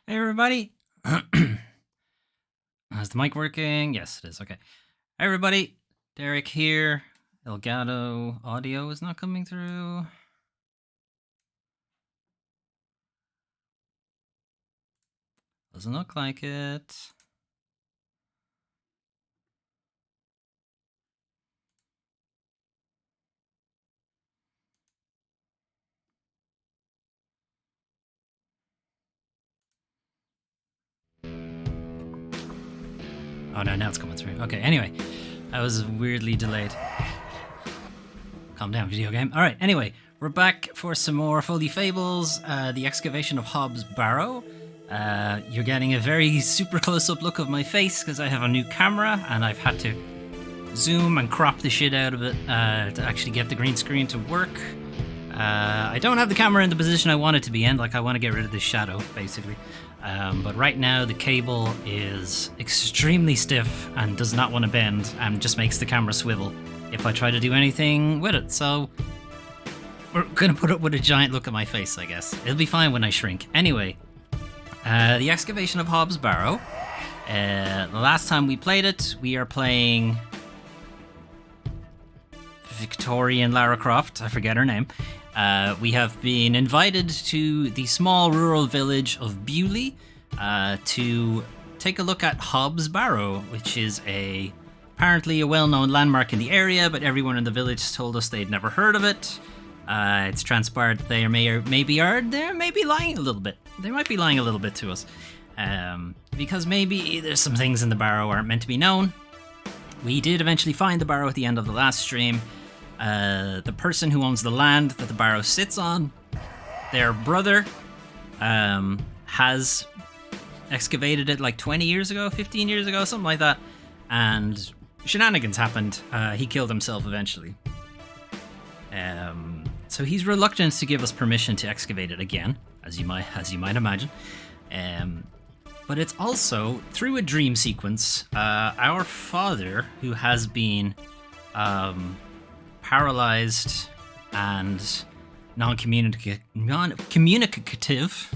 Hey everybody! Is the mic working? Yes, it is. Okay. Hi everybody! Derek here. Elgato audio is not coming through. Doesn't look like it. Oh no, now it's coming through. Okay, anyway. I was weirdly delayed. Calm down, video game. Alright, anyway. We're back for some more Foley Fables, the Excavation of Hobbs Barrow. You're getting a very super close-up look of my face because I have a new camera and I've had to zoom and crop the shit out of it to actually get the green screen to work. I don't have the camera in the position I want it to be in, like I want to get rid of this shadow, basically. But right now the cable is extremely stiff and does not want to bend and just makes the camera swivel if I try to do anything with it. So we're going to put up with a giant look at my face, I guess. It'll be fine when I shrink. Anyway, the Excavation of Hobbs Barrow. The last time we played it, we are playing Victorian Lara Croft, I forget her name. We have been invited to the small rural village of Bewley to take a look at Hobbs Barrow, which is apparently a well-known landmark in the area, but everyone in the village told us they'd never heard of it. It's transpired that they may be lying a little bit. They might be lying a little bit to us. Because maybe there's some things in the Barrow aren't meant to be known. We did eventually find the Barrow at the end of the last stream. The person who owns the land that the Barrow sits on, their brother, has excavated it like 20 years ago, 15 years ago, something like that, and shenanigans happened. He killed himself eventually. So he's reluctant to give us permission to excavate it again, as you might imagine. But it's also, through a dream sequence, our father, who has been paralyzed and non-communicative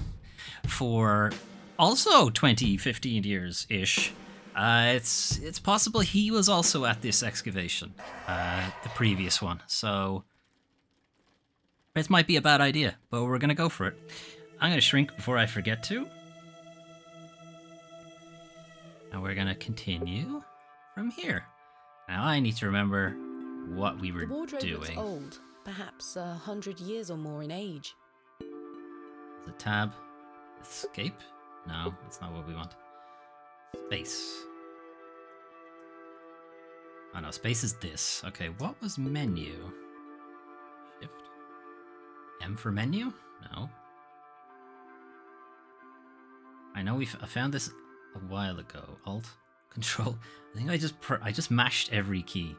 for also 20, 15 years-ish. It's possible he was also at this excavation, the previous one, so it might be a bad idea, but we're going to go for it. I'm going to shrink before I forget to. And we're going to continue from here. Now I need to remember what we were doing. Looks old, perhaps 100 years or more in age. The tab. Escape? No, that's not what we want. Space. Oh no, space is this. Okay, what was menu? Shift. M for menu? No. I know I found this a while ago. Alt, Control. I think I just mashed every key.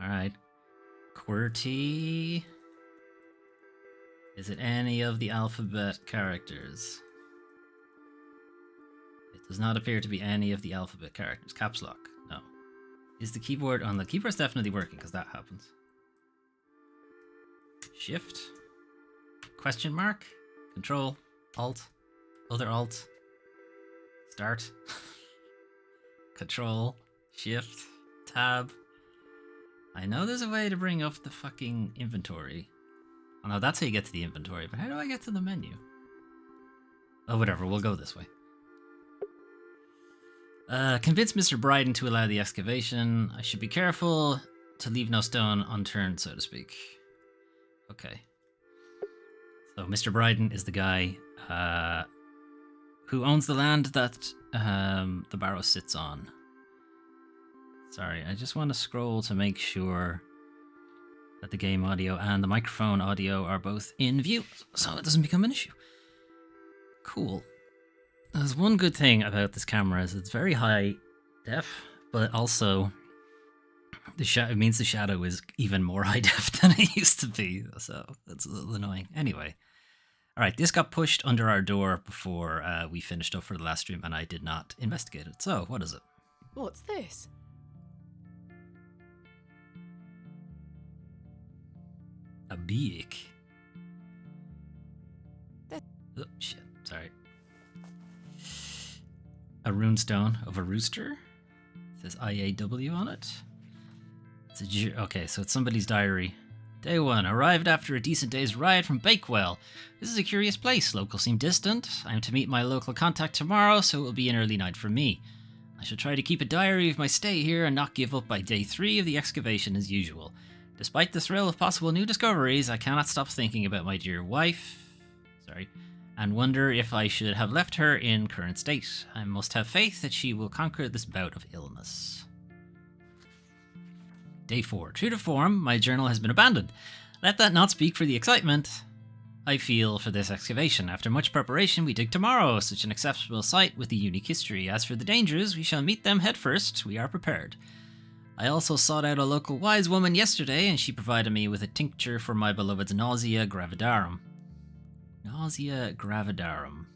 All right. QWERTY. Is it any of the alphabet characters? It does not appear to be any of the alphabet characters. Caps lock. No. Is the keyboard on? The keyboard's definitely working because that happens. Shift. Question mark. Control. Alt. Other alt. Start. Control. Shift. Tab. I know there's a way to bring up the fucking inventory. Oh no, that's how you get to the inventory, but how do I get to the menu? Oh, whatever, we'll go this way. Convince Mr. Bryden to allow the excavation. I should be careful to leave no stone unturned, so to speak. Okay. So Mr. Bryden is the guy who owns the land that the Barrow sits on. Sorry, I just want to scroll to make sure that the game audio and the microphone audio are both in view, so it doesn't become an issue. Cool. There's one good thing about this camera is it's very high def, but also it means the shadow is even more high def than it used to be, so that's a little annoying. Anyway. Alright, this got pushed under our door before we finished up for the last stream, and I did not investigate it. So, what is it? What's this? A beak. Oh, shit. Sorry. a runestone of a rooster. It says IAW on it. Okay, so it's somebody's diary. Day 1. Arrived after a decent day's ride from Bakewell. This is a curious place. Locals seem distant. I am to meet my local contact tomorrow, so it will be an early night for me. I should try to keep a diary of my stay here and not give up by day 3 of the excavation as usual. Despite the thrill of possible new discoveries, I cannot stop thinking about my dear wife. And wonder if I should have left her in current state. I must have faith that she will conquer this bout of illness. Day 4. True to form, my journal has been abandoned. Let that not speak for the excitement I feel for this excavation. After much preparation, we dig tomorrow, such an exceptional site with a unique history. As for the dangers, we shall meet them head first. We are prepared. I also sought out a local wise woman yesterday, and she provided me with a tincture for my beloved's nausea gravidarum. Nausea gravidarum.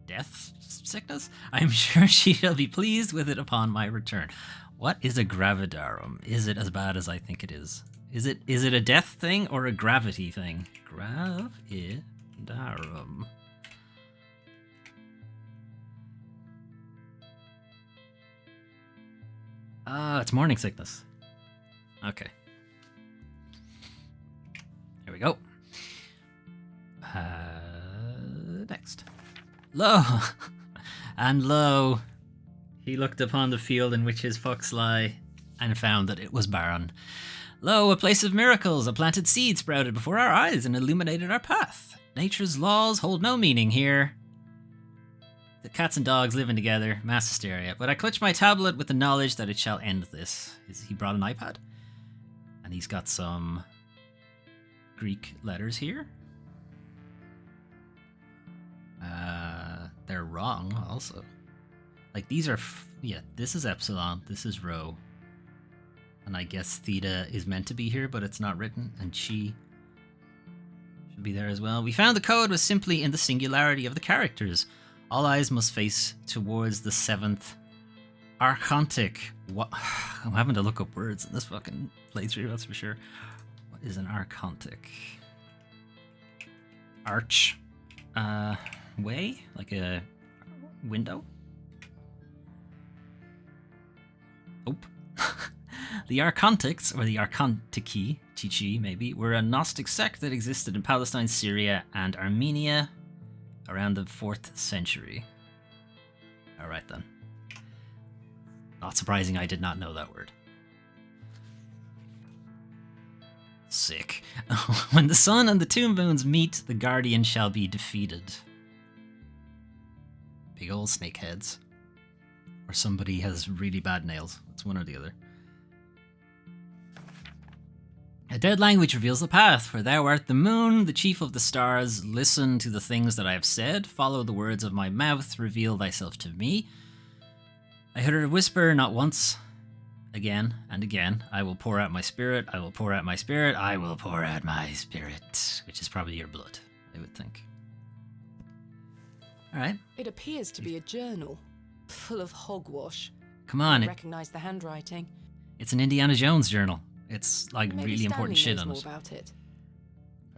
Death sickness? I am sure she shall be pleased with it upon my return. What is a gravidarum? Is it as bad as I think it is? Is it a death thing or a gravity thing? Gravidarum. It's morning sickness. Okay. Here we go. Next. Lo! And lo, he looked upon the field in which his fox lay, and found that it was barren. Lo, a place of miracles, a planted seed sprouted before our eyes and illuminated our path. Nature's laws hold no meaning here. The cats and dogs living together, mass hysteria. But I clutch my tablet with the knowledge that it shall end this. He brought an iPad? And he's got some Greek letters here. They're wrong also. Like these are, this is epsilon, this is rho. And I guess theta is meant to be here, but it's not written. And chi should be there as well. We found the code was simply in the singularity of the characters. All eyes must face towards the 7th archontic. What? I'm having to look up words in this fucking playthrough, that's for sure. What is an archontic? Arch. Way? Like a window? Oh. The Archontics, or the Archontici, Chichi maybe, were a Gnostic sect that existed in Palestine, Syria, and Armenia around the 4th century. Alright then. Not surprising I did not know that word. Sick. When the sun and the 2 moons meet, the guardian shall be defeated. Big old snake heads. Or somebody has really bad nails. It's one or the other. A dead language reveals the path, for thou art the moon, the chief of the stars. Listen to the things that I have said, follow the words of my mouth, reveal thyself to me. I heard a whisper not once, again and again. I will pour out my spirit, I will pour out my spirit, I will pour out my spirit. Which is probably your blood, I would think. Alright. It appears to be a journal, full of hogwash. Come on. I recognize the handwriting. It's an Indiana Jones journal. It's like Maybe really important Stanley shit on knows it. more about it.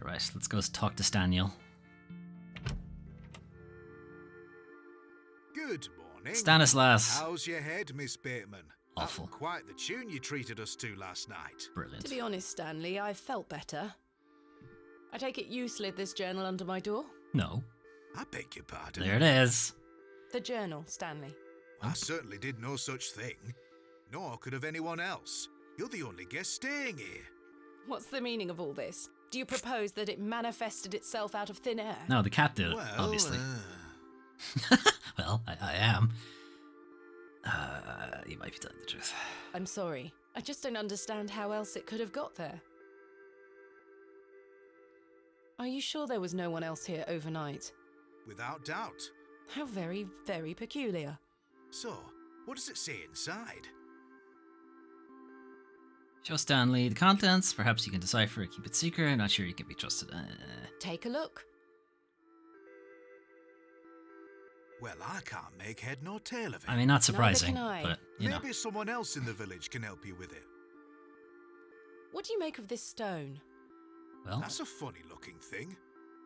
Alright, let's go talk to Staniel. Good morning. Stanislas. How's your head, Miss Bateman? Awful. Quite the tune you treated us to last night. Brilliant. To be honest, Stanley, I felt better. I take it you slid this journal under my door? No. I beg your pardon. There it is. The journal, Stanley. I certainly did no such thing. Nor could have anyone else. You're the only guest staying here. What's the meaning of all this? Do you propose that it manifested itself out of thin air? No, the cat did it, Well, obviously. Well, I am. You might be telling the truth. I'm sorry. I just don't understand how else it could have got there. Are you sure there was no one else here overnight? without doubt. How very, very peculiar. So, what does it say inside? Show Stanley the contents. Perhaps you can decipher it, keep it secret. Not sure you can be trusted. Take a look. Well, I can't make head nor tail of it. I mean, not surprising, Neither can I. but, you know. Maybe someone else in the village can help you with it. What do you make of this stone? Well, That's a funny looking thing.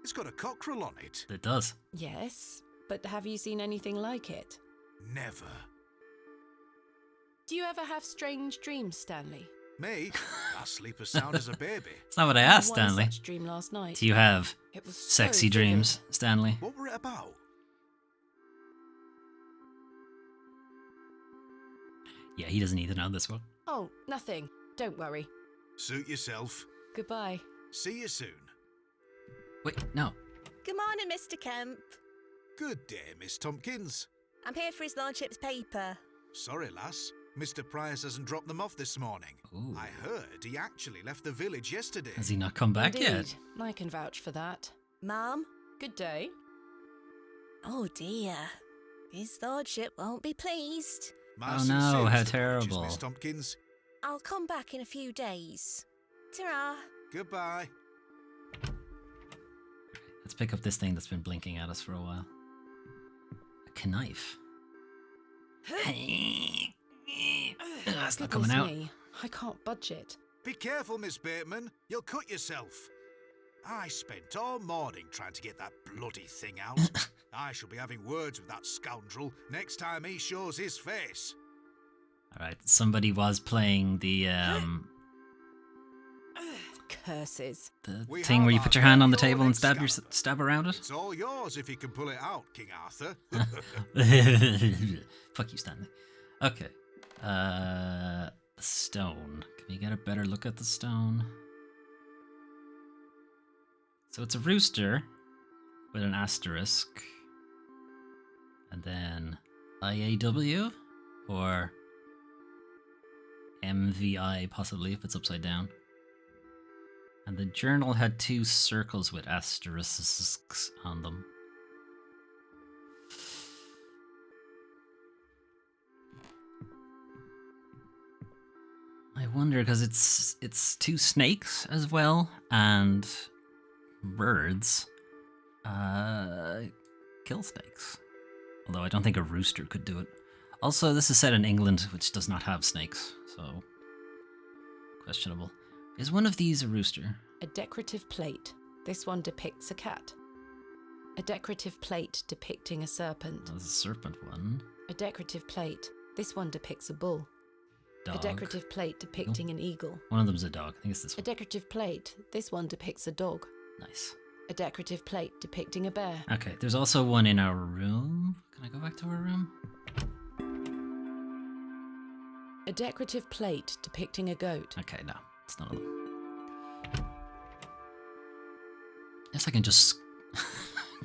It's got a cockerel on it. it does. Yes, But have you seen anything like it? Never. Do you ever have strange dreams, Stanley? Me? I sleep as sound as a baby. It's not what I I had asked, one Stanley. such dream last night. Do you have It was so sexy vivid. dreams, Stanley? What were it about? Yeah, he doesn't need to know this one. Oh, nothing. Don't worry. Suit yourself. Goodbye. See you soon. Wait, no. Good morning, Mr. Kemp. Good day, Miss Tompkins. I'm here for his lordship's paper. Sorry, lass. Mr. Price hasn't dropped them off this morning. Ooh. I heard he actually left the village yesterday. Has he not come back Indeed. yet? I can vouch for that. Ma'am? Good day. Oh dear. His lordship won't be pleased. My Oh, no, sincerest how apologies, terrible. Miss Tompkins. I'll come back in a few days. Ta-ra. Goodbye. Let's pick up this thing that's been blinking at us for a while. A knife. That's not coming Goodness out. me. I can't budge it. Be careful, Miss Bateman. You'll cut yourself. I spent all morning trying to get that bloody thing out. I shall be having words with that scoundrel next time he shows his face. Alright, somebody was playing the Curses. We thing where you have put your our hand on the very table own and stab Excalibur. stab around it. It's all yours if you can pull it out, King Arthur. Fuck you, Stanley. Okay. The stone. Can we get a better look at the stone? So it's a rooster with an asterisk. And then IAW or MVI possibly if it's upside down. And the journal had 2 circles with asterisks on them. I wonder because it's 2 snakes as well and birds kill snakes. Although I don't think a rooster could do it. Also, this is set in England, which does not have snakes, so questionable. Is one of these a rooster? A decorative plate. This one depicts a cat. A decorative plate depicting a serpent. There's a serpent one. A decorative plate. This one depicts a bull. Dog. A decorative plate depicting an eagle. One of them's a dog. I think it's this A one. decorative plate. This one depicts a dog. Nice. A decorative plate depicting a bear. Okay, there's also one in our room. Can I go back to our room? A decorative plate depicting a goat. Okay, no. It's none of them. Guess I can just...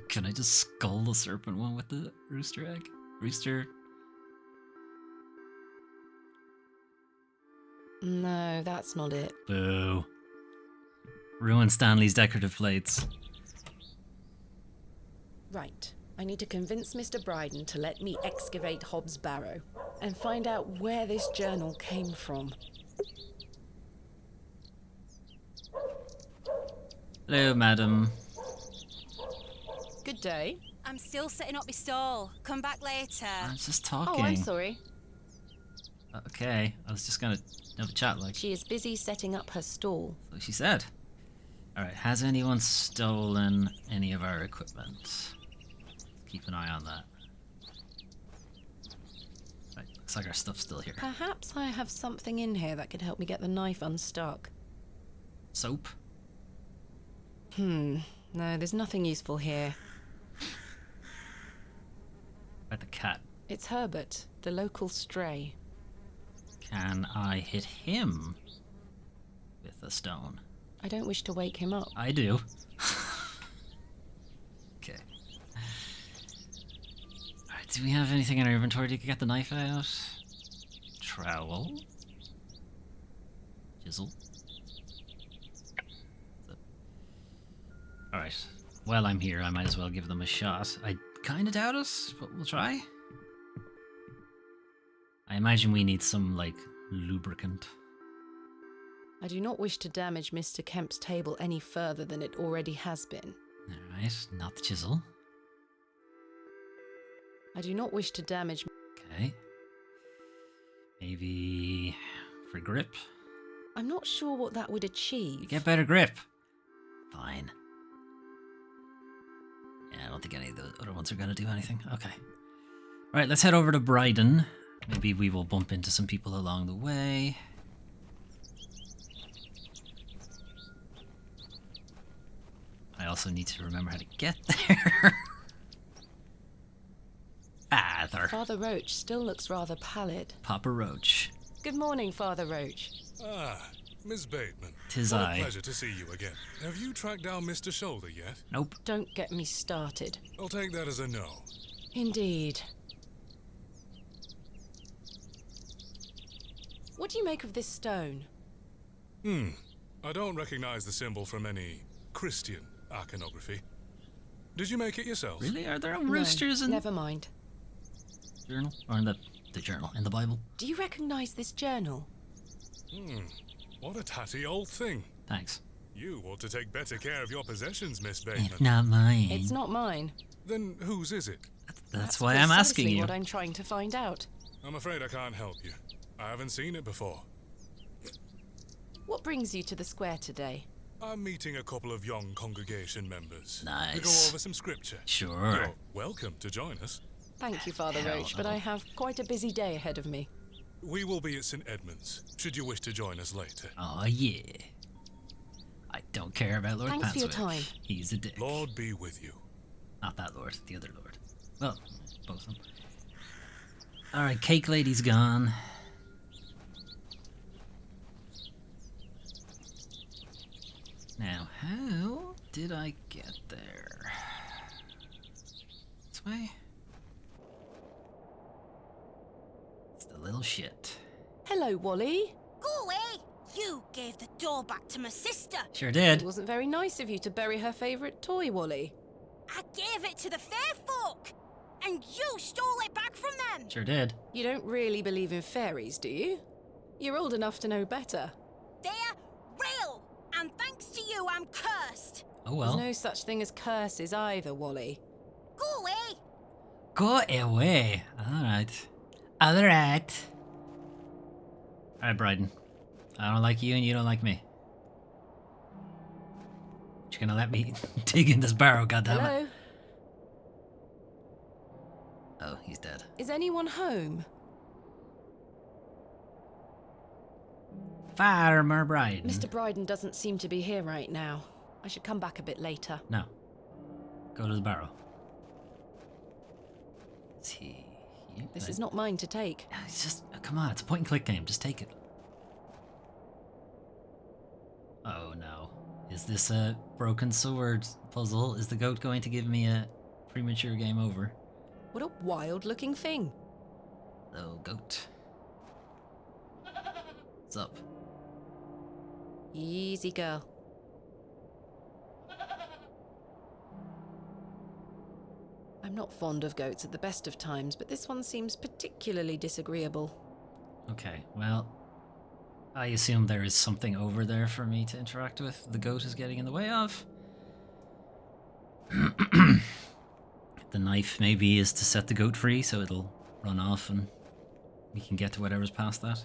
Can I just skull the serpent one with the rooster egg? Rooster... No, that's not it. Boo. Ruin Stanley's decorative plates. Right. I need to convince Mr. Bryden to let me excavate Hobbs' Barrow and find out where this journal came from. Hello, madam. Good day. I'm still setting up my stall. Come back later. I was just Oh, talking. I'm sorry. Okay, I was just gonna have a chat like She is busy setting up her stall. she said. Alright, has anyone stolen any of our equipment? Keep an eye on that. Right, looks like our stuff's still here. Perhaps I have something in here that could help me get the knife unstuck. Soap? No, there's nothing useful here. About the cat. It's Herbert, the local stray. Can I hit him with a stone? I don't wish to wake him up. I do. Okay. Alright, do we have anything in our inventory to get the knife out? Trowel. Chisel. Alright. While I'm here, I might as well give them a shot. I kinda doubt it, but we'll try. I imagine we need some, like, lubricant. I do not wish to damage Mr. Kemp's table any further than it already has been. Alright, not the chisel. I do not wish to damage... Okay. Maybe for grip? I'm not sure what that would achieve. Get better grip. Fine. Yeah, I don't think any of the other ones are going to do anything. Okay. Right, let's head over to Bryden. Maybe we will bump into some people along the way. I also need to remember how to get there. Father Roach still looks rather pallid. Papa Roach. Good morning, Father Roach. Ah, Miss Bateman. 'Tis what I. a pleasure to see you again. Have you tracked down Mr. Shoulder yet? Nope. Don't get me started. I'll take that as a no. Indeed. What do you make of this stone? I don't recognize the symbol from any Christian iconography. Did you make it yourself? Really? Are there No, roosters in never mind. the journal? Or in the journal? In the Bible? Do you recognize this journal? What a tatty old thing. Thanks. You ought to take better care of your possessions, Miss It's Bateman. not mine. It's not mine. Then whose is it? That's why I'm asking precisely you. what I'm trying to find out. I'm afraid I can't help you. I haven't seen it before. What brings you to the square today? I'm meeting a couple of young congregation members. To go Nice. over some scripture. Sure. You're welcome to join us. Thank you, Father Hell Roach, but no. I have quite a busy day ahead of me. We will be at St. Edmund's, should you wish to join us later. Oh, yeah. I don't care about Lord Thanks for your Panswick. time. He's a dick. Lord be with you. Not that Lord, the other Lord. Well, both of them. Alright, Cake Lady's gone. Now, how did I get there? This way? It's the little shit. Hello, Wally. Go away! You gave the door back to my sister. Sure It did. wasn't very nice of you to bury her favourite toy, Wally. I gave it to the fair folk, and you stole it back from them. Sure did. You don't really believe in fairies, do you? You're old enough to know better. They're real, and thanks to you, I'm cursed. Oh well. There's no such thing as curses either, Wally. Go away. Go away. Alright. Alright. Alright, Bryden. I don't like you and you don't like me. You're gonna let me dig in this barrow, goddammit. Hello? Oh, he's dead. Is anyone home? Farmer Bryden. Mr. Bryden doesn't seem to be here right now. I should come back a bit later. No. Go to the barrow. Is he here? This is not mine to take. It's just, come on, it's a point and click game. Just take it. Oh no. Is this a broken sword puzzle? Is the goat going to give me a premature game over? What a wild-looking thing. Oh, goat. What's up? Easy, girl. I'm not fond of goats at the best of times, but this one seems particularly disagreeable. Okay, well, I assume there is something over there for me to interact with. The goat is getting in the way of. The knife maybe is to set the goat free so it'll run off and we can get to whatever's past that.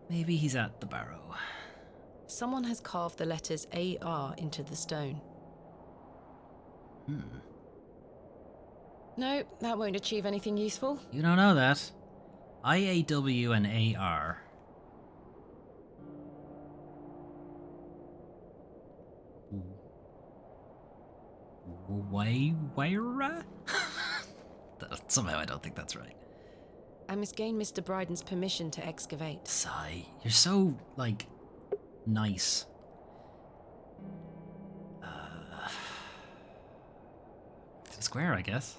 Maybe he's at the barrow. Someone has carved the letters AR into the stone. No, that won't achieve anything useful. You don't know that. IAW and AR. Waira? Somehow I don't think that's right. I must gain Mr. Bryden's permission to excavate. Sigh. You're so, like, nice. Square, I guess.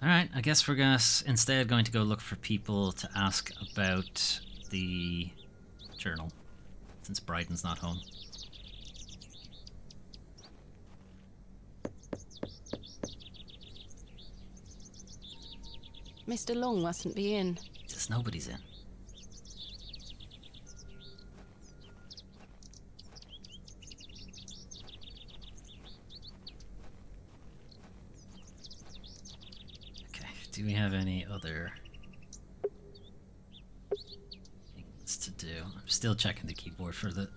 Alright, I guess we're instead going to go look for people to ask about the journal, since Bryden's not home. Mr. Long mustn't be in. Just nobody's in. Okay, do we have any other things to do? I'm still checking the keyboard for the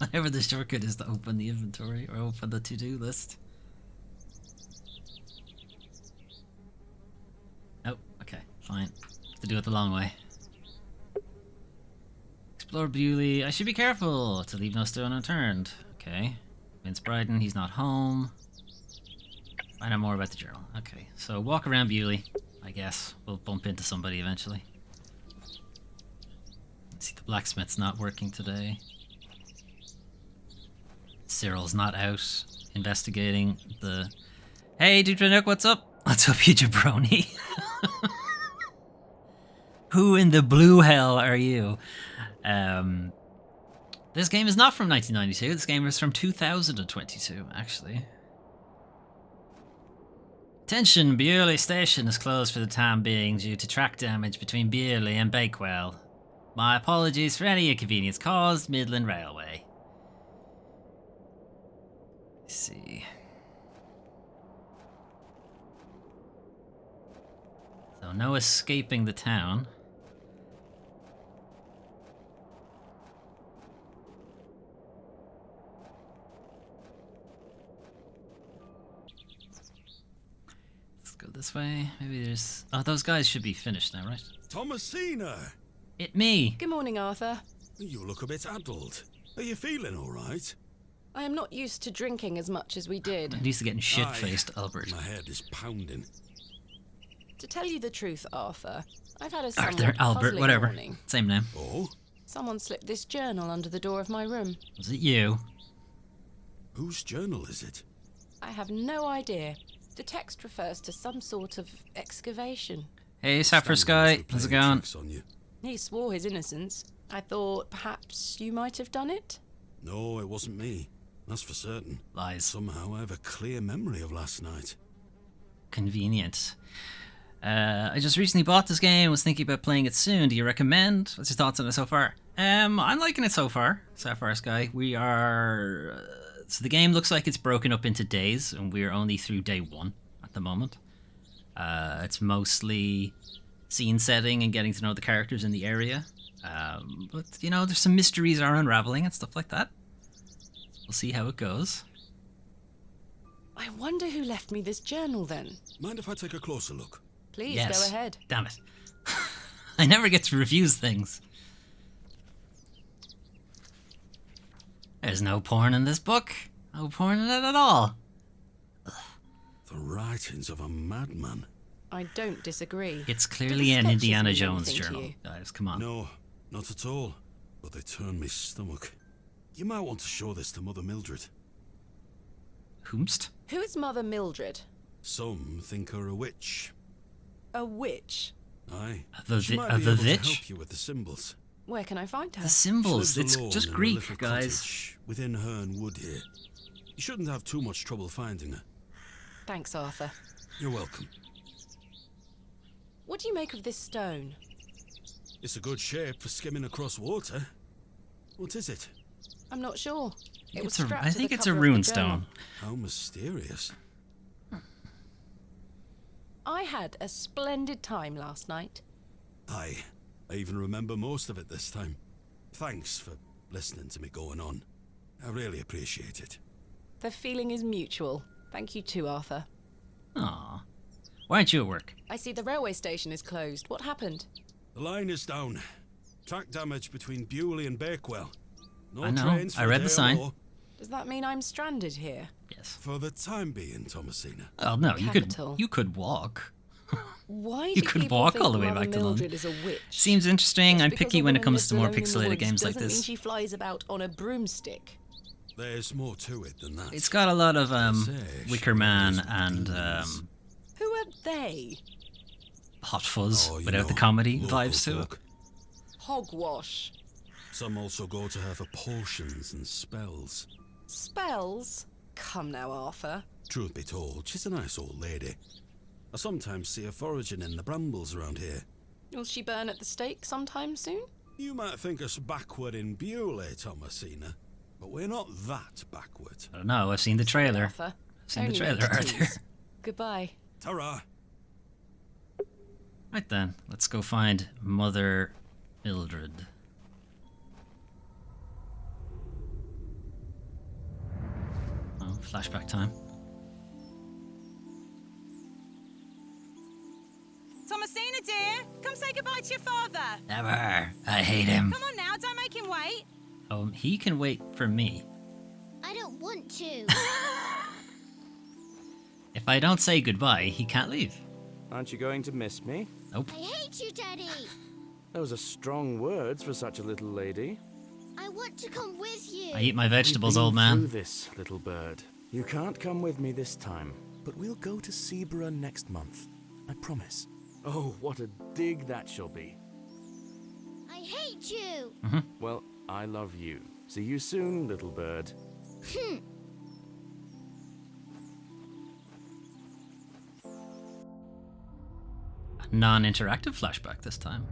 Whatever the shortcut is to open the inventory or open the to-do list. Oh, okay, fine. Have to do it the long way. Explore Bewley. I should be careful to leave no stone unturned. Okay. Vince Bryden, he's not home. Find out more about the journal. Okay, so walk around Bewley, I guess. We'll bump into somebody eventually. Let's see, the blacksmith's not working today. Cyril's not out investigating the... Hey, Dutranook, what's up? What's up, you jabroni? Who in the blue hell are you? This game is not from 1992. This game is from 2022, actually. Attention, Bewley Station is closed for the time being due to track damage between Bewley and Bakewell. My apologies for any inconvenience caused, Midland Railway. Let's see. So no escaping the town. Go this way. Maybe there's... Oh, those guys should be finished now, right? Thomasina! It me! Good morning, Arthur. You look a bit addled. Are you feeling all right? I am not used to drinking as much as we did. I'm used to getting shit-faced, Albert. My head is pounding. To tell you the truth, Arthur, I've had a Arthur, somewhat Albert, puzzling whatever. morning. Same name. Oh? Someone slipped this journal under the door of my room. Was it you? Whose journal is it? I have no idea. The text refers to some sort of excavation. Hey, Sapphire Sky. How's it Playing going? tricks on you. He swore his innocence. I thought perhaps you might have done it? No, it wasn't me. That's for certain. Lies. Somehow I have a clear memory of last night. Convenient. I just recently bought this game. Was thinking about playing it soon. Do you recommend? What's your thoughts on it so far? I'm liking it so far. Sapphire Sky. We are... So the game looks like it's broken up into days, and we're only through day 1 at the moment. It's mostly scene setting and getting to know the characters in the area. But, you know, there's some mysteries are unraveling and stuff like that. We'll see how it goes. I wonder who left me this journal then. Mind if I take a closer look? Please, Yes. go ahead. Damn it. I never get to refuse things. There's no porn in this book. No porn in it at all. The writings of a madman. I don't disagree. It's Do clearly the an sketches Indiana mean Jones anything to journal. you? Guys, come on. No, not at all. But they turn me stomach. You might want to show this to Mother Mildred. Whomst? Who is Mother Mildred? Some think her a witch. A witch? Aye. The She might vi- be the able to vitch? help you with the symbols. Where can I find her? The She symbols. lives It's alone just in a Greek, little guys. cottage within Herne Wood here. You shouldn't have too much trouble finding her. Thanks, Arthur. You're welcome. What do you make of this stone? It's a good shape for skimming across water. What is it? I'm not sure. It was It's a, strapped I to the think it's a cover of the rune journal. stone. How mysterious. I had a splendid time last night. Aye. I even remember most of it this time. Thanks for listening to me going on. I really appreciate it. The feeling is mutual. Thank you too, Arthur. Aw. Why aren't you at work? I see the railway station is closed. What happened? The line is down. Track damage between Bewley and Bakewell. No I know. trains for I a read day the or sign. more. Does that mean I'm stranded here? Yes. For the time being, Thomasina. Oh no, Capital. you could walk. Why You do could people walk think all the way Mother back to London. Mildred is a witch? Seems interesting. Just I'm because picky a when it woman comes lives to more alone in the pixelated woods games like doesn't mean this. she flies about on a broomstick. There's more to it than that. It's got a lot of Say, Wicker she Man knows and demons. Who are they? Hot Fuzz Oh, you without the know, comedy local vibes to it. folk. Hogwash. Some also go to her for potions and spells. Spells? Come now, Arthur. Truth be told, she's a nice old lady. I sometimes see her foraging in the brambles around here. Will she burn at the stake sometime soon? You might think us backward in Bewley, Thomasina, but we're not that backward. I don't know. I've seen the trailer. Arthur. Seen the Only trailer, meant to Arthur. tease. Goodbye. Ta-ra! Right then, let's go find Mother Mildred. flashback time. Thomasina, dear, come say goodbye to your father. Never. I hate him. Come on now, don't make him wait. Oh, he can wait for me. I don't want to. If I don't say goodbye, he can't leave. Aren't you going to miss me? Nope. I hate you, Daddy. Those are strong words for such a little lady. I want to come with you. I eat my vegetables, We've been old man. through this, little bird. You can't come with me this time, but we'll go to Seaborough next month. I promise. Oh, what a dig that shall be. I hate you. Well, I love you. See you soon, little bird. Non-interactive flashback this time.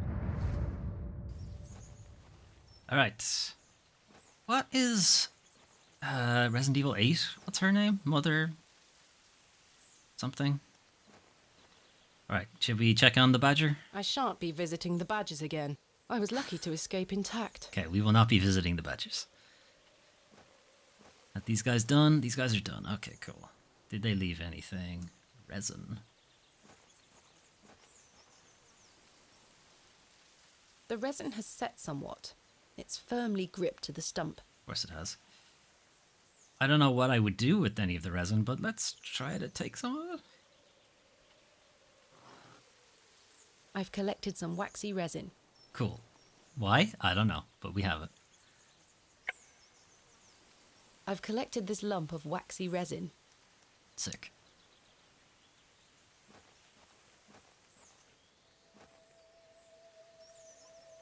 Alright. What is Resident Evil 8? What's her name? Mother something? Alright, should we check on the badger? I shan't be visiting the badgers again. I was lucky to escape intact. Okay, we will not be visiting the badgers. Are these guys done? These guys are done. Okay, cool. Did they leave anything? Resin. The resin has set somewhat. It's firmly gripped to the stump. Of course it has. I don't know what I would do with any of the resin, but let's try to take some of it. I've collected some waxy resin. Cool. Why? I don't know, but we have it. I've collected this lump of waxy resin. Sick.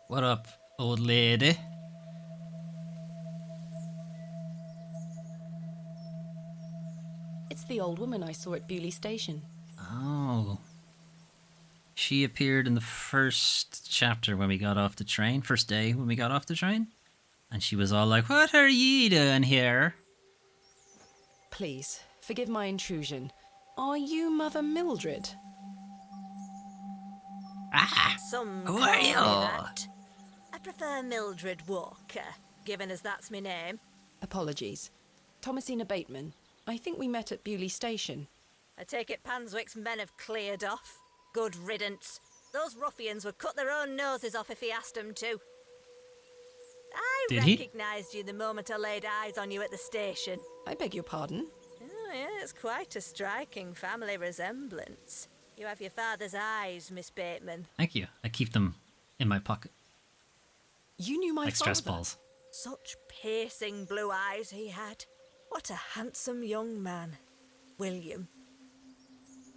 What up, old lady? It's the old woman I saw at Bewley Station. Oh. She appeared in the first chapter when we got off the train. First day when we got off the train. And she was all like, "What are ye doing here?" Please, forgive my intrusion. Are you Mother Mildred? Ah! Some Who call are me you? that. I prefer Mildred Walker, given as that's my name. Apologies. Thomasina Bateman. I think we met at Bewley Station. I take it Panswick's men have cleared off. Good riddance. Those ruffians would cut their own noses off if he asked them to. I Did he? recognised you the moment I laid eyes on you at the station. I beg your pardon? Oh, yeah, it's quite a striking family resemblance. You have your father's eyes, Miss Bateman. Thank you. I keep them in my pocket. You knew my Like father. stress balls. Such piercing blue eyes he had. What a handsome young man. William.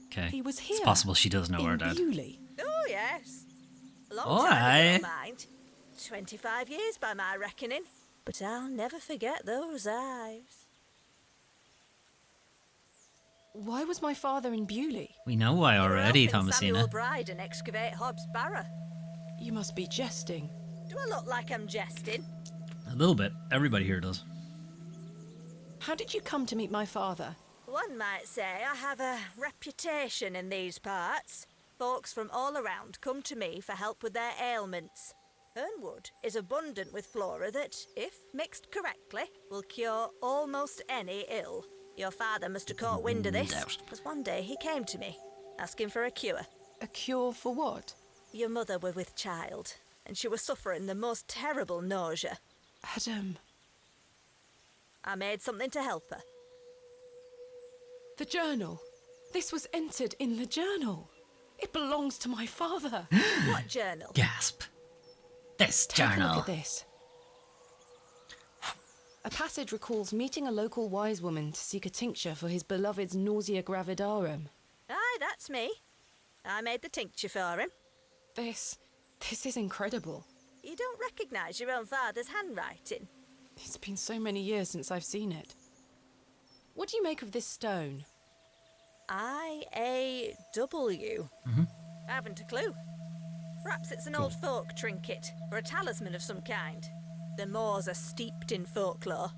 Okay. He was here. It's possible she does know in her dad. Oh, yes. A long Oh, time ago, aye. mind. 25 years by my reckoning. But I'll never forget those eyes. Why was my father in Bewley? We know why You were already, helping Samuel Thomasina. Bride and excavate Hobbs Barrow. You must be jesting. Do I look like I'm jesting? A little bit. Everybody here does. How did you come to meet my father? One might say I have a reputation in these parts. Folks from all around come to me for help with their ailments. Hernwood is abundant with flora that, if mixed correctly, will cure almost any ill. Your father must have caught wind of this, Doubt. because one day he came to me, asking for a cure. A cure for what? Your mother were with child, and she was suffering the most terrible nausea. Adam. I made something to help her. The journal. This was entered in the journal. It belongs to my father. What journal? Gasp. This Take a journal. look at this. A passage recalls meeting a local wise woman to seek a tincture for his beloved's nausea gravidarum. Aye, that's me. I made the tincture for him. This is incredible. You don't recognise your own father's handwriting? It's been so many years since I've seen it. What do you make of this stone? I-A-W. I haven't a clue. Perhaps it's an old folk trinket, or a talisman of some kind. The moors are steeped in folklore.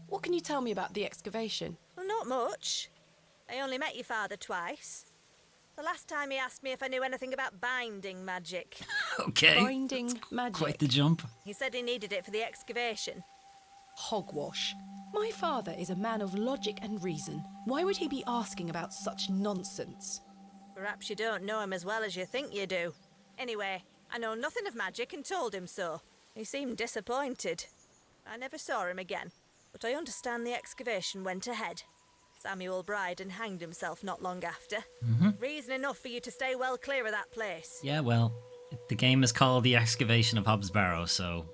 What can you tell me about the excavation? Well, not much. I only met your father twice. The last time he asked me if I knew anything about binding magic. Okay. Binding magic. Quite the jump. He said he needed it for the excavation. Hogwash. My father is a man of logic and reason. Why would he be asking about such nonsense? Perhaps you don't know him as well as you think you do. Anyway, I know nothing of magic and told him so. He seemed disappointed. I never saw him again, but I understand the excavation went ahead. Samuel Bryden hanged himself not long after. Reason enough for you to stay well clear of that place. Yeah, well, the game is called The Excavation of Hobbs Barrow, so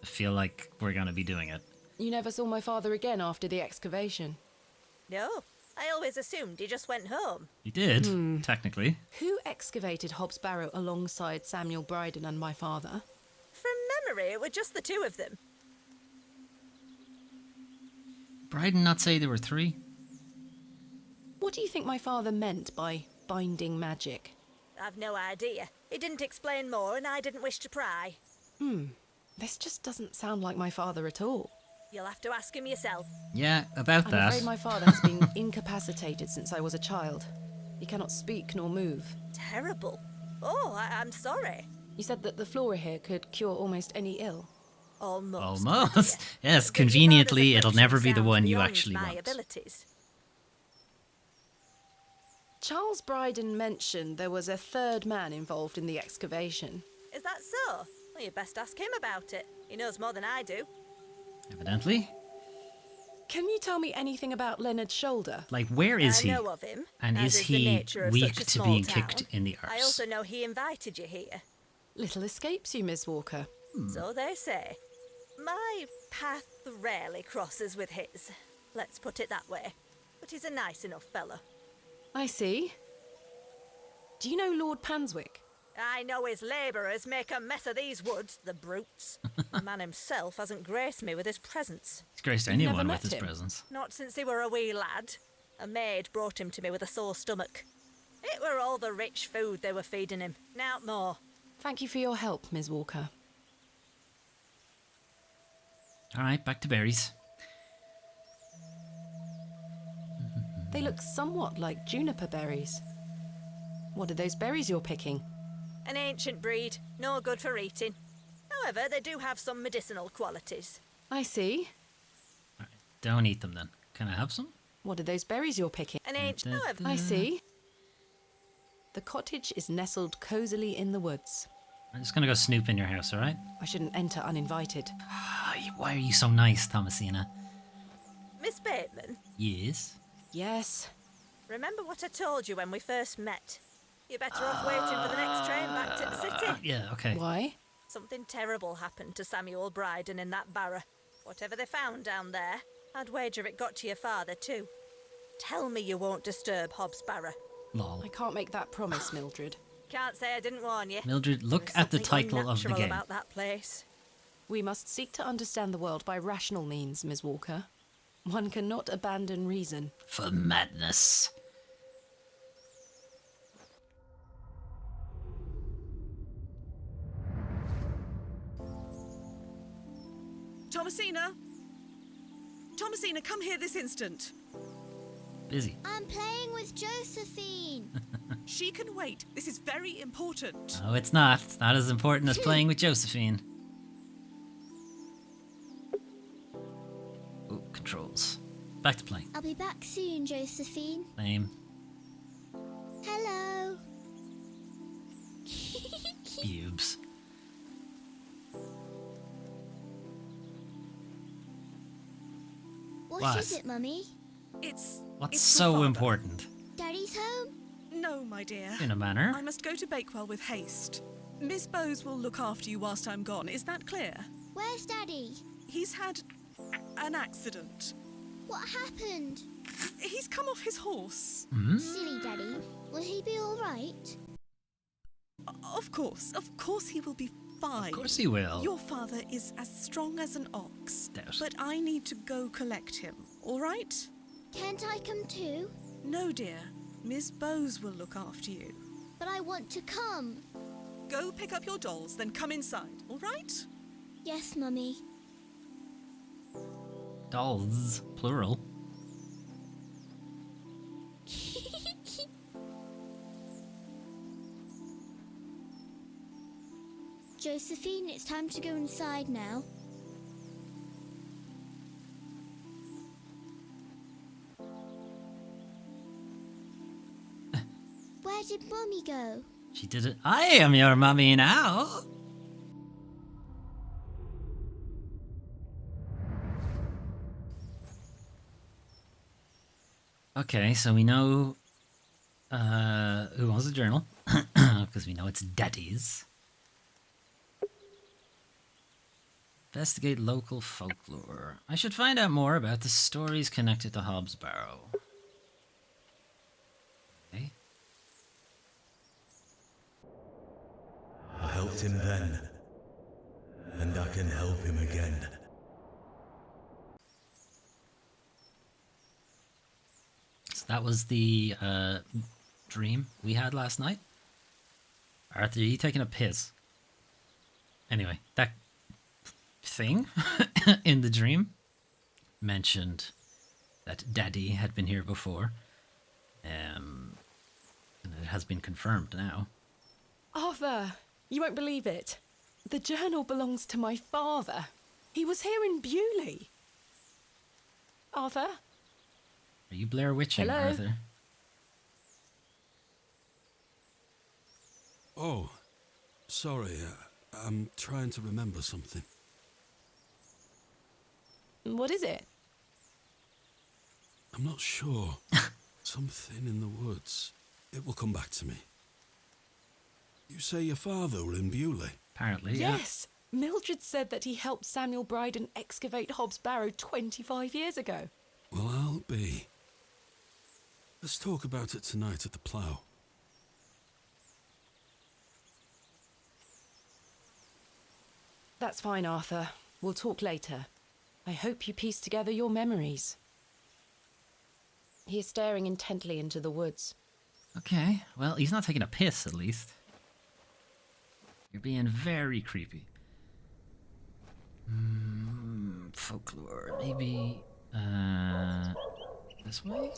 I feel like we're going to be doing it. You never saw my father again after the excavation? No, I always assumed he just went home. You did, technically. Who excavated Hobbs Barrow alongside Samuel Bryden and my father? From memory, it were just the two of them. Bryden not say there were 3? What do you think my father meant by binding magic? I've no idea. He didn't explain more, and I didn't wish to pry. This just doesn't sound like my father at all. You'll have to ask him yourself. Yeah, about I'm that. afraid my father has been incapacitated since I was a child. He cannot speak nor move. Terrible. Oh, I'm sorry. You said that the flora here could cure almost any ill. Almost. Almost. Yes, Because your conveniently, father's it'll never be the affliction one you sounds actually beyond my want. abilities. Charles Bryden mentioned there was a third man involved in the excavation. Is that so? Well, you best ask him about it. He knows more than I do. Evidently. Can you tell me anything about Leonard's shoulder? Like, where is I he? know of him. And as is the he nature of weak such a to small being town. kicked in the arse? I also know he invited you here. Little escapes you, Miss Walker. So they say. My path rarely crosses with his. Let's put it that way. But he's a nice enough fellow. I see. Do you know Lord Panswick? I know his labourers make a mess of these woods, the brutes. The man himself hasn't graced me with his presence. He's graced You've never anyone met with his him? presence. Not since he were a wee lad. A maid brought him to me with a sore stomach. It were all the rich food they were feeding him, nowt more. Thank you for your help, Miss Walker. Alright, back to berries. They look somewhat like juniper berries. What are those berries you're picking? An ancient breed, no good for eating. However, they do have some medicinal qualities. I see. Don't eat them then. Can I have some? What are those berries you're picking? An ancient... However, I see. The cottage is nestled cosily in the woods. I'm just gonna go snoop in your house, alright? I shouldn't enter uninvited. Why are you so nice, Thomasina? Miss Bateman, Yes? Yes. remember what I told you when we first met? You're better off waiting for the next train back to the city. Yeah, okay. Why? Something terrible happened to Samuel Bryden in that barrow. Whatever they found down there, I'd wager it got to your father too. Tell me you won't disturb Hobbs Barrow. Lol. I can't make that promise, Mildred. Can't say I didn't warn you. Mildred, look There's at the something title of the unnatural game. about that place. We must seek to understand the world by rational means, Miss Walker. One cannot abandon reason. For madness. Thomasina! Thomasina, come here this instant. Busy. I'm playing with Josephine. She can wait. This is very important. No, it's not. It's not as important as playing with Josephine. Ooh, controls. Back to playing. I'll be back soon, Josephine. Lame. Hello. Pubes. What is it, Mummy? It's What's your so father. important? Daddy's home? No, my dear. In a manner. I must go to Bakewell with haste. Miss Bowes will look after you whilst I'm gone. Is that clear? Where's Daddy? He's had an accident. What happened? He's come off his horse. Silly Daddy. Will he be all right? Of course he will be fine. Of course he will. Your father is as strong as an ox. Doubt. But I need to go collect him, all right? Can't I come too? No, dear. Miss Bowes will look after you. But I want to come. Go pick up your dolls, then come inside, all right? Yes, Mummy. Dolls. Plural. Josephine, it's time to go inside now. did Mummy go? She did it. I am your mummy now. Okay, so we know who owns the journal, because we know it's Daddy's. Investigate local folklore. I should find out more about the stories connected to Hobbs Barrow. Okay. I helped him then, and I can help him again. So that was the dream we had last night. Arthur, are you taking a piss? Anyway, that thing in the dream mentioned that Daddy had been here before. And it has been confirmed now. Arthur, you won't believe it. The journal belongs to my father. He was here in Bewley. Arthur? Are you Blair Witching, Hello? Arthur? Oh, sorry. I'm trying to remember something. What is it? I'm not sure. Something in the woods. It will come back to me. You say your father were in Bewley? Apparently, Yes. Mildred said that he helped Samuel Bryden excavate Hobbs Barrow 25 years ago. Well, I'll be. Let's talk about it tonight at the plough. That's fine, Arthur. We'll talk later. I hope you piece together your memories. He is staring intently into the woods. Okay, well, he's not taking a piss, at least. You're being very creepy. Folklore, maybe, this way?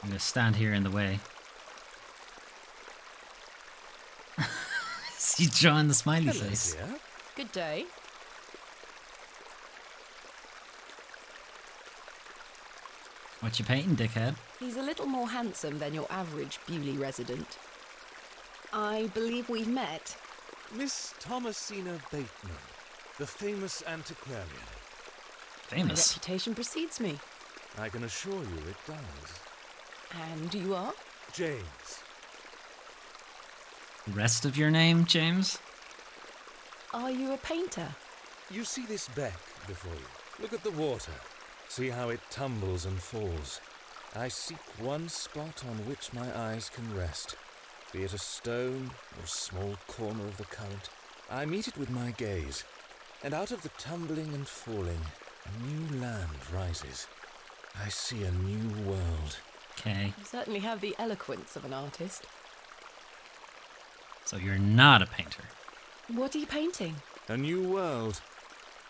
I'm gonna stand here in the way. He's drawing the smiley face. Dear. Good day. What you painting, dickhead? He's a little more handsome than your average Bewley resident. I believe we've met. Miss Thomasina Bateman, the famous antiquarian. My Famous. reputation precedes me. I can assure you it does. And you are? James. Rest of your name, James? Are you a painter? You see this beck before you. Look at the water. See how it tumbles and falls. I seek one spot on which my eyes can rest, be it a stone or a small corner of the current. I meet it with my gaze, and out of the tumbling and falling, a new land rises. I see a new world. Okay, You certainly have the eloquence of an artist. so you're not a painter. What are you painting? A new world.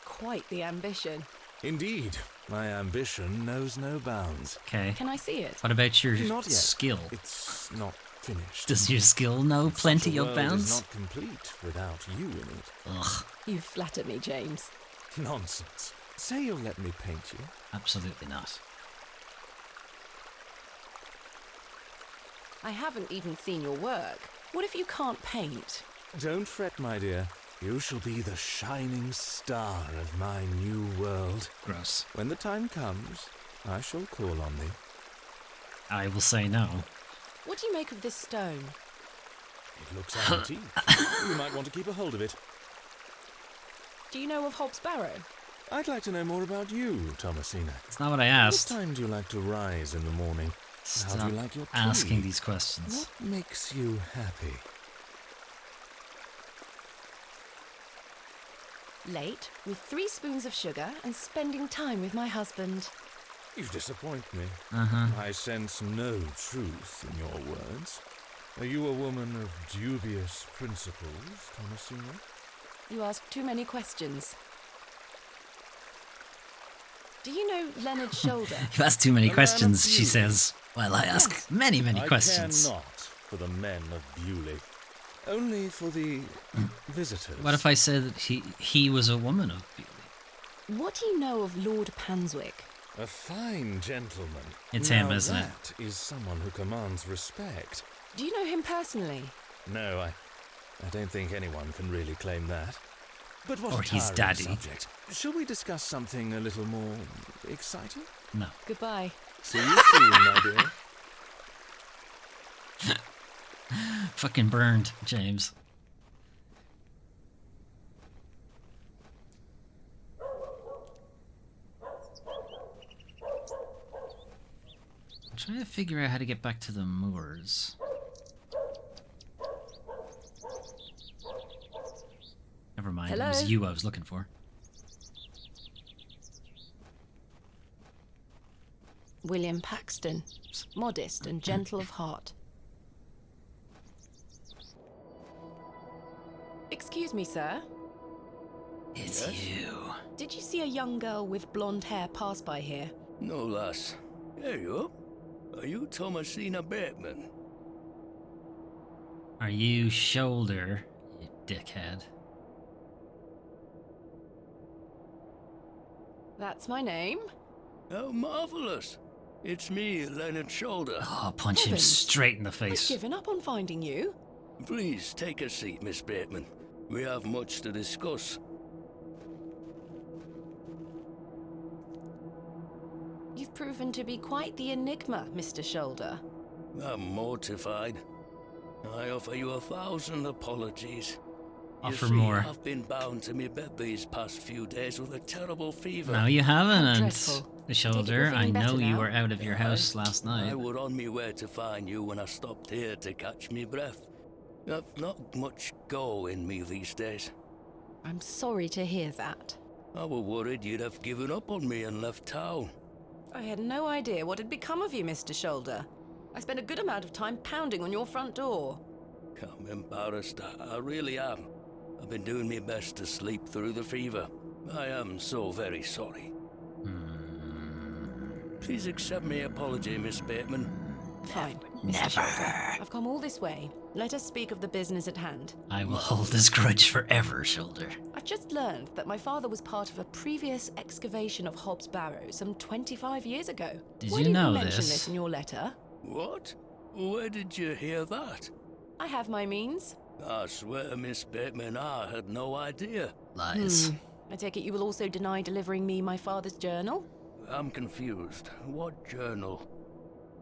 Quite the ambition. Indeed, my ambition knows no bounds. Okay. Can I see it? What about your Not yet. skill? It's not finished. Does your skill know plenty Such a of world bounds? is not complete without you in it. Ugh, You flatter me, James. Nonsense. Say you'll let me paint you. absolutely not. I haven't even seen your work. What if you can't paint? Don't fret, my dear. You shall be the shining star of my new world. Gross. When the time comes, I shall call on thee. I will say no. What do you make of this stone? It looks antique. You might want to keep a hold of it. Do you know of Hobbs Barrow? I'd like to know more about you, Thomasina. It's not what I What asked. time do you like to rise in the morning? How do Stop you like your tea? asking these questions. What makes you happy? Late, with 3 spoons of sugar and spending time with my husband. You disappoint me. Uh-huh. I sense no truth in your words. Are you a woman of dubious principles, Thomasina? You ask too many questions. Do you know Leonard Shoulder? You've asked too many A man questions, of she beauty. says. Well, I ask many, many questions. I care not for the men of Bewley. Only for the visitors. What if I said that he was a woman of beauty? What do you know of Lord Panswick? A fine gentleman. It's Now him, isn't it? That is someone who commands respect. Do you know him personally? No, I don't think anyone can really claim that. But what Or a his tiring daddy. subject. Shall we discuss something a little more exciting? No. Goodbye. See you soon, my dear. Fucking burned, James. I'm trying to figure out how to get back to the moors. Never mind, it was Hello? you I was looking for. William Paxton. Modest and gentle of heart. Excuse me, sir. It's you. Did you see a young girl with blonde hair pass by here? No, lass. Here you are. Are you Thomasina Bateman? Are you Shoulder, you dickhead? That's my name. How marvellous. It's me, Leonard Shoulder. Oh, punch him Heavens. straight in the I've face. given up on finding you. Please take a seat, Miss Bateman. We have much to discuss. You've proven to be quite the enigma, Mr. Shoulder. I'm mortified. I offer you 1,000 apologies. Offer you see, more. I've been bound to me bed these past few days with a terrible fever. No, you haven't. dreadful. The Take it Shoulder, you're I feeling know better you now? were out of your house last night. I were on me way to find you when I stopped here to catch me breath. I've not much go in me these days. I'm sorry to hear that. I were worried you'd have given up on me and left town. I had no idea what had become of you, Mr. Shoulder. I spent a good amount of time pounding on your front door. I'm embarrassed. I really am. I've been doing my best to sleep through the fever. I am so very sorry. Please accept my apology, Miss Bateman. Fine, Mr. Shoulder. I've come all this way. Let us speak of the business at hand. I will hold this grudge forever, Shoulder. I've just learned that my father was part of a previous excavation of Hobbs Barrow some 25 years ago. Did Why you didn't know you mention this? this in your letter? What? Where did you hear that? I have my means. I swear, Miss Bateman, I had no idea. Lies. I take it you will also deny delivering me my father's journal? I'm confused. What journal?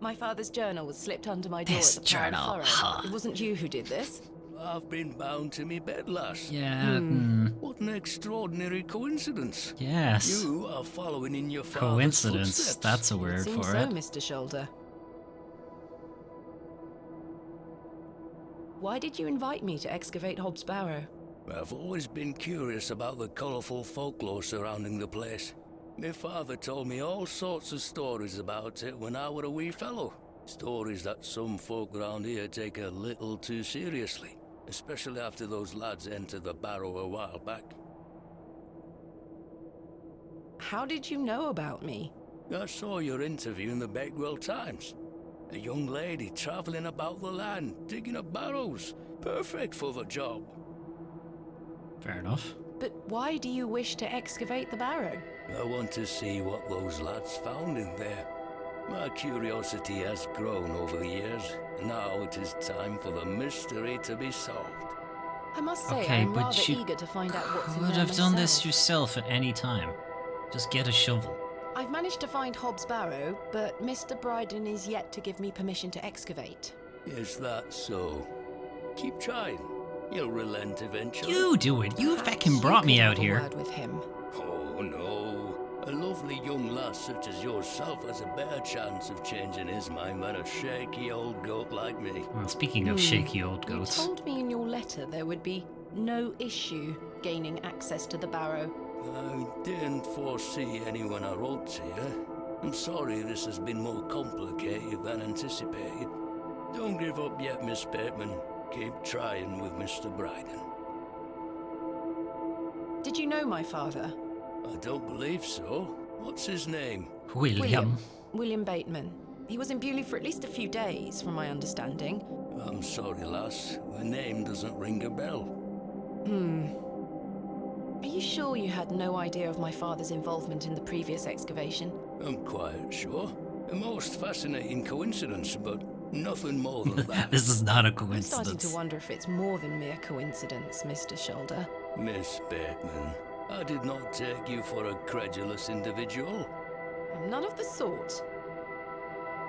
My father's journal was slipped under my door This at the Plough journal, Furrow. huh. It wasn't you who did this. I've been bound to me bed, lass. Yeah. What an extraordinary coincidence. Yes. You are following in your father's Coincidence. footsteps. That's a It word seems for so, it. Mr. Shoulder. Why did you invite me to excavate Hobbs Barrow? I've always been curious about the colourful folklore surrounding the place. My father told me all sorts of stories about it when I were a wee fellow. Stories that some folk around here take a little too seriously, especially after those lads entered the Barrow a while back. How did you know about me? I saw your interview in the Bakewell Times. A young lady travelling about the land, digging up barrows. Perfect for the job. Fair enough. But why do you wish to excavate the Barrow? I want to see what those lads found in there. My curiosity has grown over the years, and now it is time for the mystery to be solved. I must say, Okay, I'm but rather you eager to find out what's in Could there have done this myself. yourself at any time. Just get a shovel. I've managed to find Hobbs Barrow, but Mr. Bryden is yet to give me permission to excavate. Is that so? Keep trying. You'll relent eventually. You do it. You Perhaps fucking you brought me could out have a here. word with him. Oh no. A lovely young lass such as yourself has a better chance of changing his mind than a shaky old goat like me. Well, speaking of shaky old You goats. told me in your letter there would be no issue gaining access to the Barrow. I didn't foresee any when I wrote to you. I'm sorry this has been more complicated than anticipated. Don't give up yet, Miss Bateman. Keep trying with Mr. Bryden. Did you know my father? I don't believe so. What's his name? William. William Bateman. He was in Bewley for at least a few days, from my understanding. I'm sorry, lass. The name doesn't ring a bell. Are you sure you had no idea of my father's involvement in the previous excavation? I'm quite sure. A most fascinating coincidence, but nothing more than that. This is not a I'm starting to coincidence. wonder if it's more than mere coincidence, Mr. Shoulder. Miss Bateman, I did not take you for a credulous individual. I'm none of the sort.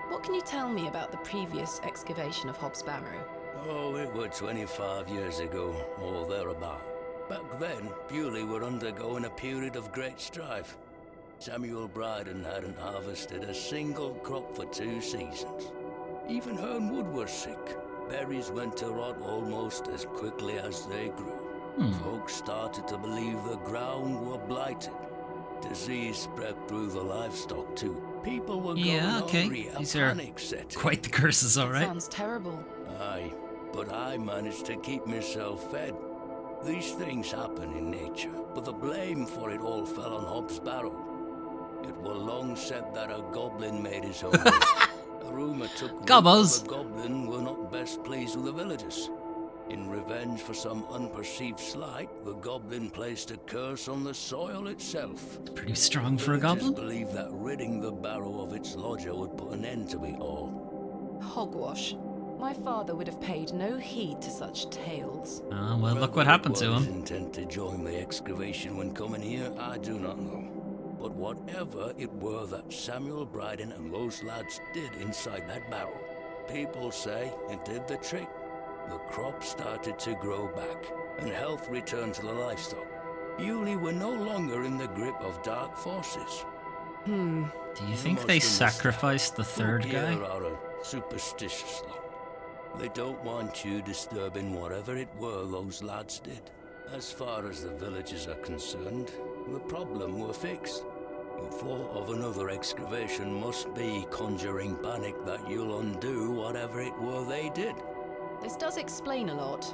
What can you tell me about the previous excavation of Hobbs Barrow? Oh, it were 25 years ago, or thereabout. Back then, Bewley were undergoing a period of great strife. Samuel Bryden hadn't harvested a single crop for 2 seasons. Even Hernwood was sick. Berries went to rot almost as quickly as they grew. Folks started to believe the ground were blighted. Disease spread through the livestock too. People were going hungry, a These are panic set in. quite the curses, all That right. sounds terrible. Aye, but I managed to keep myself fed. These things happen in nature, but the blame for it all fell on Hobbs Barrow. It were long said that a goblin made his home. A rumour took root that Gobbos. the goblin were not best pleased with the villagers. In revenge for some unperceived slight, the goblin placed a curse on the soil itself. Pretty strong for a Villagers goblin. believed that ridding the barrow of its lodger would put an end to it all. Hogwash. My father would have paid no heed to such tales. Well, look what happened to His him. intent to join the excavation when coming here, I do not know. But whatever it were that Samuel Bryden and those lads did inside that barrow, people say it did the trick. The crops started to grow back, and health returned to the livestock. Bewley were no longer in the grip of dark forces. Do you think must they understand. sacrificed the third Folk guy? here are a superstitious lot. They don't want you disturbing whatever it were those lads did. As far as the villagers are concerned, the problem were fixed. The thought of another excavation must be conjuring panic that you'll undo whatever it were they did. This does explain a lot.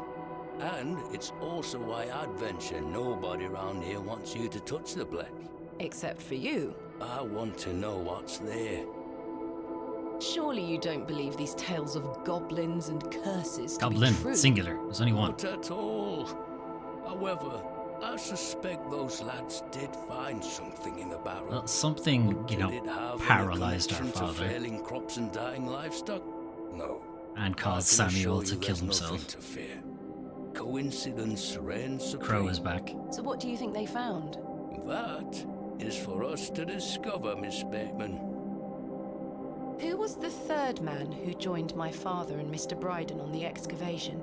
And it's also why I'd venture nobody around here wants you to touch the place. Except for you. I want to know what's there. Surely you don't believe these tales of goblins and curses to Goblin, be true. singular. There's only one. Not at all. However, I suspect those lads did find something in the barrow. Well, something, But you did know, it have any paralyzed our connection to father failing crops and dying livestock? No. and I caused can Samuel assure to you kill there's himself. nothing to fear. Coincidence reigns supreme. Crow is back. So what do you think they found? That is for us to discover, Miss Bateman. Who was the third man who joined my father and Mr. Bryden on the excavation?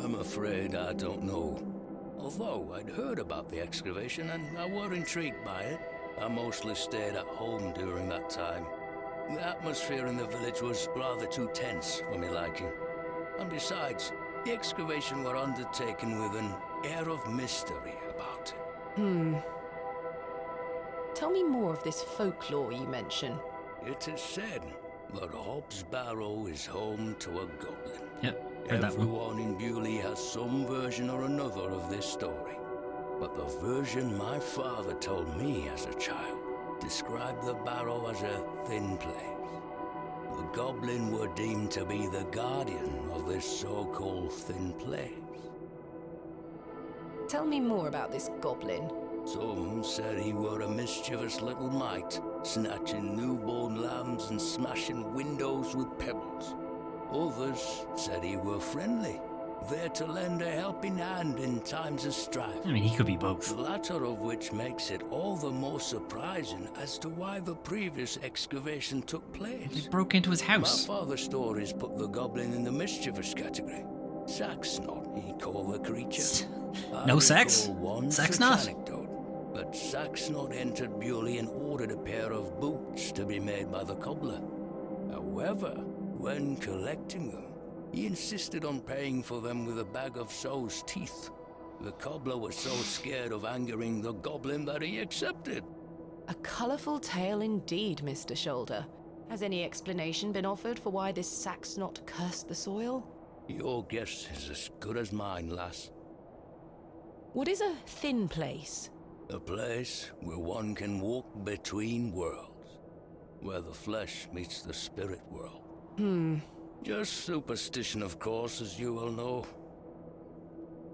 I'm afraid I don't know. Although I'd heard about the excavation and I were intrigued by it, I mostly stayed at home during that time. The atmosphere in the village was rather too tense for me liking. And besides, the excavation were undertaken with an air of mystery about it. Tell me more of this folklore you mention. It is said that Hobbs Barrow is home to a goblin. Yep, heard that one. Everyone in Bewley has some version or another of this story. But the version my father told me as a child described the barrow as a thin place. The goblin were deemed to be the guardian of this so-called thin place. Tell me more about this goblin. Some said he were a mischievous little mite, snatching newborn lambs and smashing windows with pebbles. Others said he were friendly, there to lend a helping hand in times of strife. I mean, he could be both. The latter of which makes it all the more surprising as to why the previous excavation took They place. broke into his My house. father's stories put the goblin in the mischievous category. Saxnot, he called the creature. No I sex? recall one Sex such not? anecdote, that Saxnot entered Bewley and ordered a pair of boots to be made by the cobbler. However, when collecting them, he insisted on paying for them with a bag of sow's teeth. The cobbler was so scared of angering the goblin that he accepted. A colourful tale indeed, Mr. Shoulder. Has any explanation been offered for why this Saxnot cursed the soil? Your guess is as good as mine, lass. What is a thin place? A place where one can walk between worlds, where the flesh meets the spirit world. Just superstition, of course, as you will know.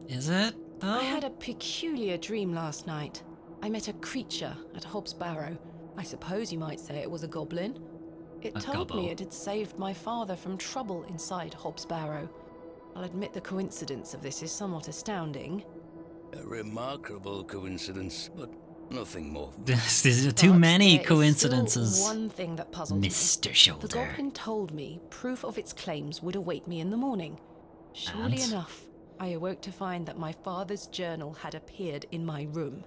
Is it, though? I had a peculiar dream last night. I met a creature at Hobbs Barrow. I suppose you might say it was a goblin. It A told gobbo. me it had saved my father from trouble inside Hobbs Barrow. I'll admit the coincidence of this is somewhat astounding. A remarkable coincidence, but nothing more. There's too But many there is still coincidences. one thing that puzzled me. Mr. The Shoulder. goblin told me proof of its claims would await me in the morning. Surely And? enough, I awoke to find that my father's journal had appeared in my room.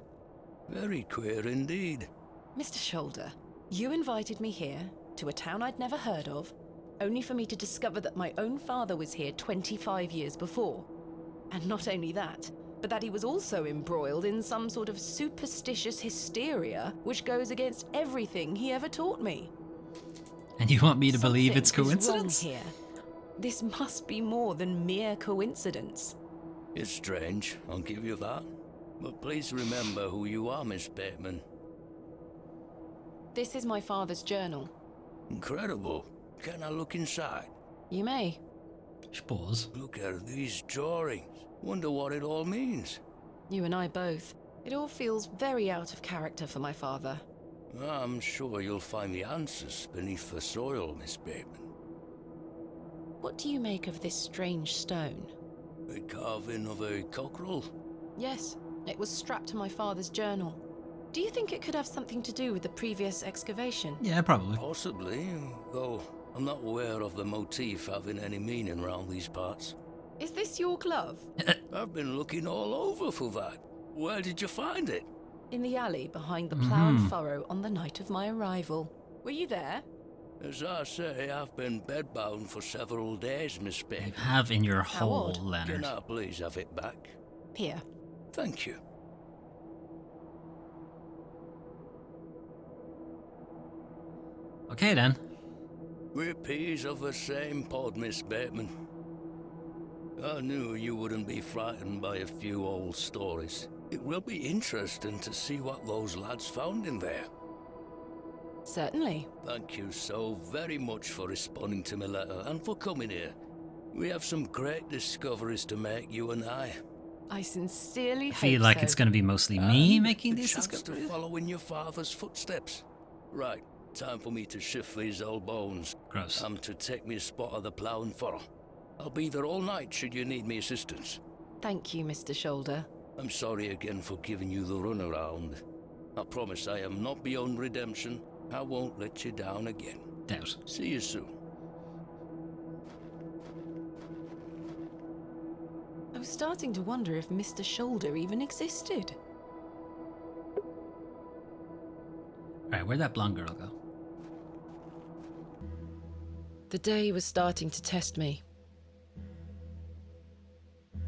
Very queer indeed. Mr. Shoulder, you invited me here, to a town I'd never heard of, only for me to discover that my own father was here 25 years before. And not only that, but that he was also embroiled in some sort of superstitious hysteria which goes against everything he ever taught me. And you want me to believe it's Something is wrong coincidence? here. This must be more than mere coincidence. It's strange, I'll give you that. But please remember who you are, Miss Bateman. This is my father's journal. Incredible. Can I look inside? You may. Suppose. Look at these drawings. Wonder what it all means. You and I both. It all feels very out of character for my father. I'm sure you'll find the answers beneath the soil, Miss Bateman. What do you make of this strange stone? A carving of a cockerel? Yes, it was strapped to my father's journal. Do you think it could have something to do with the previous excavation? Yeah, probably. Possibly, though I'm not aware of the motif having any meaning around these parts. Is this your glove? I've been looking all over for that. Where did you find it? In the alley behind the ploughed furrow on the night of my arrival. Were you there? As I say, I've been bedbound for several days, Miss Bateman. Have in your How hole, odd. Leonard. Can I please have it back? Here. Thank you. Okay then. We're peas of the same pod, Miss Bateman. I knew you wouldn't be frightened by a few old stories. It will be interesting to see what those lads found in there. Certainly. Thank you so very much for responding to my letter and for coming here. We have some great discoveries to make, you and I. I sincerely I feel like it's going to be mostly me And making a these chance to discoveries. follow in your father's footsteps. Right, time for me to shift these old bones. Gross. I'm to take me a spot of the plough and furrow. I'll be there all night should you need me assistance. Thank you, Mr. Shoulder. I'm sorry again for giving you the runaround. I promise I am not beyond redemption. I won't let you down again. Doubt. See you soon. I was starting to wonder if Mr. Shoulder even existed. Right, where'd that blonde girl go? The day was starting to test me.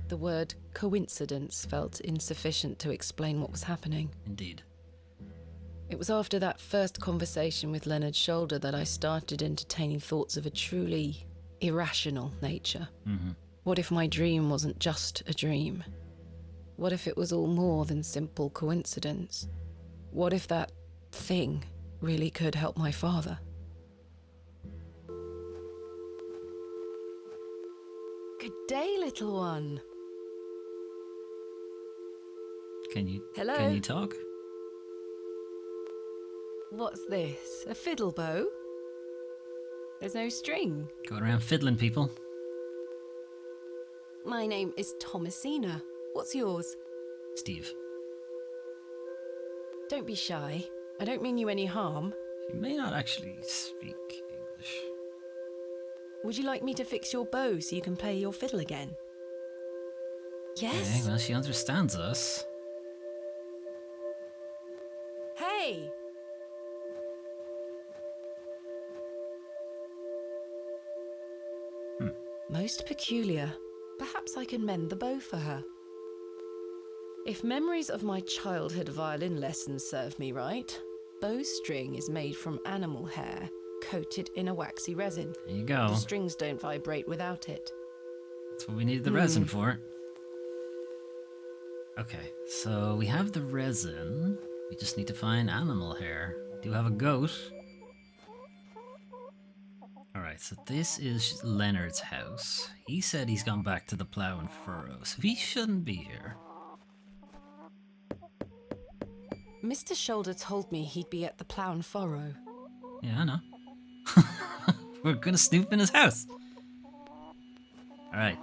The word coincidence felt insufficient to explain what was happening. Indeed. It was after that first conversation with Leonard Shoulder that I started entertaining thoughts of a truly irrational nature. What if my dream wasn't just a dream? What if it was all more than simple coincidence? What if that thing really could help my father? Good day, little one. Can you Hello? Can you talk? What's this? A fiddle bow? There's no string. Going around fiddling people. My name is Thomasina. What's yours? Steve. Don't be shy. I don't mean you any harm. You may not actually speak English. Would you like me to fix your bow so you can play your fiddle again? Okay, Yes. well, she understands us. Hey! Most peculiar. Perhaps I can mend the bow for her. If memories of my childhood violin lessons serve me right, bowstring is made from animal hair, coated in a waxy resin. There you go. The strings don't vibrate without it. That's what we need the resin for. Okay, so we have the resin. We just need to find animal hair. We do have a goat. Alright, so this is Leonard's house. He said he's gone back to the plough and furrow, so he shouldn't be here. Mr. Shoulder told me he'd be at the Plough and Furrow. Yeah, I know. We're gonna snoop in his house. Alright.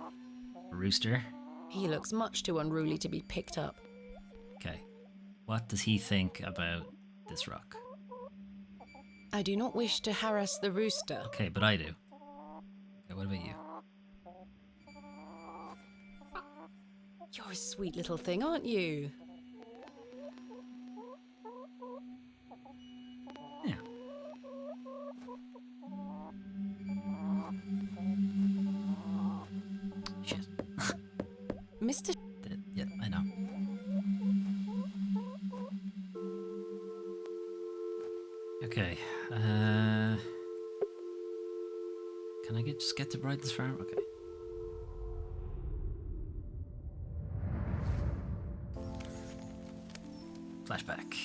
Rooster. He looks much too unruly to be picked up. Okay. What does he think about this rock? I do not wish to harass the rooster. Okay, but I do. Okay, what about you? You're a sweet little thing, aren't you? Yeah. Shit. Mr. Yeah, I know. Okay. Can I just get to Brighton's farm? Okay. Flashback.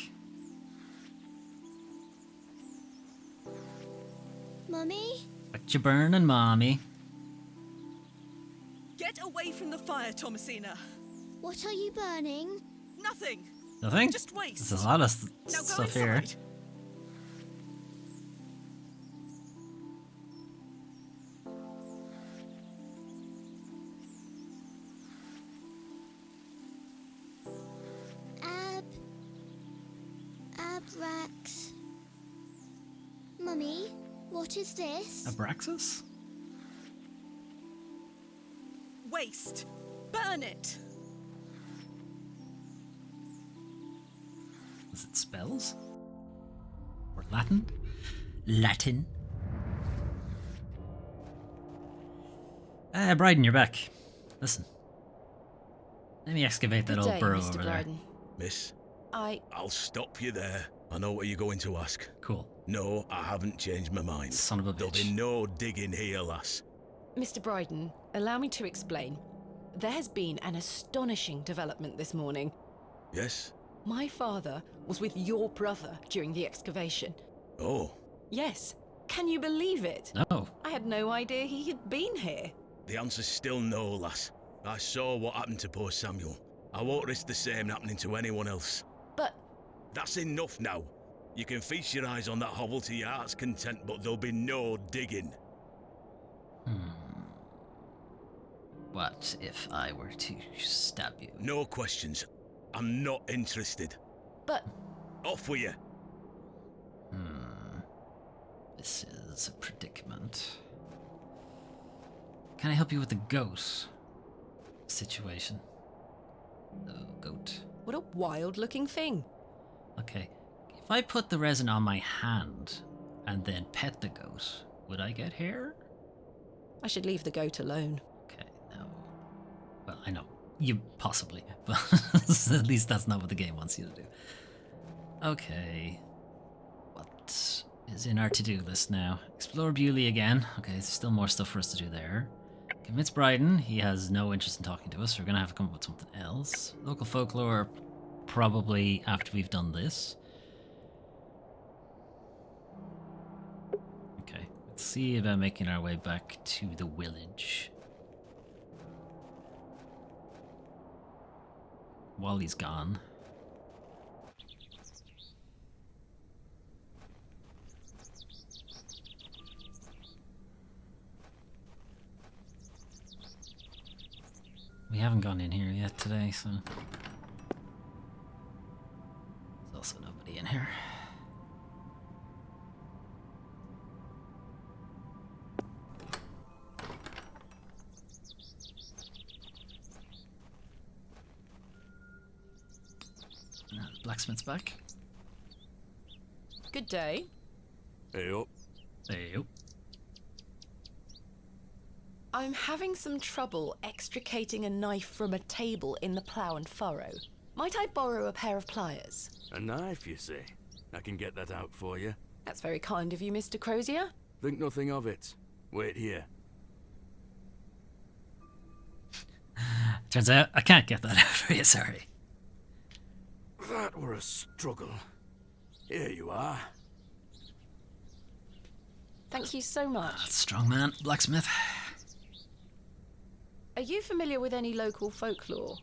Mummy? What you burning, mommy? Get away from the fire, Thomasina. What are you burning? Nothing. Nothing? Just waste. There's a lot of Now go stuff here. inside. Abrax. Mummy, what is this? Abraxas? Waste. Burn it. Is it spells? Or Latin? Latin? Bryden, you're back. Listen. Let me excavate that Good old day, burrow Mr. over there. Bryden. Miss, I... I'll stop you there. I know what you're going to ask. Cool. No, I haven't changed my mind. Son of a There'll bitch. be no digging here, lass. Mr. Bryden, allow me to explain. There has been an astonishing development this morning. Yes? My father was with your brother during the excavation. Oh, Yes. Can you believe it? No. I had no idea he had been here. the answer's still no, lass. I saw what happened to poor Samuel. I won't risk the same happening to anyone else. But That's enough now. You can feast your eyes on that hovel to your heart's content, but there'll be no digging. What if I were to stab you? No questions. I'm not interested. But Off with you. This is a predicament. Can I help you with the goat situation? The goat. what a wild-looking thing. Okay. If I put the resin on my hand and then pet the goat, would I get hair? I should leave the goat alone. Okay, no. Well, I know. You possibly, but at least that's not what the game wants you to do. Okay. What is in our to-do list now? Explore Bewley again. Okay, there's still more stuff for us to do there. Convince Bryden. He has no interest in talking to us, so we're going to have to come up with something else. Local folklore, probably after we've done this. Okay, let's see about making our way back to the village. Wally's gone. We haven't gone in here yet today, so... There's also nobody in here. Blacksmith's back. Good day. Hey up. There you go. I'm having some trouble extricating a knife from a table in the Plough and Furrow. Might I borrow a pair of pliers? A knife, you say? I can get that out for you. That's very kind of you, Mr. Crozier. Think nothing of it. Wait here. Turns out I can't get that out for you, sorry. That were a struggle. Here you are. Thank you so much. Strong man, blacksmith. Are you familiar with any local folklore?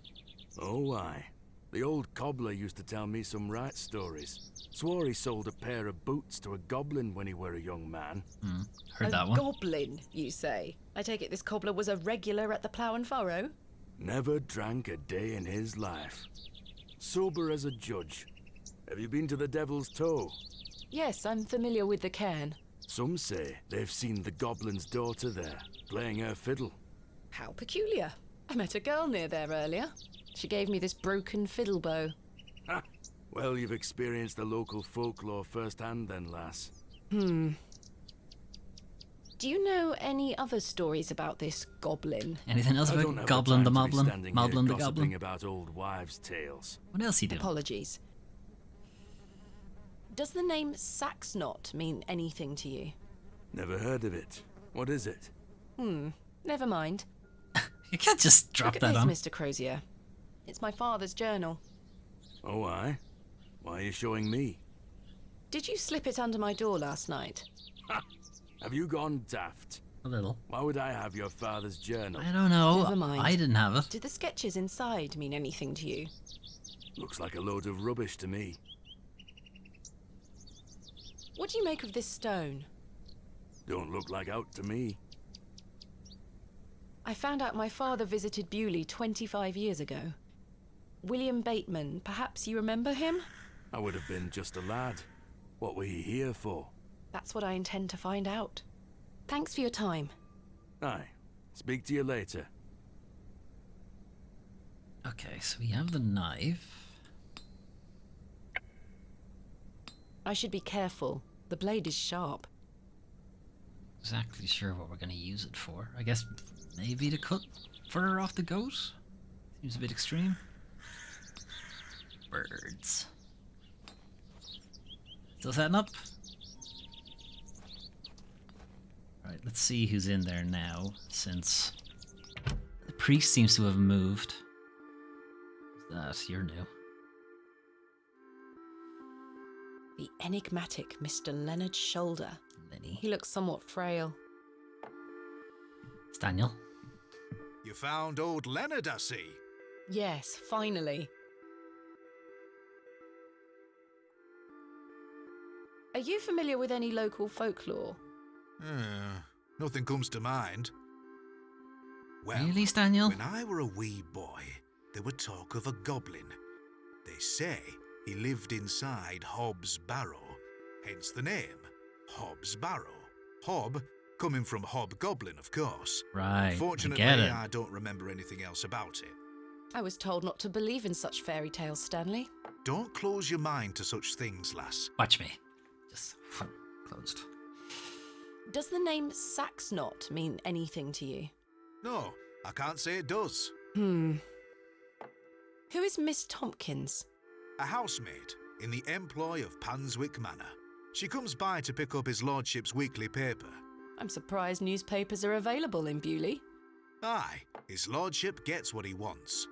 Oh, aye. The old cobbler used to tell me some right stories. Swore he sold a pair of boots to a goblin when he were a young man. Heard that one. Goblin, you say? I take it this cobbler was a regular at the Plough and Furrow? Never drank a day in his life. Sober as a judge. Have you been to the Devil's Toe? Yes, I'm familiar with the cairn. Some say they've seen the goblin's daughter there, playing her fiddle. How peculiar. I met a girl near there earlier. She gave me this broken fiddle bow. Ha! Well, you've experienced the local folklore firsthand then, lass. Do you know any other stories about this goblin? Anything else I don't about have Goblin the time to be Moblin? standing Moblin here the gossiping Goblin? about old wives' tales. What else he doing? Apologies. Does the name Saxnot mean anything to you? Never heard of it. What is it? Never mind. You can't just drop Look at that this, on. Mr. Crozier. It's my father's journal. Oh, aye? Why are you showing me? Did you slip it under my door last night? Ha! Have you gone daft? A little. Why would I have your father's journal? I don't know. Never mind. I didn't have it. Did the sketches inside mean anything to you? Looks like a load of rubbish to me. What do you make of this stone? Don't look like out to me. I found out my father visited Bewley 25 years ago. William Bateman, perhaps you remember him? I would have been just a lad. What were you here for? That's what I intend to find out. Thanks for your time. Aye. Speak to you later. Okay, so we have the knife. I should be careful. The blade is sharp. Exactly sure what we're going to use it for. I guess maybe to cut further off the goat? Seems a bit extreme. Birds. Still setting up? Right, let's see who's in there now, since the priest seems to have moved. Who's that? You're new. The enigmatic Mr. Leonard Shoulder. Lenny. He looks somewhat frail. It's Daniel. You found old Leonard, I see. Yes, finally. Are you familiar with any local folklore? Nothing comes to mind. Well, Really, Daniel? when I were a wee boy, there were talk of a goblin. They say he lived inside Hobb's Barrow, hence the name, Hobb's Barrow. Hob, coming from hobgoblin, of course. Right, Unfortunately, I get it. I don't remember anything else about it. I was told not to believe in such fairy tales, Stanley. Don't close your mind to such things, lass. Watch me. Just closed. Does the name Saxnot mean anything to you? No, I can't say it does. Who is Miss Tompkins? A housemaid in the employ of Panswick Manor. She comes by to pick up his lordship's weekly paper. I'm surprised newspapers are available in Bewley. Aye, his lordship gets what he wants.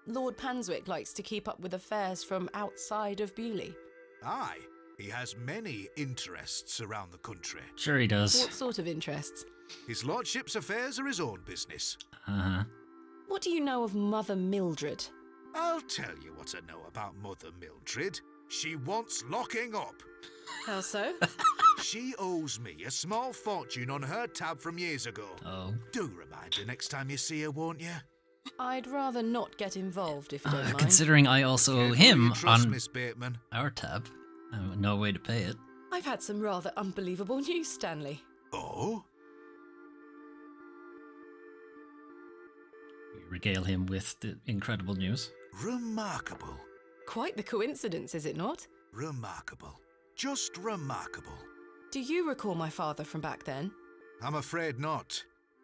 Lord Panswick likes to keep up with affairs from outside of Bewley. Aye, he has many interests around the country. Sure he does. What sort of interests? His lordship's affairs are his own business. Uh-huh. What do you know of Mother Mildred? I'll tell you what I know about Mother Mildred. She wants locking up. How so? She owes me a small fortune on her tab from years ago. Oh. Do remind her next time you see her, won't you? I'd rather not get involved if you don't mind. Considering I also owe Careful him you trust, on Miss Bateman. our tab, no way to pay it. I've had some rather unbelievable news, Stanley. Oh? We regale him with the incredible news. Remarkable. Quite the coincidence, is it not? Remarkable. Just remarkable. Do you recall my father from back then? I'm afraid not.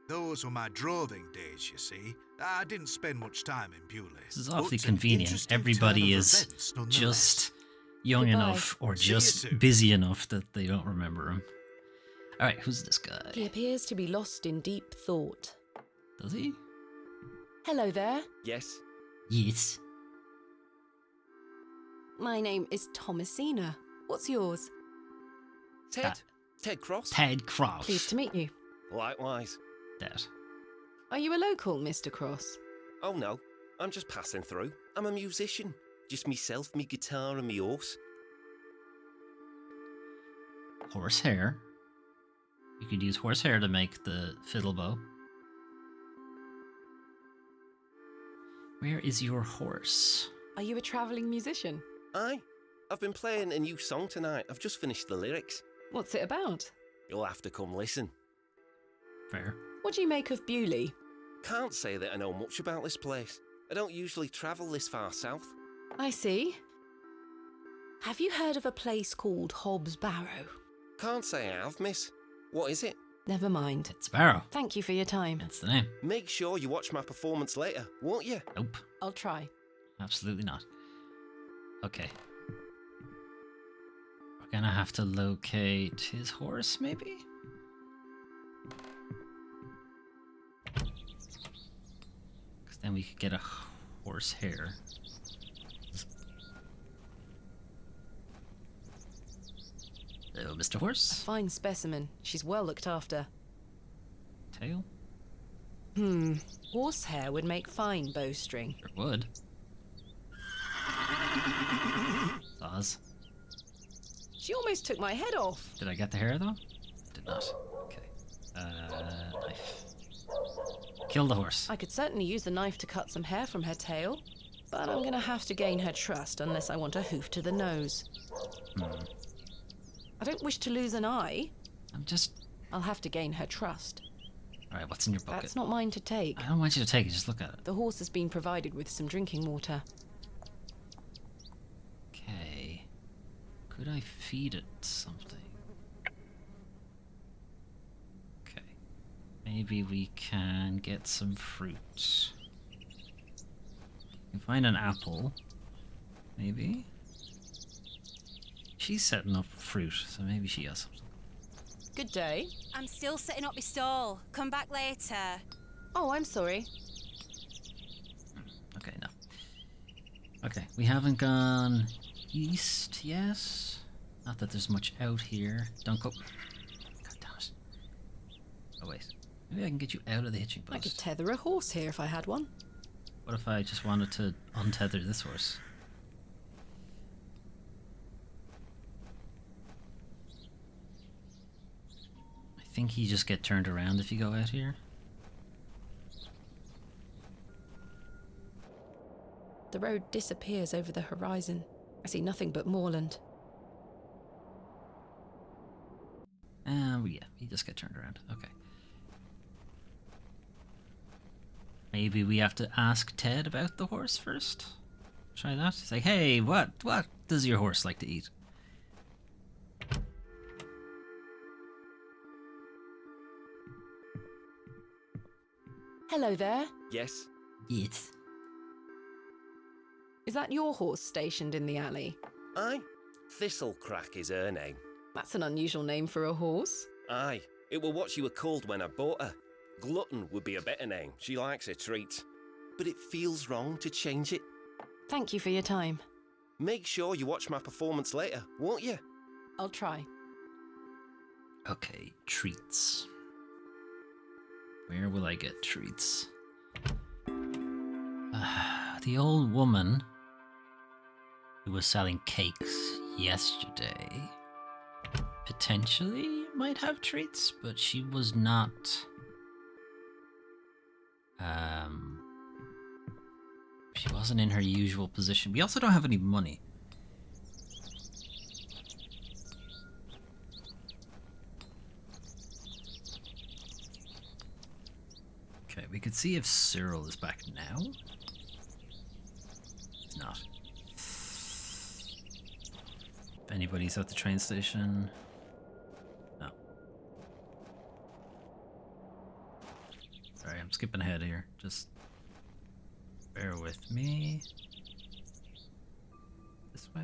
Those were my droving days, you see. I didn't spend much time in Bewley. This is awfully But an convenient. interesting Everybody turn of is events, nonetheless. just young Goodbye. enough or See you just soon. busy enough that they don't remember him. Alright, who's this He guy? appears to be lost in deep thought. Does he? Hello there. Yes? Yes. My name is Thomasina. What's yours? Ted? Ted Cross? Ted Cross. Pleased to meet you. Likewise. That. Are you a local, Mr. Cross? Oh no, I'm just passing through. I'm a musician. Just myself, me guitar and me horse. Horsehair. You could use horsehair to make the fiddle bow. Where is your horse? Are you a travelling musician? Aye. I've been playing a new song tonight. I've just finished the lyrics. What's it about? You'll have to come listen. Fair. What do you make of Bewley? Can't say that I know much about this place. I don't usually travel this far south. I see. Have you heard of a place called Hobbs Barrow? Can't say I have, miss. What is it? Never mind. It's Barrow. Thank you for your time. That's the name. Make sure you watch my performance later, won't you? Nope. I'll try. Absolutely not. Okay. We're gonna have to locate his horse, maybe? Because then we could get a horse hair. Hello, Mr. A Horse. fine specimen. She's well looked after. Tail? Horsehair would make fine bowstring. It would. Saws. She almost took my head off. Did I get the hair, though? Did not. Okay. Knife. Kill the horse. I could certainly use the knife to cut some hair from her tail, but I'm gonna have to gain her trust unless I want a hoof to the nose. I don't wish to lose an eye. I'll have to gain her trust. Alright, what's in your bucket? That's not mine to take. I don't want you to take it, just look at it. The horse has been provided with some drinking water. Okay. Could I feed it something? Okay. Maybe we can get some fruit. We can find an apple. Maybe? She's setting up fruit, so maybe she has something. Good day. I'm still setting up my stall. Come back later. Oh, I'm sorry. Okay, no. Okay, we haven't gone east yet. Not that there's much out here. Don't go. God damn it. Oh, wait. Maybe I can get you out of the hitching post. I could tether a horse here if I had one. What if I just wanted to untether this horse? I think you just get turned around if you go out here. The road disappears over the horizon. I see nothing but moorland. Well, yeah, you just get turned around. Okay. Maybe we have to ask Ted about the horse first? Try that? Say, hey, what does your horse like to eat? Hello there. Yes? Yes. Is that your horse stationed in the alley? Aye. Thistlecrack is her name. That's an unusual name for a horse. Aye. It were what she were called when I bought her. Glutton would be a better name. She likes her treats. But it feels wrong to change it. Thank you for your time. Make sure you watch my performance later, won't you? I'll try. Okay, treats. Where will I get treats? The old woman who was selling cakes yesterday potentially might have treats, but she was not. She wasn't in her usual position. We also don't have any money. Okay, we could see if Cyril is back now. He's not. If anybody's at the train station. No. Sorry, I'm skipping ahead here. Just bear with me. This way.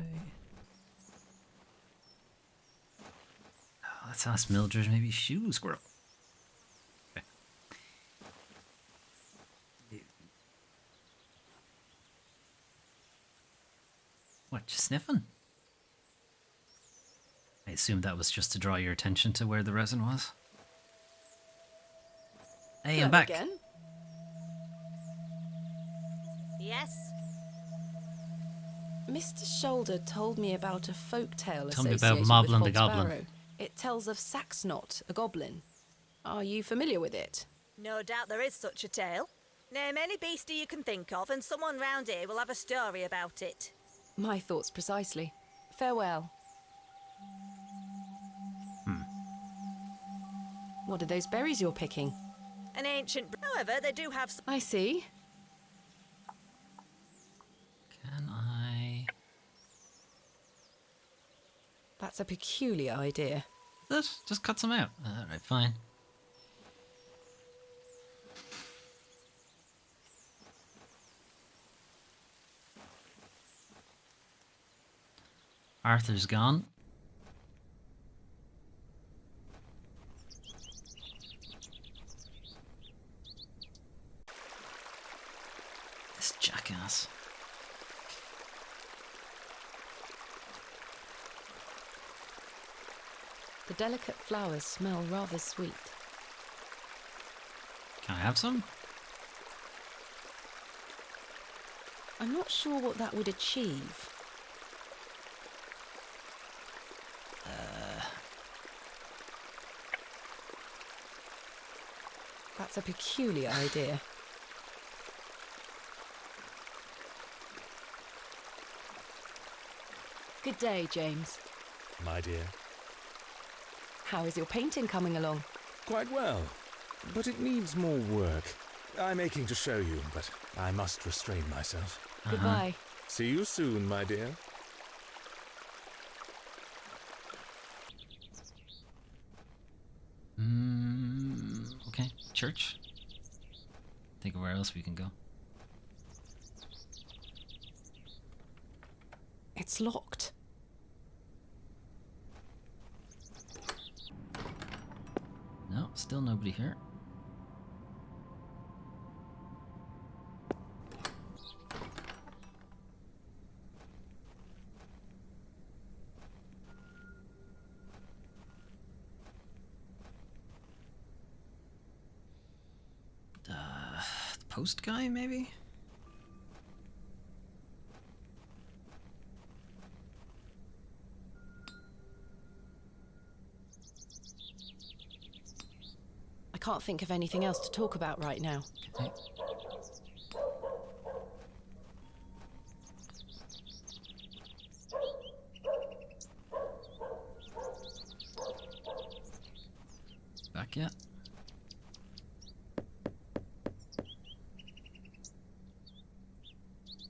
Oh, let's ask Mildred, maybe shoe squirrel. Okay. What, you sniffing? I assume that was just to draw your attention to where the resin was. Hey, I'm back. Again? Yes? Mr. Shoulder told me about a folk tale Tell me associated about with Moblin the Hobbs Goblin. Barrow. It tells of Saxnot, a goblin. Are you familiar with it? No doubt there is such a tale. Name any beastie you can think of, and someone round here will have a story about it. My thoughts precisely. Farewell. What are those berries you're picking? An ancient... However, they do have... I see. Can I... That's a peculiar idea. This? Just cut some out. Alright, fine. Arthur's gone. This jackass. The delicate flowers smell rather sweet. Can I have some? I'm not sure what that would achieve. That's a peculiar idea. Good day, James. My dear. How is your painting coming along? Quite well, but it needs more work. I'm aching to show you, but I must restrain myself. Goodbye. See you soon, my dear. Okay, church. Think of where else we can go. It's locked. No, still nobody here. The post guy, maybe? I can't think of anything else to talk about right now. Okay. Back yet?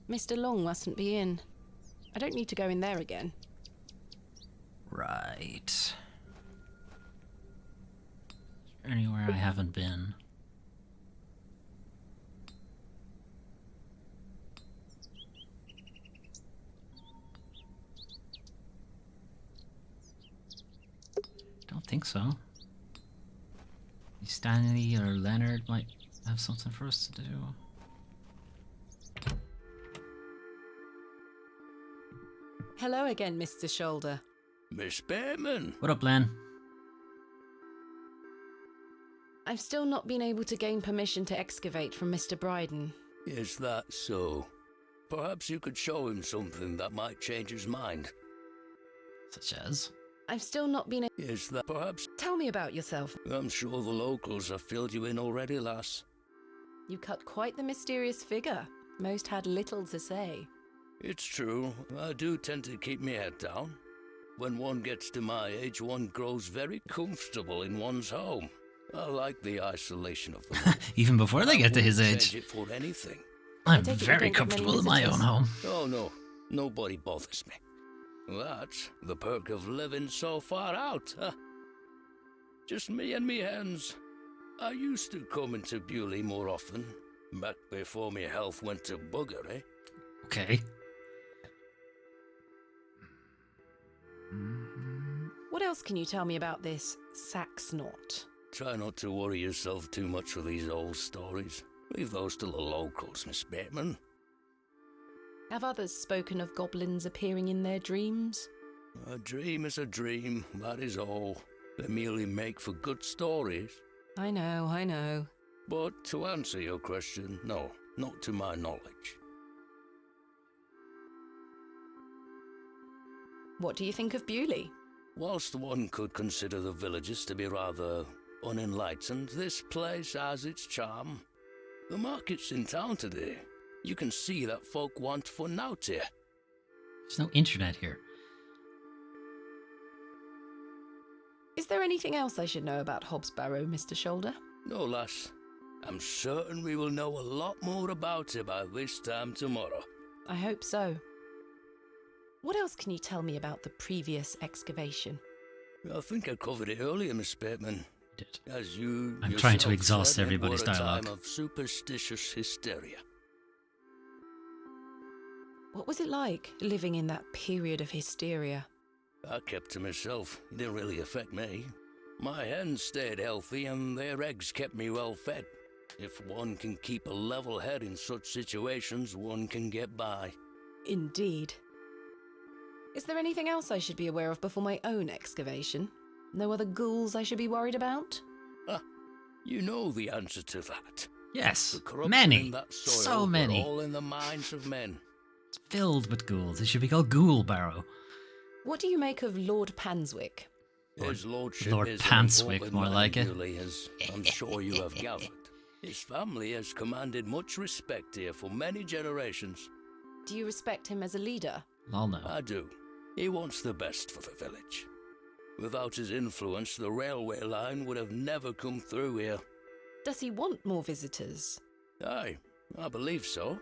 Mr. Long mustn't be in. I don't need to go in there again. Right. Is there anywhere I haven't been? Don't think so. Stanley or Leonard might have something for us to do. Hello again, Mr. Shoulder. Miss Bateman. What up, Len? I've still not been able to gain permission to excavate from Mr. Bryden. Is that so? Perhaps you could show him something that might change his mind. Such as? I've still not been Is that perhaps? Tell me about yourself. I'm sure the locals have filled you in already, lass. You cut quite the mysterious figure. Most had little to say. It's true, I do tend to keep my head down. When one gets to my age, one grows very comfortable in one's home. I like the isolation of the world. Even before they get to his age. Change it for anything. I'm very comfortable in my own home. Oh no, nobody bothers me. That's the perk of living so far out, huh? Just me and me hens. I used to come into Bewley more often, back before my health went to bugger, eh? Okay. What else can you tell me about this Saxnot? Try not to worry yourself too much with these old stories. Leave those to the locals, Miss Bateman. Have others spoken of goblins appearing in their dreams? A dream is a dream, that is all. They merely make for good stories. I know. But to answer your question, no, not to my knowledge. What do you think of Bewley? Whilst one could consider the villagers to be rather unenlightened, this place has its charm. The market's in town today. You can see that folk want fun out here. There's no internet here. Is there anything else I should know about Hobbs Barrow, Mr. Shoulder? No, lass. I'm certain we will know a lot more about it by this time tomorrow. I hope so. What else can you tell me about the previous excavation? I think I covered it earlier, Miss Bateman. You did. As you I'm trying to yourself exhaust said, everybody's it were a dialogue. time of superstitious hysteria. What was it like, living in that period of hysteria? I kept to myself. It didn't really affect me. My hens stayed healthy and their eggs kept me well fed. If one can keep a level head in such situations, one can get by. Indeed. Is there anything else I should be aware of before my own excavation? No other ghouls I should be worried about? You know the answer to that. Yes, The corruption many. in that soil So were many. all in the minds of men. It's filled with ghouls. It should be called Ghoul Barrow. What do you make of Lord Panswick? His lordship Lord is Panswick, an important more man like in it. Bewley, as I'm sure you have gathered. His family has commanded much respect here for many generations. Do you respect him as a leader? I'll know. I do. He wants the best for the village. Without his influence, the railway line would have never come through here. Does he want more visitors? Aye, I believe so.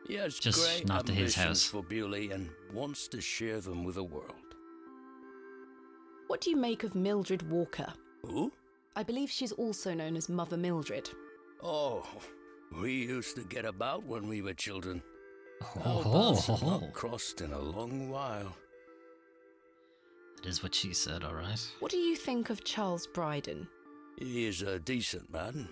He has Just great not to his ambitions house. for Bewley and wants to share them with the world. What do you make of Mildred Walker? Who? I believe she's also known as Mother Mildred. Oh, we used to get about when we were children. Our Oh, paths have not crossed in a long while. that is what she said, alright. What do you think of Charles Bryden? He is a decent man.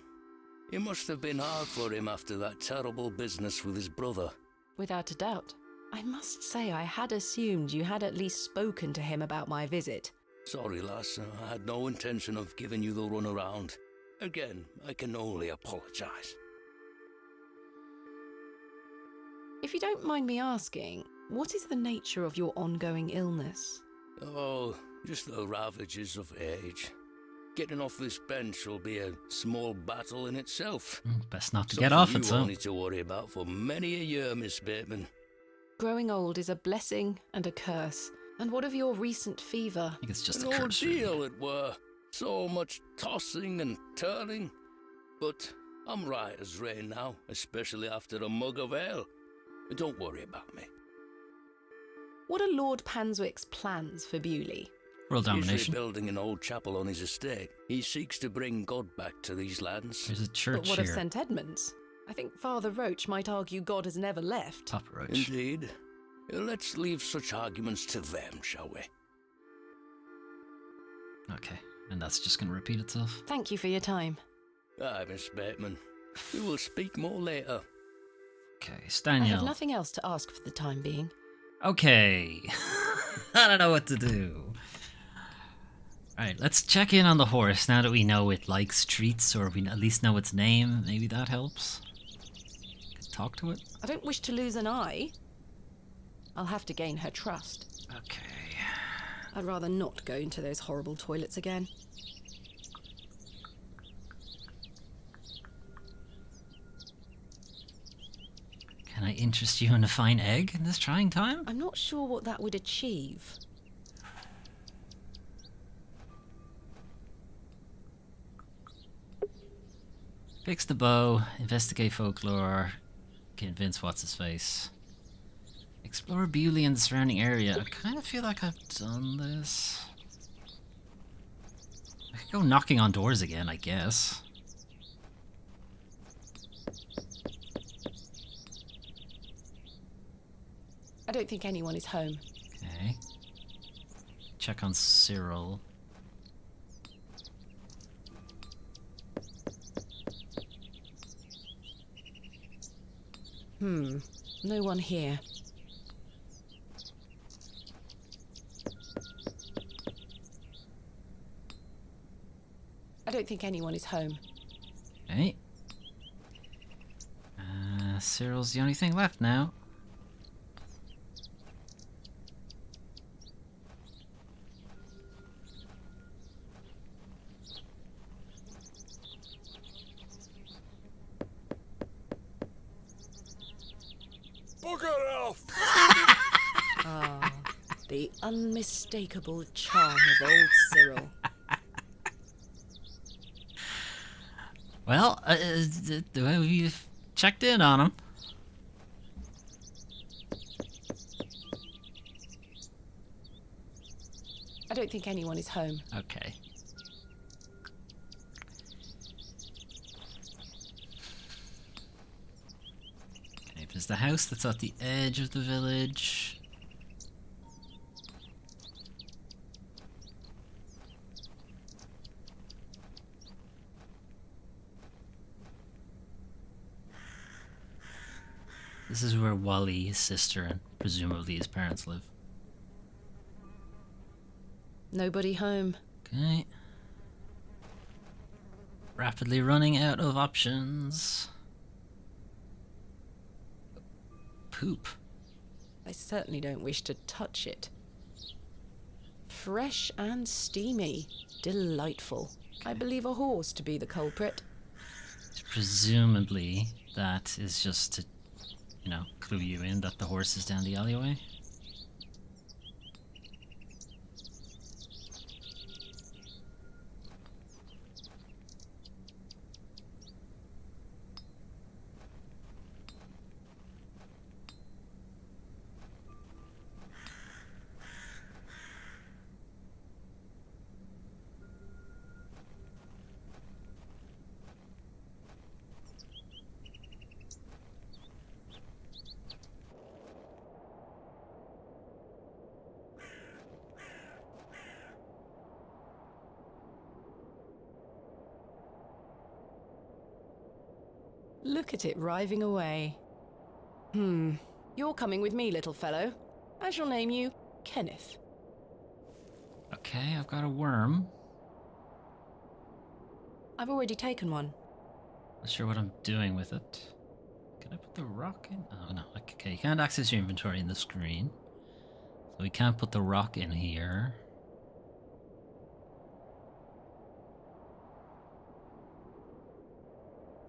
It must have been hard for him after that terrible business with his brother. Without a doubt. I must say I had assumed you had at least spoken to him about my visit. Sorry, lass, I had no intention of giving you the runaround. Again, I can only apologise. If you don't mind me asking, what is the nature of your ongoing illness? Oh, just the ravages of age. Getting off this bench will be a small battle in itself. Best not to Something get off you it, so. won't need to worry about for many a year, Miss Bateman. Growing old is a blessing and a curse. And what of your recent fever? I think it's just An a curse. ordeal it were. So much tossing and turning. But I'm right as rain now, especially after a mug of ale. Don't worry about me. What are Lord Panswick's plans for Bewley? World He's domination. rebuilding an old chapel on his estate. He seeks to bring God back to these lands. There's a church But what here. of St. Edmunds? I think Father Roach might argue God has never left. Papa Roach. Indeed. Let's leave such arguments to them, shall we? Okay, and that's just going to repeat itself. Thank you for your time. Aye, Miss Bateman. We will speak more later. Okay, I have Staniel. nothing else to ask for the time being. Okay. I don't know what to do. Alright, let's check in on the horse now that we know it likes treats, or we at least know its name. Maybe that helps. Could talk to it. I don't wish to lose an eye. I'll have to gain her trust. Okay. I'd rather not go into those horrible toilets again. Can I interest you in a fine egg in this trying time? I'm not sure what that would achieve. Fix the bow, investigate folklore, convince what's his face. Explore Bewley and the surrounding area. I kind of feel like I've done this. I could go knocking on doors again, I guess. I don't think anyone is home. Okay. Check on Cyril. No one here. I don't think anyone is home. Okay. Cyril's the only thing left now. Bugger off! Ah, the unmistakable charm of old Cyril. Well, we've checked in on him. I don't think anyone is home. Okay. Okay, there's the house that's at the edge of the village. This is where Wally, his sister, and presumably his parents live. Nobody home. Okay. Rapidly running out of options. Poop. I certainly don't wish to touch it. Fresh and steamy. Delightful. I believe a horse to be the culprit. Presumably, that is just to, clue you in that the horse is down the alleyway. Look at it riving away. You're coming with me, little fellow. I shall name you Kenneth. Okay, I've got a worm. I've already taken one. Not sure what I'm doing with it. Can I put the rock in? Oh, no. Okay, you can't access your inventory in the screen. So we can't put the rock in here.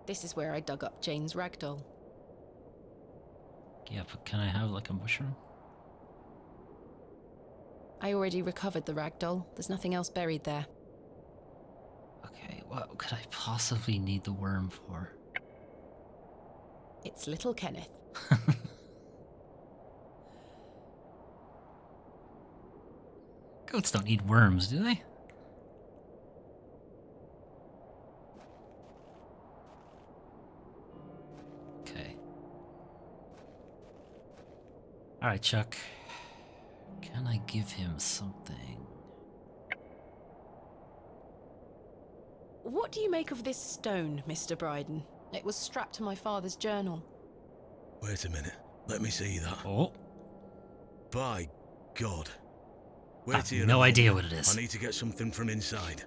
This is where I dug up Jane's ragdoll. Yeah, but can I have like a mushroom? I already recovered the ragdoll. There's nothing else buried there. Okay, what could I possibly need the worm for? It's little Kenneth. Goats don't eat worms, do they? Okay. Alright, Chuck. Can I give him something? What do you make of this stone, Mr. Bryden? It was strapped to my father's journal. Wait a minute. Let me see that. Oh. By God. I have no idea what it is. I need to get something from inside.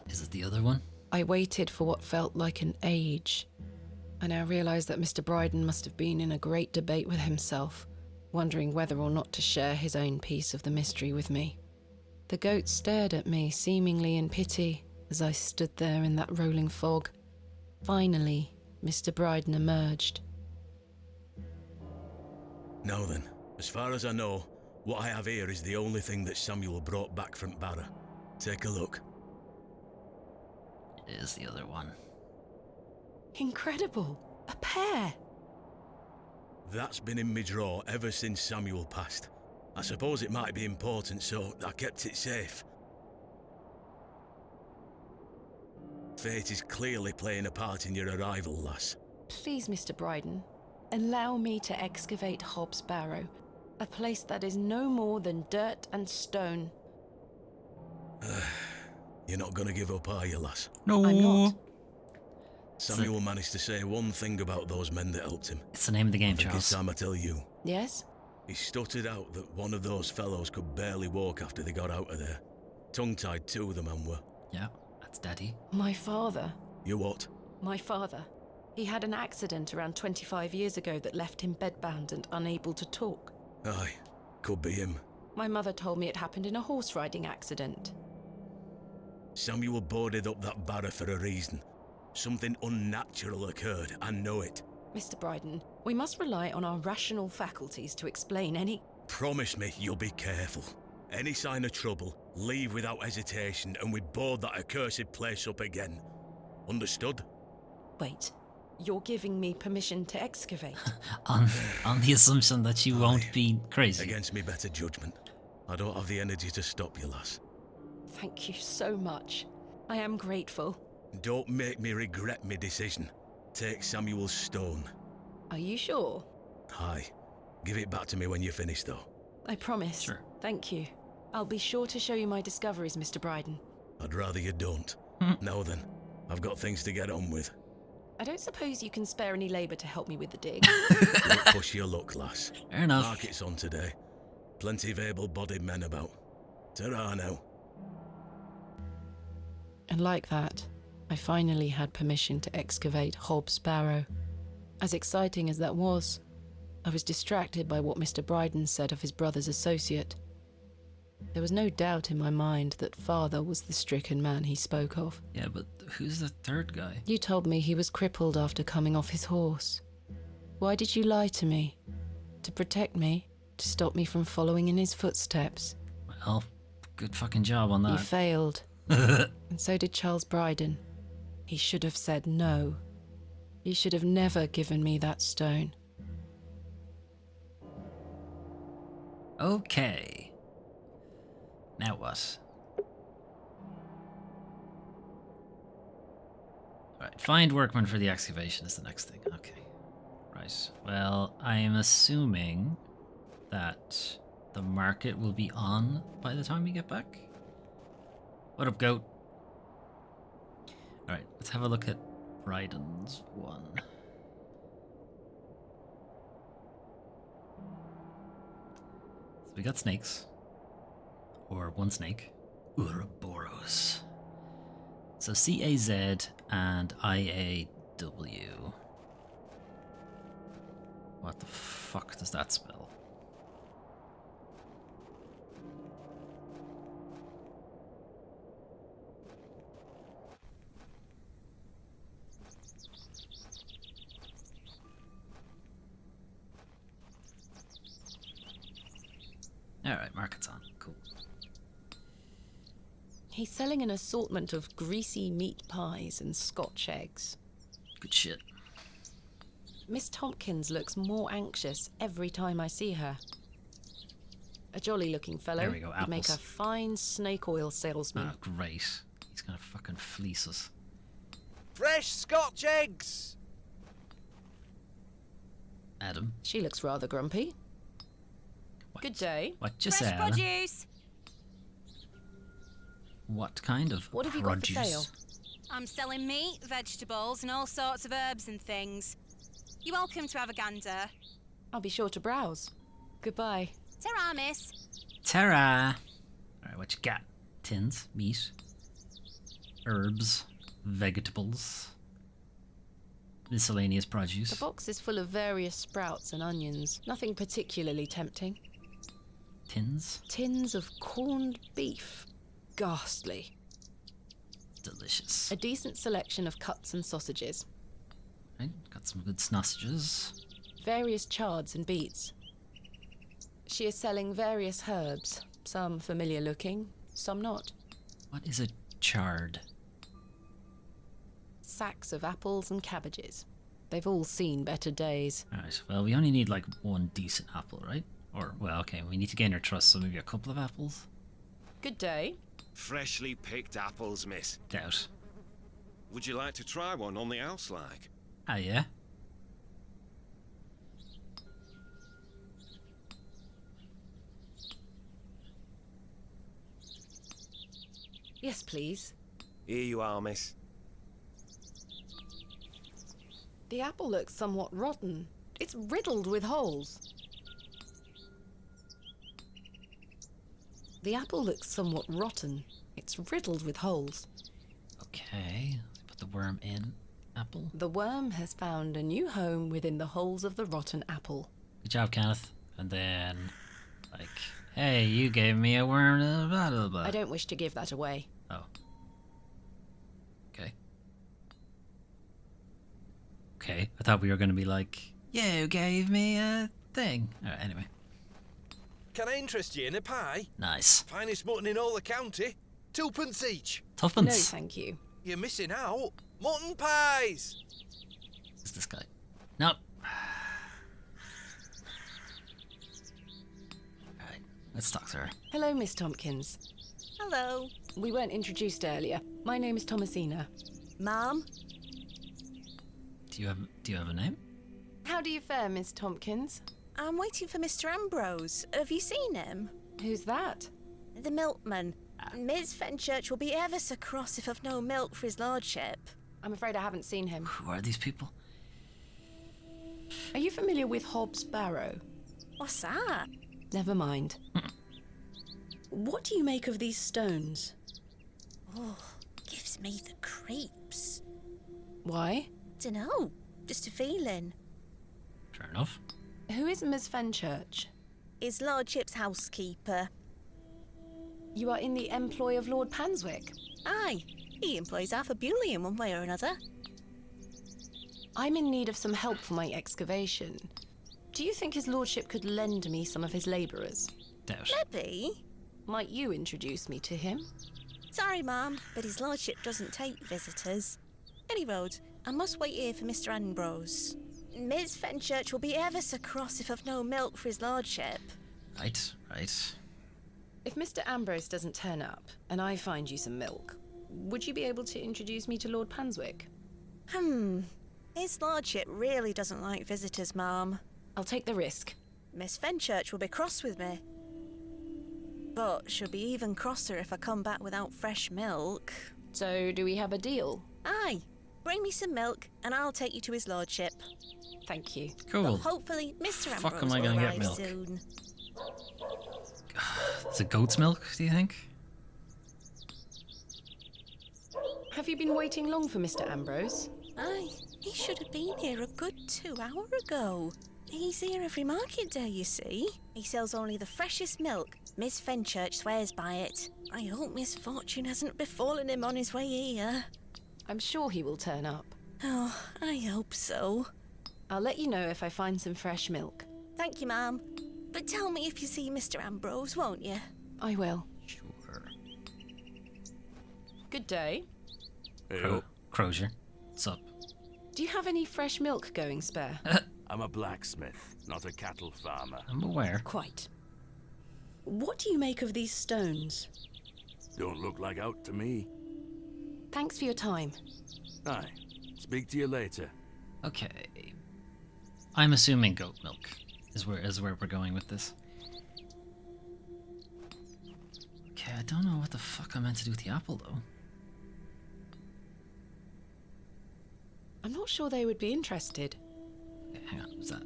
Is it the other one? I waited for what felt like an age. I now realize that Mr. Bryden must have been in a great debate with himself, wondering whether or not to share his own piece of the mystery with me. The goat stared at me, seemingly in pity, as I stood there in that rolling fog. Finally, Mr. Bryden emerged. Now then, as far as I know, what I have here is the only thing that Samuel brought back from Barrow. Take a look. It is the other one. Incredible! A pair! That's been in my drawer ever since Samuel passed. I suppose it might be important, so I kept it safe. Fate is clearly playing a part in your arrival, lass. Please, Mr. Bryden, allow me to excavate Hobbs Barrow, a place that is no more than dirt and stone. You're not gonna give up, are you, lass? No. I'm not. Samuel managed to say one thing about those men that helped him. It's the name of the game, I think Charles. it's time I tell you. Yes? He stuttered out that one of those fellows could barely walk after they got out of there. Tongue-tied too, the man were. Yeah, that's Daddy. My father. You what? My father. He had an accident around 25 years ago that left him bedbound and unable to talk. Aye, could be him. My mother told me it happened in a horse riding accident. Samuel boarded up that barrow for a reason. Something unnatural occurred, I know it. Mr. Bryden, we must rely on our rational faculties to explain any... Promise me you'll be careful. Any sign of trouble, leave without hesitation, and we board that accursed place up again. Understood? Wait, you're giving me permission to excavate? on the assumption that you won't be crazy. Against me better judgment. I don't have the energy to stop you, lass. Thank you so much. I am grateful. Don't make me regret my decision. Take Samuel's stone. Are you sure? Aye. Give it back to me when you're finished, though. I promise. Sure. Thank you. I'll be sure to show you my discoveries, Mr. Bryden. I'd rather you don't. Now then, I've got things to get on with. I don't suppose you can spare any labour to help me with the dig. Don't push your luck, lass. Fair enough. Market's on today. Plenty of able-bodied men about. Ta-ra now. And like that, I finally had permission to excavate Hobbs Barrow. As exciting as that was, I was distracted by what Mr. Bryden said of his brother's associate. There was no doubt in my mind that father was the stricken man he spoke of. Yeah, but who's the third guy? You told me he was crippled after coming off his horse. Why did you lie to me? To protect me? To stop me from following in his footsteps? Well, good fucking job on that. You failed. And so did Charles Bryden. He should have said no. He should have never given me that stone. Okay. Now what? Alright, find workmen for the excavation is the next thing. Okay. Right. Well, I am assuming that the market will be on by the time we get back. What up, goat? Alright, let's have a look at Bryden's one. So we got snakes. Or one snake. Ouroboros. So C-A-Z and I-A-W. What the fuck does that spell? Alright, market's on. Cool. He's selling an assortment of greasy meat pies and Scotch eggs. Good shit. Miss Tompkins looks more anxious every time I see her. A jolly-looking fellow. There we go, Would make a apples. fine snake oil salesman. Oh, great. He's gonna fucking fleece us. Fresh Scotch eggs! Adam. She looks rather grumpy. Good day. What you Fresh sell? produce. What kind of What have you got for produce? sale? I'm selling meat, vegetables, and all sorts of herbs and things. You're welcome to have a gander. I'll be sure to browse. Goodbye. Ta-ra, miss. Tara. Alright, what you got? Tins, meat, herbs, vegetables, miscellaneous produce. The box is full of various sprouts and onions. Nothing particularly tempting. Tins? Tins of corned beef. Ghastly. Delicious. A decent selection of cuts and sausages. Right, got some good sausages. Various chards and beets. She is selling various herbs. Some familiar looking, some not. What is a chard? Sacks of apples and cabbages. They've all seen better days. Alright, well, we only need like one decent apple, right? Or, well, okay, we need to gain her trust, so maybe a couple of apples? Good day. Freshly picked apples, miss. Doubt. Would you like to try one on the house, like? Ah, yeah? Yes, please. Here you are, miss. The apple looks somewhat rotten. It's riddled with holes. The apple looks somewhat rotten. It's riddled with holes. Okay, put the worm in. Apple. The worm has found a new home within the holes of the rotten apple. Good job, Kenneth. And then, like, hey, you gave me a worm, blah, blah, blah. I don't wish to give that away. Oh. Okay. Okay, I thought we were going to be like, you gave me a thing. Alright, anyway. Can I interest you in a pie? Nice. Finest mutton in all the county. 2pence each. Tuppence? No, thank you. You're missing out. Mutton pies! Who's this guy? No. Alright, let's talk to her. Hello, Miss Tompkins. Hello. We weren't introduced earlier. My name is Thomasina. Ma'am? Do you have a name? How do you fare, Miss Tompkins? I'm waiting for Mr. Ambrose. Have you seen him? Who's that? The milkman. Ms. Fenchurch will be ever so cross if I've no milk for his lordship. I'm afraid I haven't seen him. Who are these people? Are you familiar with Hobbs Barrow? What's that? Never mind. What do you make of these stones? Oh, gives me the creeps. Why? Dunno, just a feeling. Fair enough. Who is Miss Fenchurch? His lordship's housekeeper. You are in the employ of Lord Panswick? Aye, he employs Arthur Bewley in one way or another. I'm in need of some help for my excavation. Do you think his lordship could lend me some of his labourers? Doubt. Maybe. Might you introduce me to him? Sorry, ma'am, but his lordship doesn't take visitors. Any road, I must wait here for Mr. Ambrose. Ms. Fenchurch will be ever so cross if I've no milk for his lordship. Right, right. If Mr. Ambrose doesn't turn up, and I find you some milk, would you be able to introduce me to Lord Panswick? His lordship really doesn't like visitors, ma'am. I'll take the risk. Miss Fenchurch will be cross with me. But she'll be even crosser if I come back without fresh milk. So, do we have a deal? Aye. Bring me some milk, and I'll take you to his lordship. Thank you. Cool. But hopefully, Mr. Fuck Ambrose am I will gonna get arrive milk? soon. Is it goat's milk, do you think? Have you been waiting long for Mr. Ambrose? Aye, he should have been here a good 2 hours ago. He's here every market day, you see. He sells only the freshest milk. Miss Fenchurch swears by it. I hope misfortune hasn't befallen him on his way here. I'm sure he will turn up. Oh, I hope so. I'll let you know if I find some fresh milk. Thank you, ma'am. But tell me if you see Mr. Ambrose, won't you? I will. Sure. Good day. Crozier, what's up? Do you have any fresh milk going spare? I'm a blacksmith, not a cattle farmer. I'm aware. Quite. What do you make of these stones? Don't look like out to me. Thanks for your time. Aye. Speak to you later. Okay. I'm assuming goat milk is where we're going with this. Okay, I don't know what the fuck I'm meant to do with the apple though. I'm not sure they would be interested. Okay, hang on, what's that?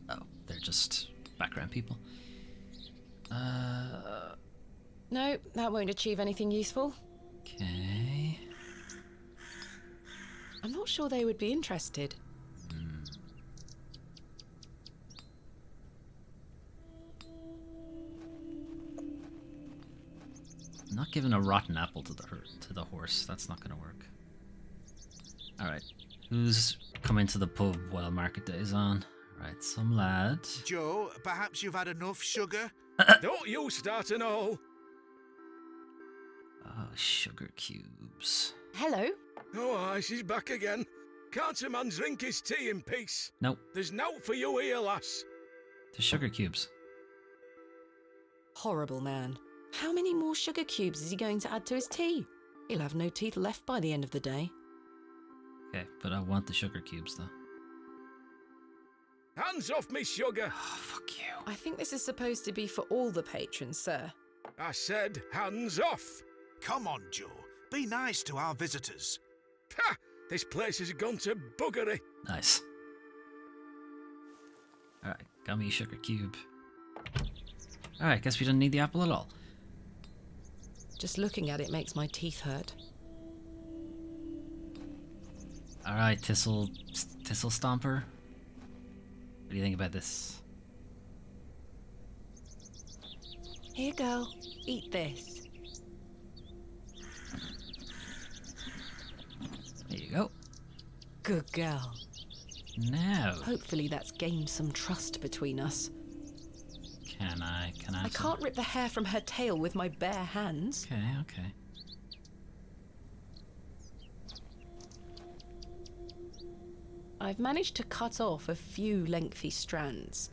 Oh, they're just background people. No, that won't achieve anything useful. Okay. I'm not sure they would be interested. I'm not giving a rotten apple to the horse. That's not gonna work. All right, who's coming to the pub while market day is on? Right, some lad. Joe, perhaps you've had enough sugar? Don't you start and all. Oh, sugar cubes. Hello. Oh, aye, she's back again. Can't a man drink his tea in peace? Nope. There's nought for you here, lass. The sugar cubes. Horrible man. How many more sugar cubes is he going to add to his tea? He'll have no teeth left by the end of the day. Okay, but I want the sugar cubes though. Hands off me, sugar. Oh, fuck you. I think this is supposed to be for all the patrons, sir. I said hands off. Come on, Joe. Be nice to our visitors. Ha! This place has gone to buggery. Nice. Alright, got me a sugar cube. Alright, guess we didn't need the apple at all. Just looking at it makes my teeth hurt. Alright, Thistle Stomper. What do you think about this? Here, girl. Eat this. There you go. Good girl. Now. Hopefully that's gained some trust between us. Can I I can't rip the hair from her tail with my bare hands. Okay. I've managed to cut off a few lengthy strands.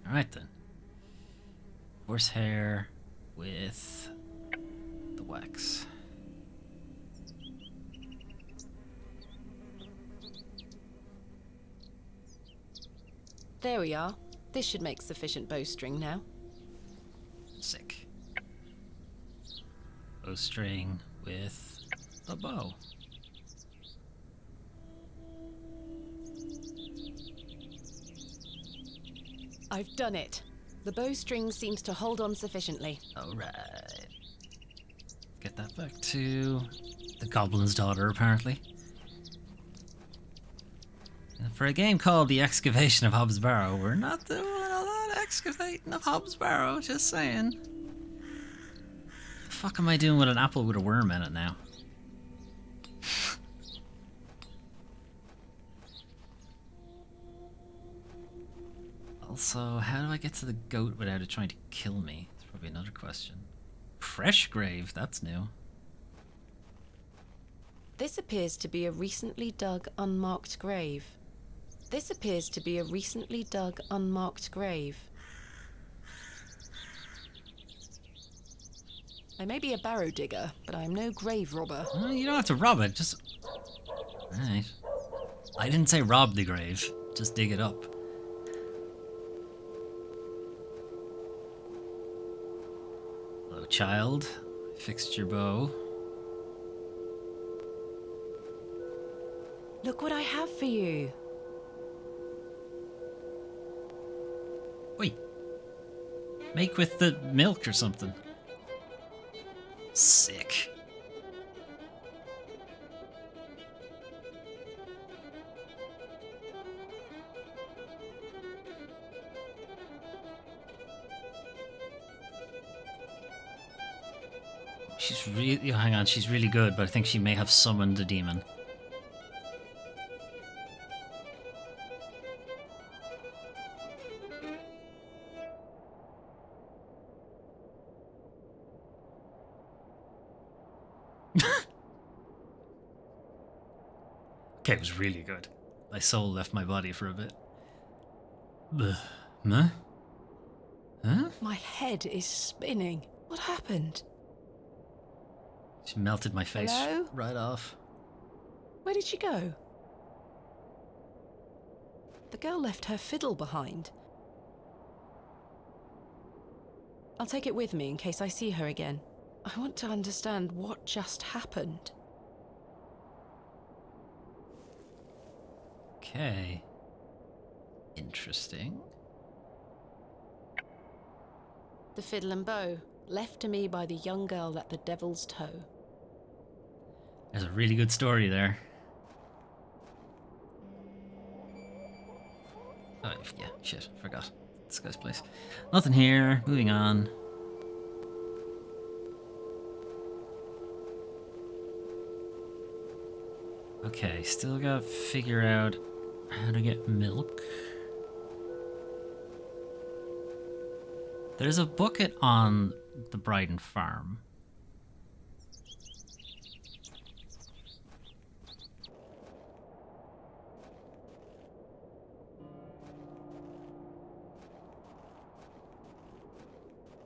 Alright then. Horsehair with the wax. There we are. This should make sufficient bowstring now. Sick. Bowstring with a bow. I've done it. The bowstring seems to hold on sufficiently. Alright. Get that back to the Goblin's Daughter, apparently. And for a game called The Excavation of Hobbs Barrow, we're not doing a lot of excavating of Hobbs Barrow, just saying. The fuck am I doing with an apple with a worm in it now? Also, how do I get to the goat without it trying to kill me? That's probably another question. Fresh grave, that's new. This appears to be a recently dug, unmarked grave. This appears to be a recently dug, unmarked grave. I may be a barrow digger, but I am no grave robber. Well, you don't have to rob it, just... Alright. I didn't say rob the grave, just dig it up. Hello, child. Fixed your bow. Look what I have for you. Wait. Make with the milk or something. Sick. She's really... hang on, she's really good, but I think she may have summoned a demon. Okay, it was really good. My soul left my body for a bit. Huh? Huh? My head is spinning. What happened? She melted my face Hello? right off. Where did she go? The girl left her fiddle behind. I'll take it with me in case I see her again. I want to understand what just happened. Okay. Interesting. The fiddle and bow, left to me by the young girl at the Devil's Toe. There's a really good story there. Oh, yeah, shit, forgot. This guy's place. Nothing here. Moving on. Okay, still gotta figure out how to get milk. There's a bucket on the Bryden farm.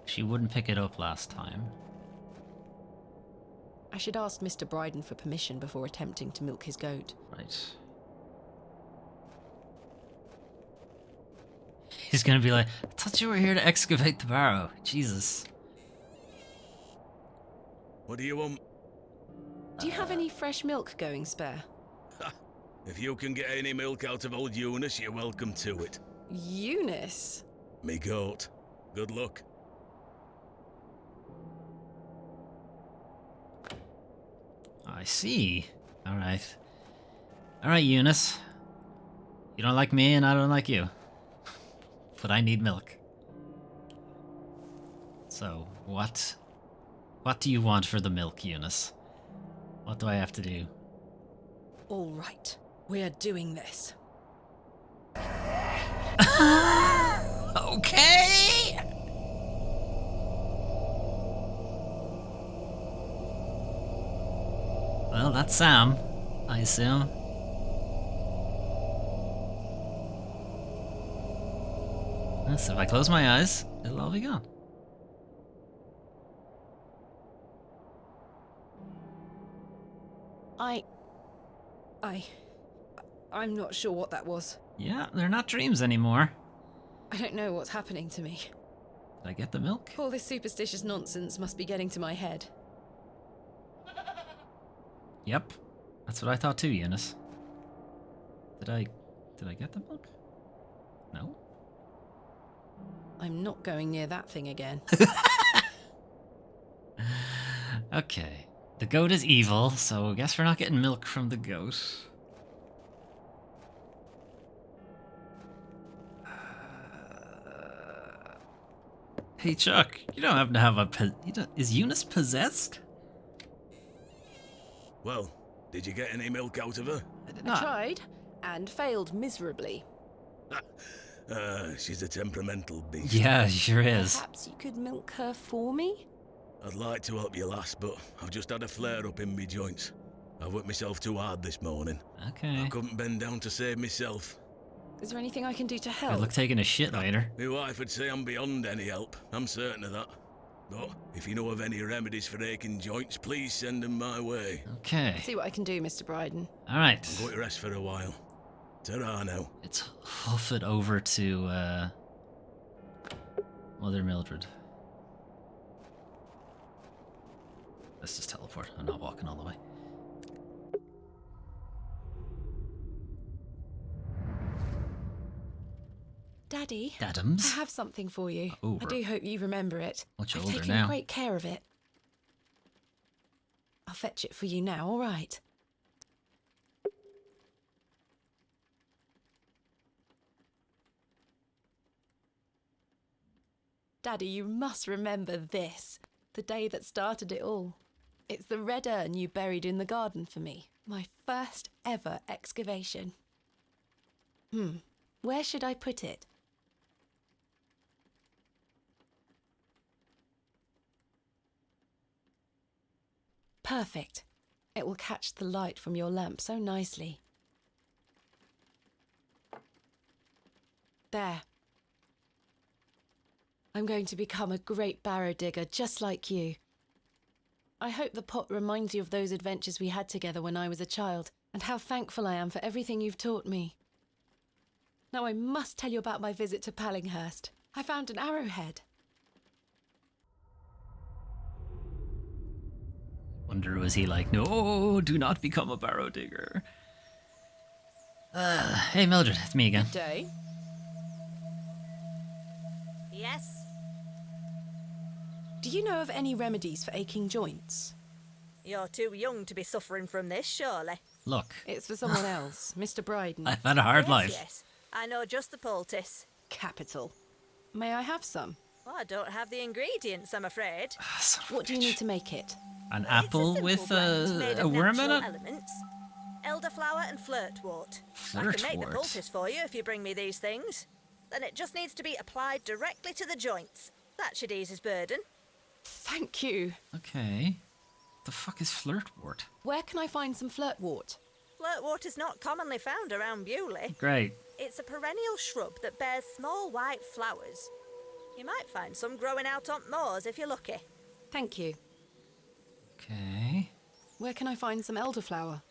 She wouldn't pick it up last time. I should ask Mr. Bryden for permission before attempting to milk his goat. Right. He's gonna be like, I thought you were here to excavate the barrow. Jesus. What do you want? Do you have any fresh milk going spare? If you can get any milk out of old Eunice, you're welcome to it. Eunice? Me goat. Good luck. I see. Alright. Alright, Eunice. You don't like me and I don't like you. But I need milk. So, what do you want for the milk, Eunice? What do I have to do? All right, we're doing this. Okay. Well, that's Sam, I assume. So if I close my eyes, it'll all be gone. I'm not sure what that was. Yeah, they're not dreams anymore. I don't know what's happening to me. Did I get the milk? All this superstitious nonsense must be getting to my head. Yep. That's what I thought too, Eunice. Did I get the milk? No? I'm not going near that thing again. Okay. The goat is evil, so I guess we're not getting milk from the goat. Hey Chuck, you don't happen to have a... Is Eunice possessed? Well, did you get any milk out of her? I tried, and failed miserably. She's a temperamental beast. Yeah, she sure is. Perhaps you could milk her for me? I'd like to help you, lass, but I've just had a flare-up in me joints. I worked myself too hard this morning. Okay. I couldn't bend down to save myself. Is there anything I can do to help? Good luck taking a shit later. My wife would say I'm beyond any help. I'm certain of that. But if you know of any remedies for aching joints, please send them my way. Okay. See what I can do, Mr. Bryden. All right. I'm going to rest for a while. Ta-ra now. Let's hoof it over to Mother Mildred. Let's just teleport. I'm not walking all the way. Daddy, Dadums? I have something for you. Oh, I do hope you remember it. Much I've older taken now. great care of it. I'll fetch it for you now, all right? Daddy, you must remember this. The day that started it all. It's the red urn you buried in the garden for me. My first ever excavation. Where should I put it? Perfect. It will catch the light from your lamp so nicely. There. I'm going to become a great barrow digger just like you. I hope the pot reminds you of those adventures we had together when I was a child, and how thankful I am for everything you've taught me. Now I must tell you about my visit to Pallinghurst. I found an arrowhead. Wonder, was he like, no, do not become a barrow digger? Hey Mildred, it's me again. Good day. Yes? Do you know of any remedies for aching joints? You're too young to be suffering from this, surely. Look. It's for someone else, Mr. Bryden. I've had a hard life. Yes, I know just the poultice. Capital. May I have some? Well, I don't have the ingredients, I'm afraid. What do you need to make it? An apple with a worm in it? Elements. Elderflower and flirtwort. I can make the Flirtwort. poultice for you if you bring me these things. Then it just needs to be applied directly to the joints. That should ease his burden. Thank you. Okay. The fuck is flirtwort? Where can I find some flirtwort? Flirtwort is not commonly found around Bewley. Great. It's a perennial shrub that bears small white flowers. You might find some growing out on moors if you're lucky. Thank you. Okay. Where can I find some elderflower?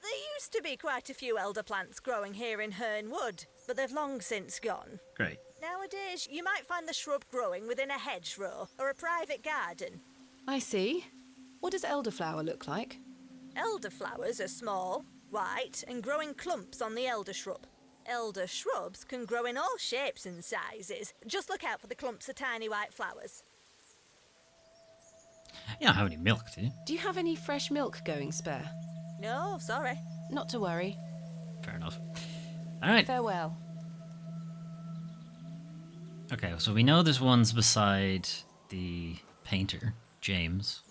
There used to be quite a few elder plants growing here in Herne Wood, but they've long since gone. Great. Nowadays, you might find the shrub growing within a hedgerow or a private garden. I see. What does elderflower look like? Elderflowers are small, white, and grow in clumps on the elder shrub. Elder shrubs can grow in all shapes and sizes. Just look out for the clumps of tiny white flowers. You don't have any milk, do you? Do you have any fresh milk going spare? No, sorry. Not to worry. Fair enough. Alright. Farewell. Okay, so we know there's ones beside the painter, James.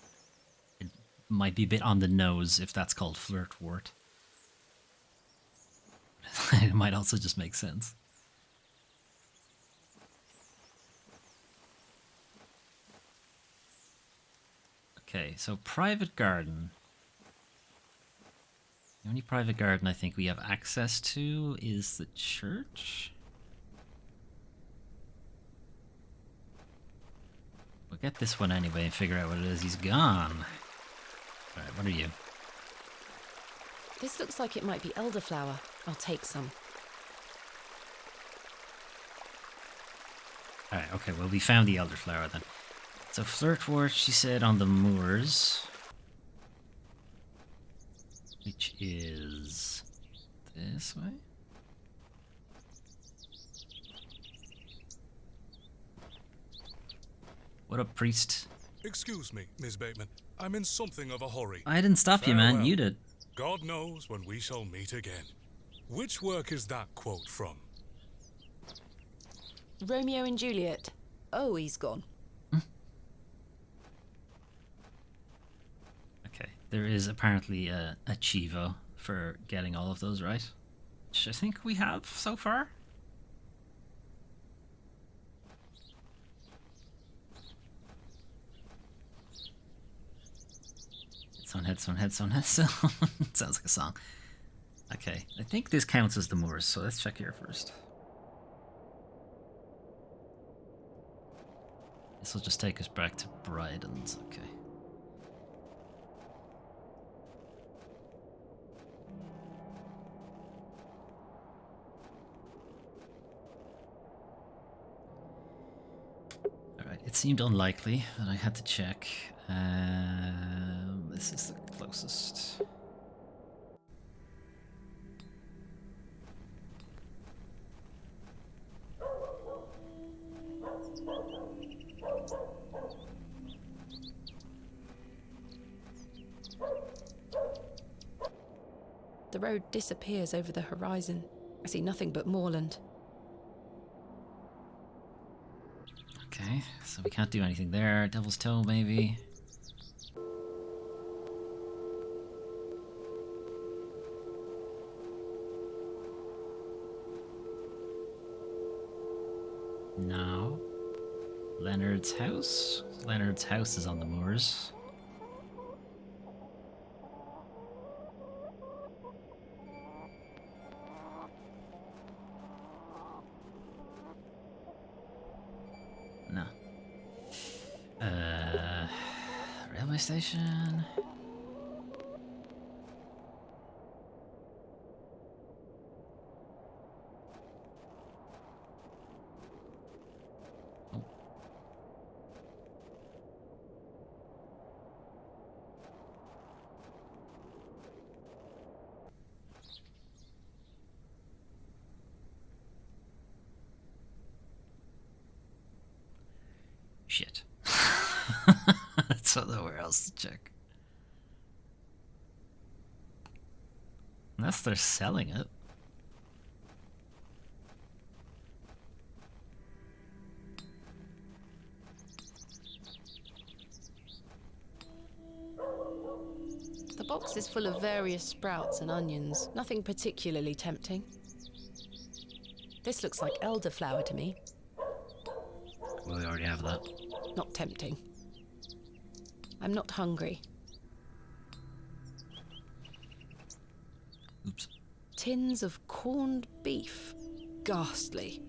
It might be a bit on the nose if that's called flirtwort. it might also just make sense. Okay, so private garden. The only private garden I think we have access to is the church. We'll get this one anyway and figure out what it is. He's gone. Alright, what are you? This looks like it might be elderflower. I'll take some. Alright, okay, well we found the elderflower then. So flirtwort, she said, on the moors. Which is this way? What up, priest? Excuse me, Miss Bateman. I'm in something of a hurry. I didn't stop you, man. Farewell. You did. God knows when we shall meet again. Which work is that quote from? Romeo and Juliet. Oh, he's gone. Okay, there is apparently a Chivo for getting all of those right, which I think we have so far. Headstone, headstone, headstone. Sounds like a song. Okay, I think this counts as the moors, so let's check here first. This will just take us back to Bryden's, okay. Alright, it seemed unlikely, but I had to check. This is the closest. The road disappears over the horizon. I see nothing but moorland. Okay, so we can't do anything there. Devil's Toe, maybe. No. Leonard's house? Leonard's house is on the moors. No. Railway station? Shit. That's nowhere else to check. Unless they're selling it. The box is full of various sprouts and onions. Nothing particularly tempting. This looks like elderflower to me. Well, we already have that. Not tempting. I'm not hungry. Oops. Tins of corned beef. Ghastly.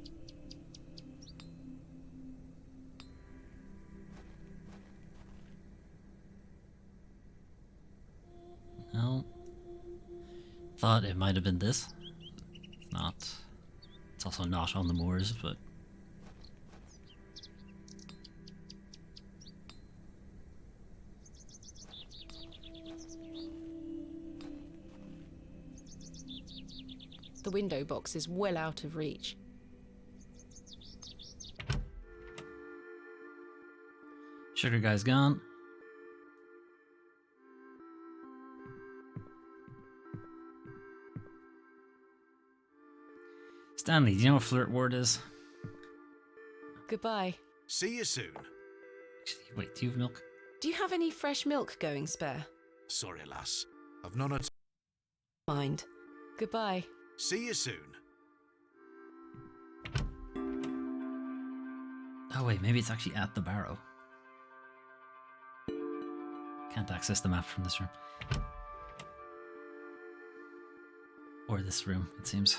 No. Thought it might have been this. It's not. It's also not on the moors, but... The window box is well out of reach. Sugar guy's gone. Stanley, do you know what flirt word is? Goodbye. See you soon. Wait, do you have milk? Do you have any fresh milk going spare? Sorry, lass. I've none at... Mind. Goodbye. See you soon. Oh wait, maybe it's actually at the Barrow. Can't access the map from this room. Or this room, it seems.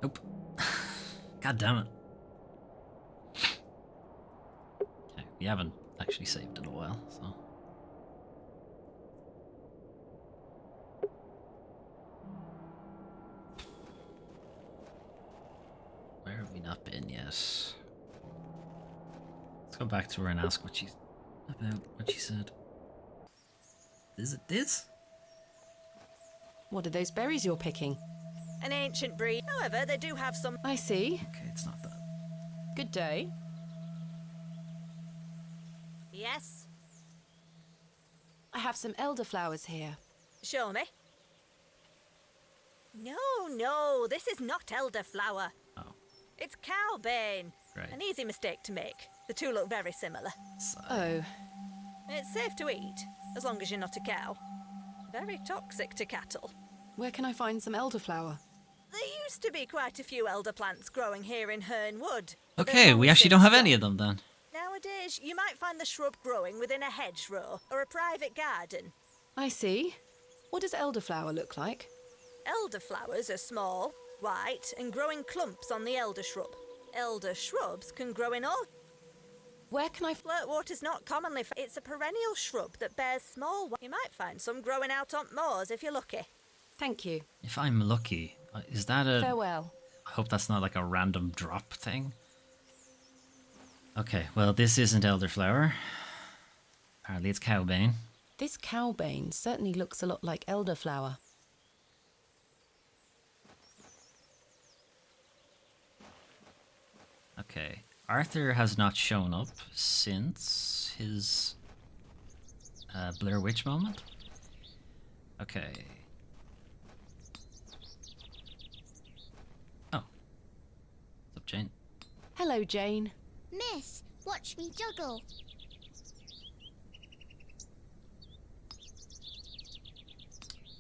Nope. God damn it. Okay, we haven't actually saved in a while, so. Where have we not been yet? Let's go back to her and ask what she said. Is it this? What are those berries you're picking? An ancient breed. However, they do have some. I see. Okay, it's not that. Good day. Yes. I have some elderflowers here. Show me. No, this is not elderflower. Oh. It's cowbane. Right. An easy mistake to make. The two look very similar. Oh. It's safe to eat, as long as you're not a cow. Very toxic to cattle. Where can I find some elderflower? There used to be quite a few elder plants growing here in Hernwood. Okay, we actually don't have any of them then. Nowadays, you might find the shrub growing within a hedgerow or a private garden. I see. What does elderflower look like? Elderflowers are small, white, and grow in clumps on the elder shrub. Elder shrubs can grow in all. Where can I... Flirtwater's not commonly... It's a perennial shrub that bears small... You might find some growing out on moors if you're lucky. Thank you. If I'm lucky, is that a... Farewell. I hope that's not like a random drop thing. Okay, well, this isn't elderflower. Apparently it's cowbane. This cowbane certainly looks a lot like elderflower. Okay. Arthur has not shown up since his Blair Witch moment. Okay. Oh. What's up, Jane? Hello, Jane. Miss, watch me juggle.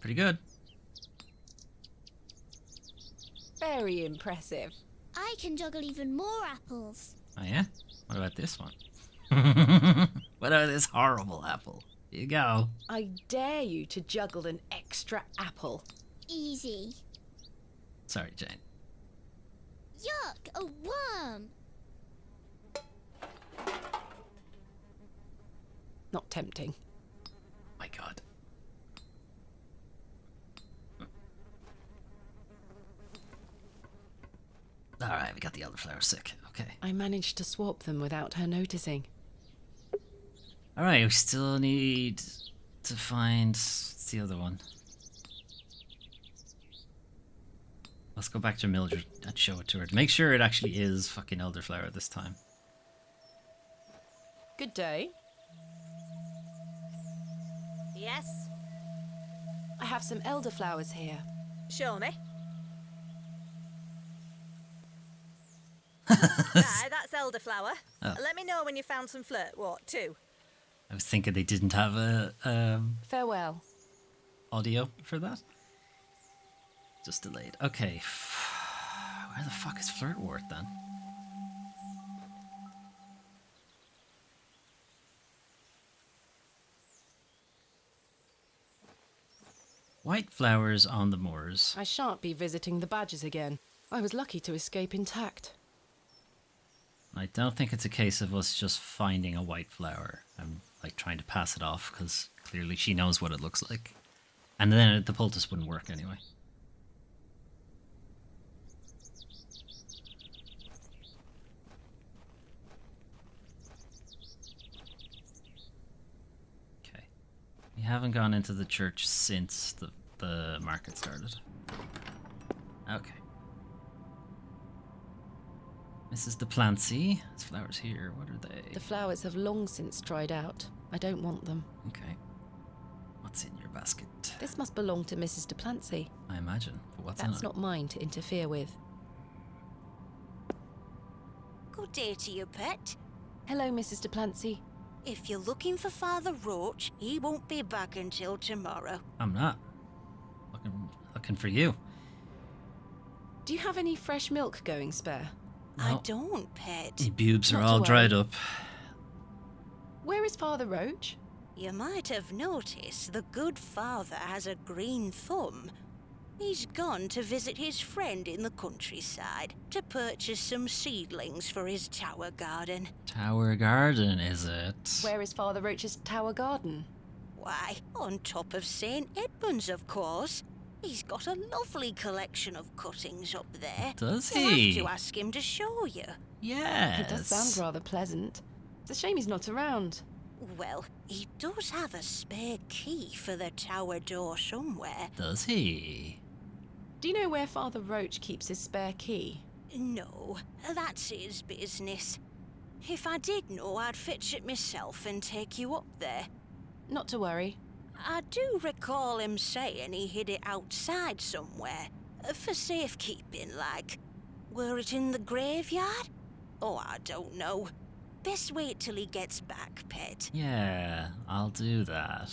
Pretty good. Very impressive. I can juggle even more apples. Oh yeah? What about this one? What about this horrible apple? Here you go. I dare you to juggle an extra apple. Easy. Sorry, Jane. Yuck, a worm. Not tempting. My God. Alright, we got the elderflower sick. Okay. I managed to swap them without her noticing. Alright, we still need to find the other one. Let's go back to Mildred and show it to her. To make sure it actually is fucking elderflower this time. Good day. Yes. I have some elderflowers here. Show me. Aye, that's elderflower. Oh. Let me know when you found some flirtwort too. I was thinking they didn't have a Farewell. audio for that. Just delayed. Okay. Where the fuck is flirtwort then? White flowers on the moors. I shan't be visiting the badgers again. I was lucky to escape intact. I don't think it's a case of us just finding a white flower. I'm like trying to pass it off because clearly she knows what it looks like. And then the poultice wouldn't work anyway. Okay. We haven't gone into the church since the market started. Okay. Mrs. Duplancy. There's flowers here. What are they? The flowers have long since dried out. I don't want them. Okay. What's in your basket? This must belong to Mrs. Duplancy. I imagine. But what's in That's it? not mine to interfere with. Good day to you, pet. Hello, Mrs. Duplancy. If you're looking for Father Roach, he won't be back until tomorrow. I'm not. Looking for you. Do you have any fresh milk going spare? I don't, pet. Your boobs are Not to all worry. dried up. Where is Father Roach? You might have noticed the good father has a green thumb. He's gone to visit his friend in the countryside to purchase some seedlings for his tower garden. Tower Garden, is it? Where is Father Roach's tower garden? Why, on top of St. Edmund's, of course. He's got a lovely collection of cuttings up there. Does You'll he? have to ask him to show you. Yes. It does sound rather pleasant. It's a shame he's not around. Well, he does have a spare key for the tower door somewhere. Does he? Do you know where Father Roach keeps his spare key? No, that's his business. If I did know, I'd fetch it myself and take you up there. Not to worry. I do recall him saying he hid it outside somewhere, for safekeeping, like. Were it in the graveyard? Oh, I don't know. Best wait till he gets back, pet. Yeah, I'll do that.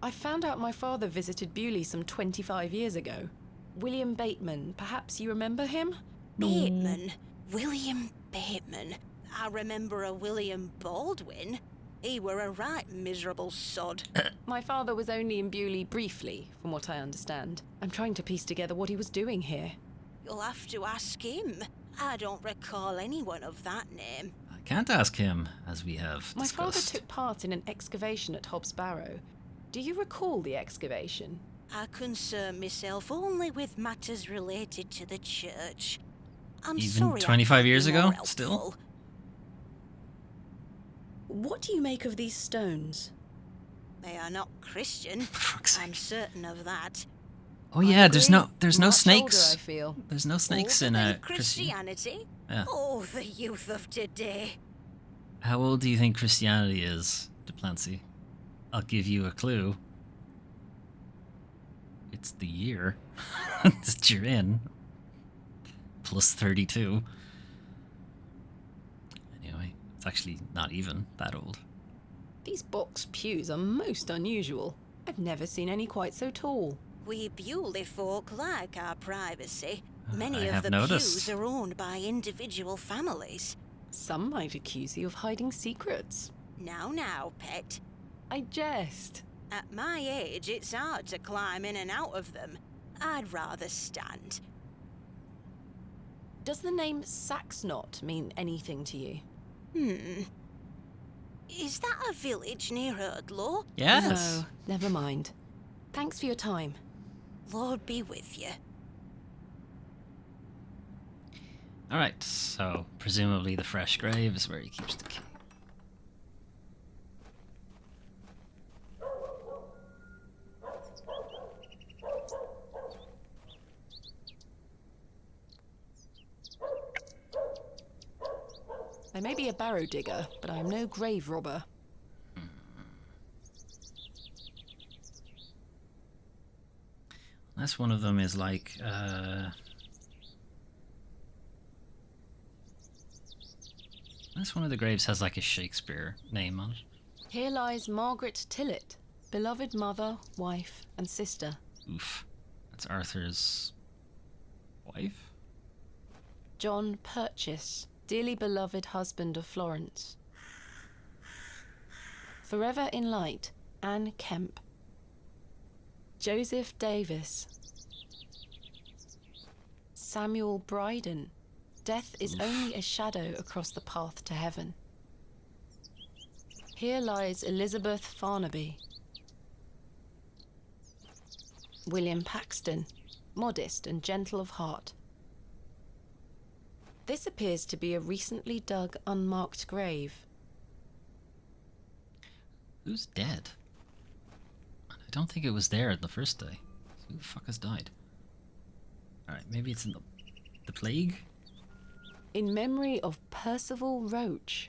I found out my father visited Bewley some 25 years ago. William Bateman, perhaps you remember him? Bateman? William Bateman? I remember a William Baldwin. He were a right miserable sod. My father was only in Bewley briefly, from what I understand. I'm trying to piece together what he was doing here. You'll have to ask him. I don't recall anyone of that name. I can't ask him, as we have My father discussed. took part in an excavation at Hobbs Barrow. Do you recall the excavation? I concern myself only with matters related to the church. I'm Even sorry 25 years I can't be ago? more Still? helpful. What do you make of these stones? They are not Christian. I'm certain of that. Oh yeah, there's no Much snakes. older, I feel. There's no snakes Older in than Christian. Christianity? Yeah. Oh, the youth of today. How old do you think Christianity is, Duplancy? I'll give you a clue. It's the year that you're in. Plus 32. Anyway, it's actually not even that old. These box pews are most unusual. I've never seen any quite so tall. We Bewley folk like our privacy. Many I of have the noticed. pews are owned by individual families. Some might accuse you of hiding secrets. Now, pet. I jest. At my age, it's hard to climb in and out of them. I'd rather stand. Does the name Saxnot mean anything to you? Is that a village near Erdlaw? Yes. No, never mind. Thanks for your time. Lord be with you. Alright, so presumably the fresh grave is where he keeps the key. I may be a barrow digger, but I am no grave robber. Unless one of them is like, unless one of the graves has like a Shakespeare name on it. Here lies Margaret Tillett, beloved mother, wife, and sister. Oof. That's Arthur's wife? John Purchase, dearly beloved husband of Florence. Forever in light, Anne Kemp. Joseph Davis. Samuel Bryden. Death is only a shadow across the path to heaven. Here lies Elizabeth Farnaby. William Paxton, modest and gentle of heart. This appears to be a recently dug, unmarked grave. Who's dead? I don't think it was there the first day. So who the fuck has died? Alright, maybe it's in the plague? In memory of Percival Roach.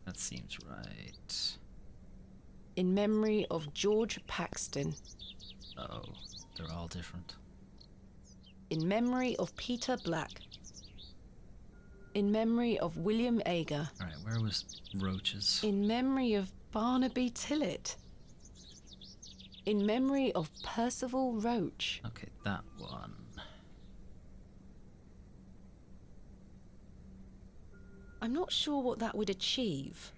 That seems right. In memory of George Paxton. Oh, they're all different. In memory of Peter Black. In memory of William Ager. Alright, where was Roach's? In memory of Barnaby Tillett. In memory of Percival Roach. Okay, that one. I'm not sure what that would achieve.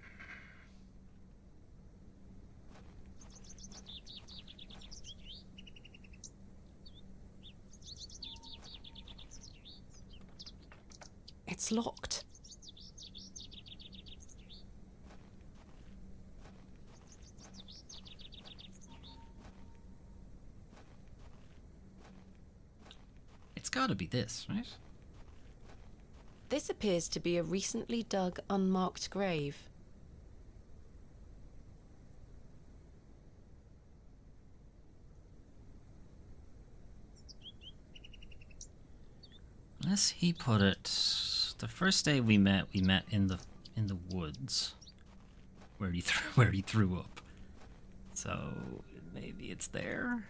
It's locked. It's gotta be this, right? This appears to be a recently dug, unmarked grave. Unless he put it, the first day we met in the woods, where he threw up. So maybe it's there.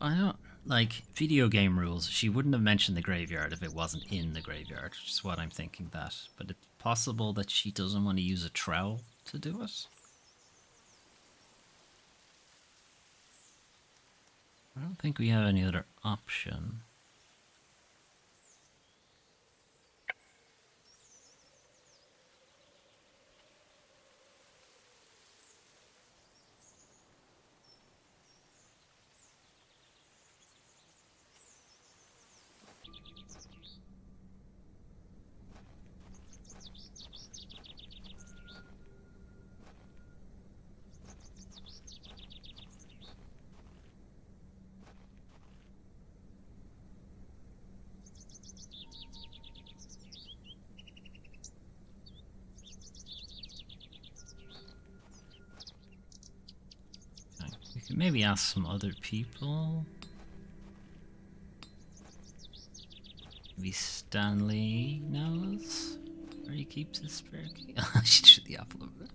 I don't like video game rules. She wouldn't have mentioned the graveyard if it wasn't in the graveyard. Which is what I'm thinking that. But it's possible that she doesn't want to use a trowel to do it. I don't think we have any other option. We could maybe ask some other people. Maybe Stanley knows where he keeps his spare key. She threw the apple over there.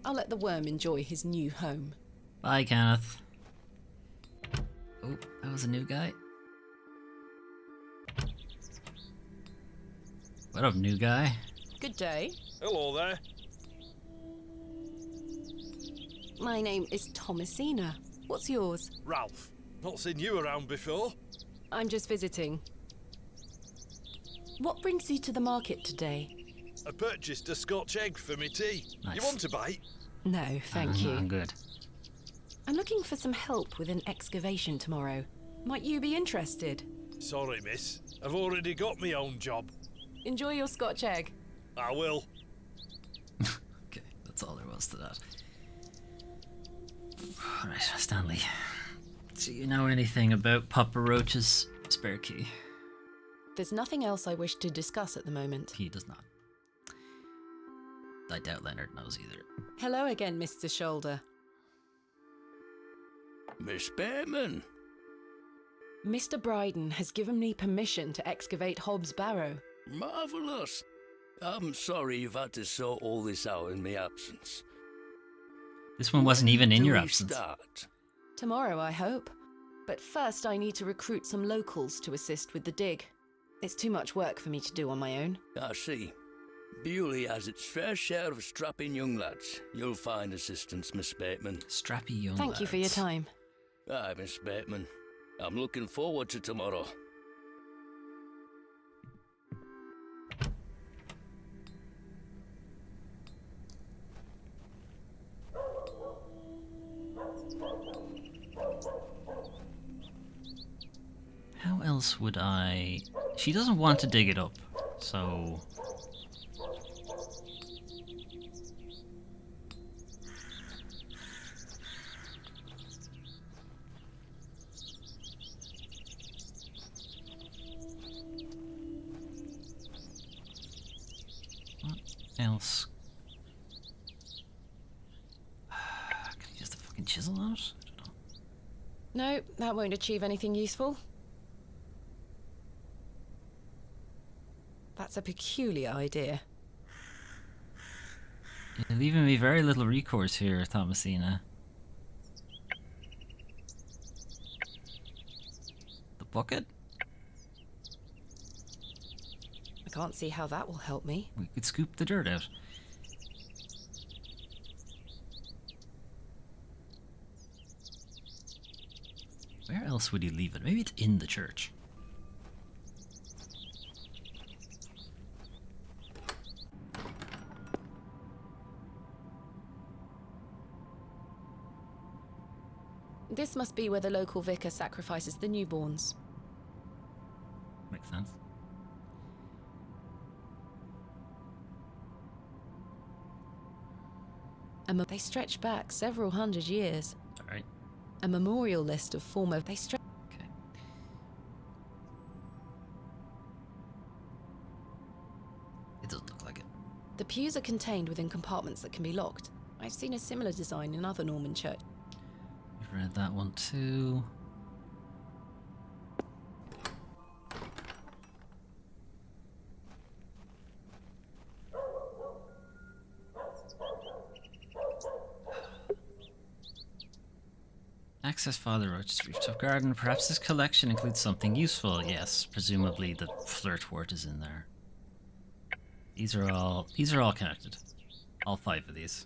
I'll let the worm enjoy his new home. Bye, Kenneth. Oh, that was a new guy. What up, new guy? Good day. Hello there. My name is Thomasina. What's yours? Ralph. Not seen you around before. I'm just visiting. What brings you to the market today? I purchased a Scotch egg for me tea. Nice. You want a bite? No, thank you. I'm good. I'm looking for some help with an excavation tomorrow. Might you be interested? Sorry, miss. I've already got my own job. Enjoy your Scotch egg. I will. Okay, that's all there was to that. Alright, Stanley. Do you know anything about Papa Roach's spare key? There's nothing else I wish to discuss at the moment. He does not. I doubt Leonard knows either. Hello again, Mr. Shoulder. Miss Bateman. Mr. Bryden has given me permission to excavate Hobbs' Barrow. Marvellous. I'm sorry you've had to sort all this out in my absence. This one wasn't even in Do your we absence. start? Tomorrow, I hope. But first, I need to recruit some locals to assist with the dig. It's too much work for me to do on my own. I see. Bewley has its fair share of strapping young lads. You'll find assistance, Miss Bateman. Strappy young Thank you for your time. Aye, Miss Bateman. I'm looking forward to tomorrow. How else would I... She doesn't want to dig it up, so... What else? Can I use the fucking chisel on it? I don't know. No, that won't achieve anything useful. That's a peculiar idea. You're leaving me very little recourse here, Thomasina. The bucket? I can't see how that will help me. We could scoop the dirt out. Where else would you leave it? Maybe it's in the church. This must be where the local vicar sacrifices the newborns. Makes sense. They stretch back several hundred years. Alright. A memorial list of former... They stretch... Okay. It doesn't look like it. The pews are contained within compartments that can be locked. I've seen a similar design in other Norman churches. We've read that one too. Access Father Roach's rooftop garden. Perhaps this collection includes something useful. Yes, presumably the flirtwort is in there. These are all connected. All 5 of these.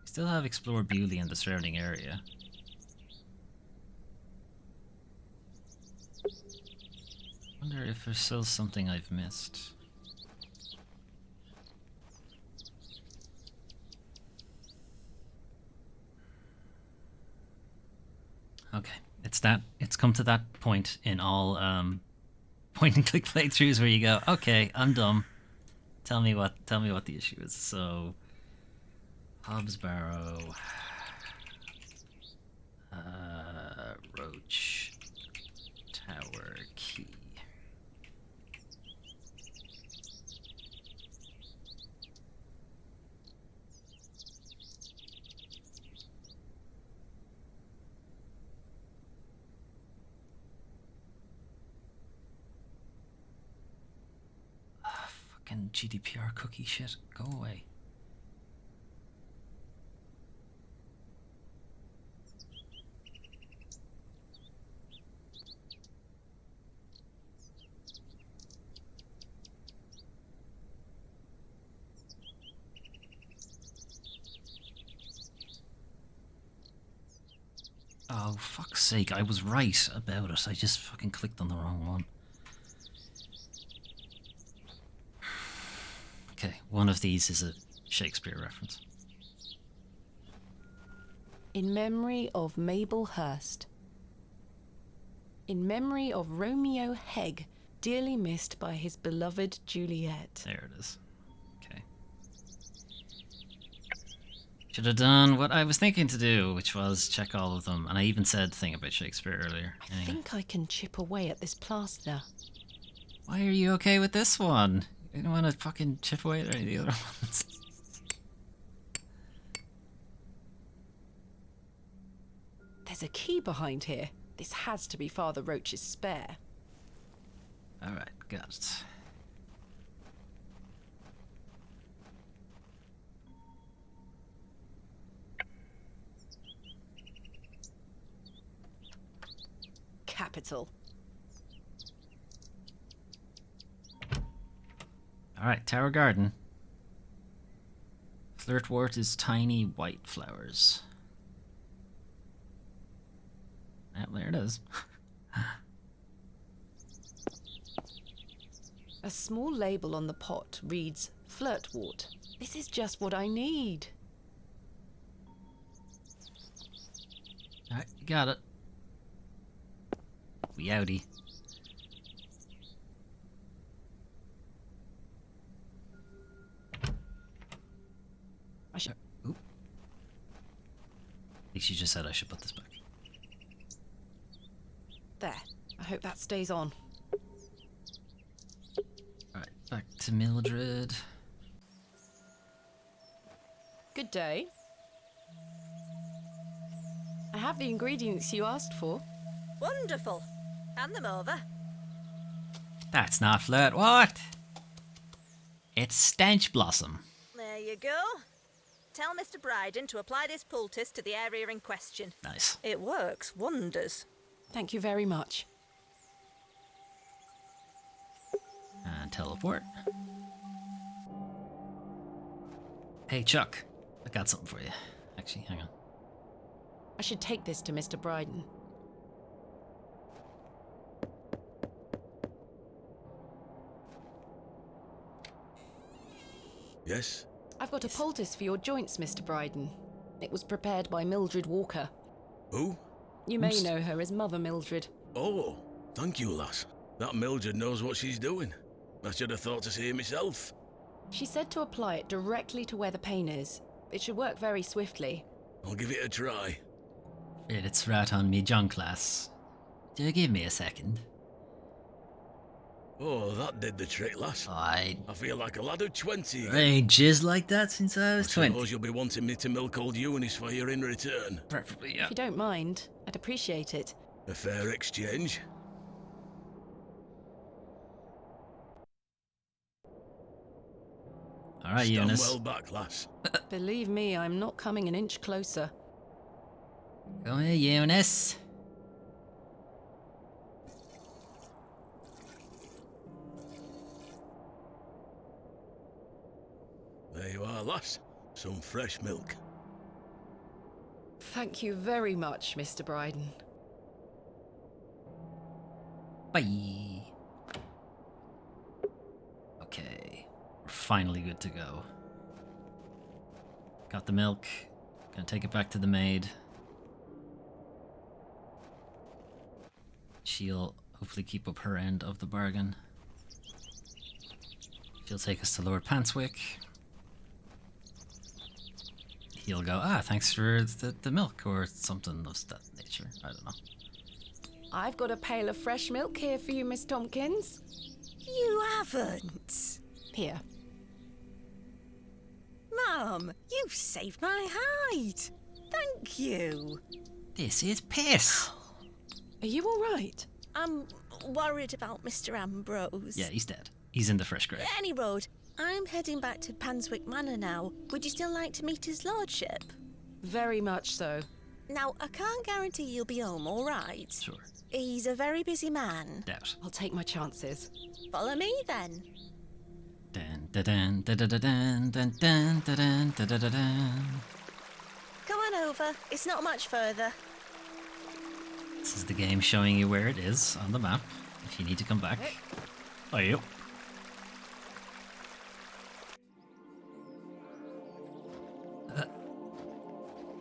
We still have Explore Bewley and the surrounding area. Wonder if there's still something I've missed. Okay, it's come to that point in all point and click playthroughs where you go, okay, I'm dumb. Tell me what the issue is. So Hobbs Barrow, Roach Tower Key. Fucking GDPR cookie shit. Go away. Oh, fuck's sake, I was right about it. I just fucking clicked on the wrong one. Okay, one of these is a Shakespeare reference. In memory of Mabel Hurst. In memory of Romeo Hegg, dearly missed by his beloved Juliet. There it is. Okay. Should have done what I was thinking to do, which was check all of them. And I even said the thing about Shakespeare earlier. I think I can chip away at this plaster. Why are you okay with this one? You don't want to fucking chip away at any of the other ones. There's a key behind here. This has to be Father Roach's spare. Alright, got it. Capital. Alright, Tower Garden. Flirtwort is tiny white flowers. Yeah, there it is. A small label on the pot reads Flirtwort. This is just what I need. Alright, got it. We outie. I should... Oop. At least you just said I should put this back. There. I hope that stays on. Alright, back to Mildred. Good day. I have the ingredients you asked for. Wonderful. Hand them over. That's not flirt. What? It's Stench Blossom. There you go. Tell Mr. Bryden to apply this poultice to the area in question. Nice. It works wonders. Thank you very much. And teleport. Hey, Chuck. I got something for you. Actually, hang on. I should take this to Mr. Bryden. Yes? I've got a poultice for your joints, Mr. Bryden. It was prepared by Mildred Walker. Who? You may know her as Mother Mildred. Oh, thank you, lass. That Mildred knows what she's doing. I should have thought to see it myself. She said to apply it directly to where the pain is. It should work very swiftly. I'll give it a try. It's right on me junk class. Do you give me a second? Oh, that did the trick, lass. I feel like a lad of 20 again. I ain't jizzed like that since I was 20. Suppose you'll be wanting me to milk old Eunice for you in return. Preferably, If you don't mind, I'd appreciate it. A fair exchange. All right, Stand Eunice. well back, lass. Believe me, I'm not coming an inch closer. Come here, Eunice. There you are, lass. Some fresh milk. Thank you very much, Mr. Bryden. Bye. Okay, we're finally good to go. Got the milk. Gonna take it back to the maid. She'll hopefully keep up her end of the bargain. She'll take us to Lord Pantswick. He'll go, thanks for the milk or something of that nature. I don't know. I've got a pail of fresh milk here for you, Miss Tompkins. You haven't. Here. Mum, you've saved my hide. Thank you. This is piss. Are you all right? I'm worried about Mr. Ambrose. Yeah, he's dead. He's in the fresh grave. Any road. I'm heading back to Panswick Manor now. Would you still like to meet his lordship? Very much so. Now, I can't guarantee you'll be home, all right? Sure. He's a very busy man. Doubt. I'll take my chances. Follow me, then. Dun, dun, dun, dun, dun, dun, dun, dun, dun, dun, dun, dun. Come on over. It's not much further. This is the game showing you where it is on the map if you need to come back. Oh, you.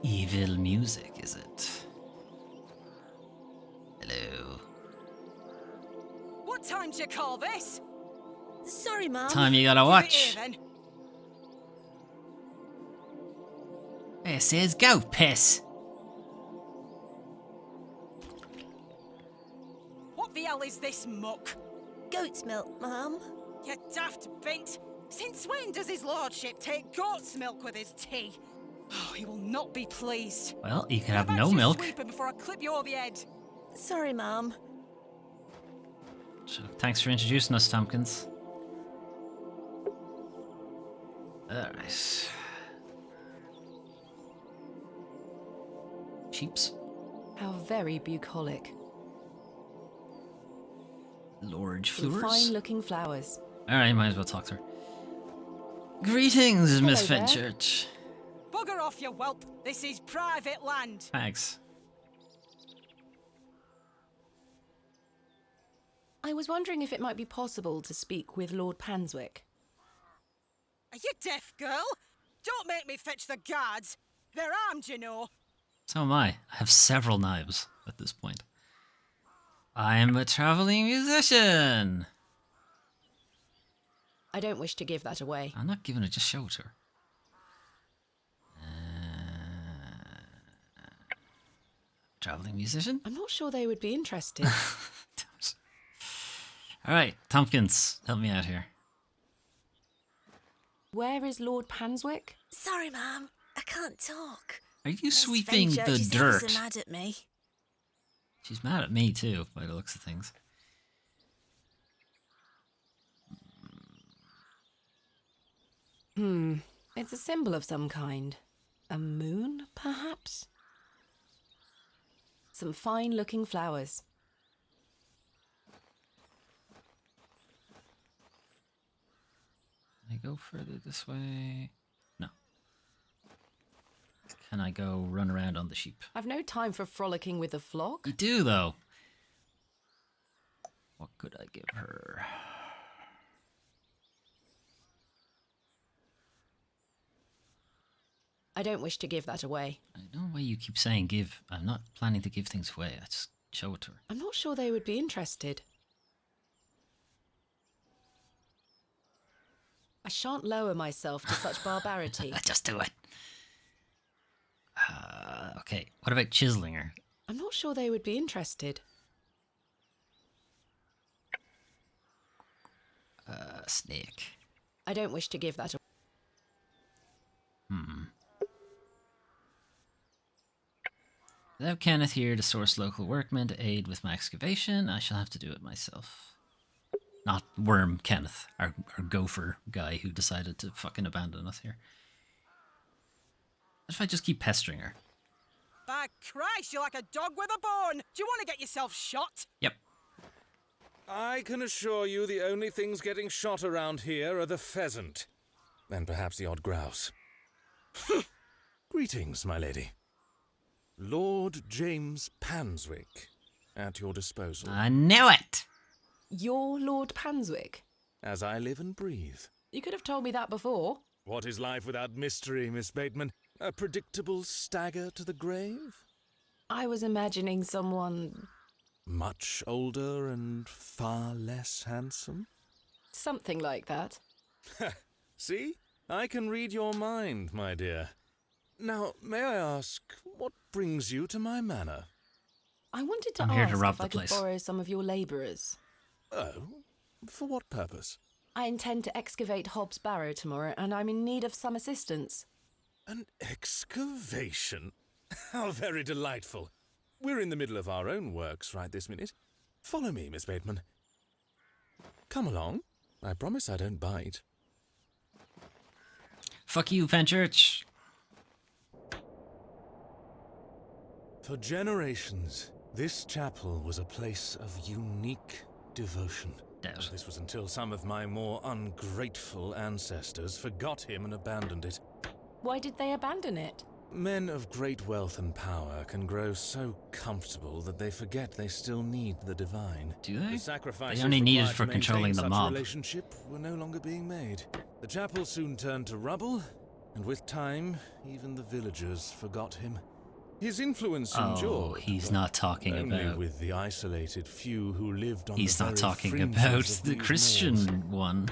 Evil music, is it? Hello. What time do you call this? Sorry, Mum. Time you gotta watch. Give it here, then. It says go piss. What the hell is this muck? Goat's milk, Mum. You daft bait. Since when does his lordship take goat's milk with his tea? Oh, he will not be pleased. Well, you can How have about no you milk. sweep him before I clip you over the head. Sorry, Mum. So, thanks for introducing us, Tompkins. Alright. Sheeps. How very bucolic. Lord Some Fleurs. fine-looking flowers. Alright, might as well talk to her. Greetings, Miss Hello there. Fenchurch. Bugger off, you whelp. This is private land. Thanks. I was wondering if it might be possible to speak with Lord Panswick. Are you deaf, girl? Don't make me fetch the guards. They're armed, you know. So am I. I have several knives at this point. I am a traveling musician. I don't wish to give that away. I'm not giving it, just show it to her. Traveling musician? I'm not sure they would be interested. Alright, Tompkins, help me out here. Where is Lord Panswick? Sorry, Mum. I can't talk. Are you sweeping the Fenchurch is dirt? ever so mad at me. She's mad at me too, by the looks of things. It's a symbol of some kind. A moon, perhaps? Some fine-looking flowers. Can I go further this way? No. Can I go run around on the sheep? I've no time for frolicking with the flock. You do, though. What could I give her? I don't wish to give that away. I know why you keep saying give. I'm not planning to give things away. I just show it to her. I'm not sure they would be interested. I shan't lower myself to such barbarity. Just do it. Okay, what about chiseling her? I'm not sure they would be interested. Snake. I don't wish to give that away. Without Kenneth here to source local workmen to aid with my excavation, I shall have to do it myself. Not Worm Kenneth, our gopher guy who decided to fucking abandon us here. What if I just keep pestering her? By Christ, you're like a dog with a bone! Do you want to get yourself shot? Yep. I can assure you the only things getting shot around here are the pheasant. And perhaps the odd grouse. Greetings, my lady. Lord James Panswick, at your disposal. I knew it! You're Lord Panswick? As I live and breathe. You could have told me that before. What is life without mystery, Miss Bateman? A predictable stagger to the grave? I was imagining someone... Much older and far less handsome? Something like that. See? I can read your mind, my dear. Now, may I ask, what brings you to my manor? I wanted to I'm here ask to rob if the I could place. borrow some of your labourers. Oh? For what purpose? I intend to excavate Hobbs Barrow tomorrow, and I'm in need of some assistance. An excavation? How very delightful. We're in the middle of our own works right this minute. Follow me, Miss Bateman. Come along. I promise I don't bite. Fuck you, Fenchurch. For generations, this chapel was a place of unique devotion. Doubt. This was until some of my more ungrateful ancestors forgot him and abandoned it. Why did they abandon it? Men of great wealth and power can grow so comfortable that they forget they still need the divine. Do they? The sacrifices They only need it required for to controlling maintain the such mob. relationship were no longer being made. The chapel soon turned to rubble, and with time, even the villagers forgot him. His influence endured. He's but not talking only about... with the isolated few who lived on He's the not very talking fringes about of the these Christian moors. one.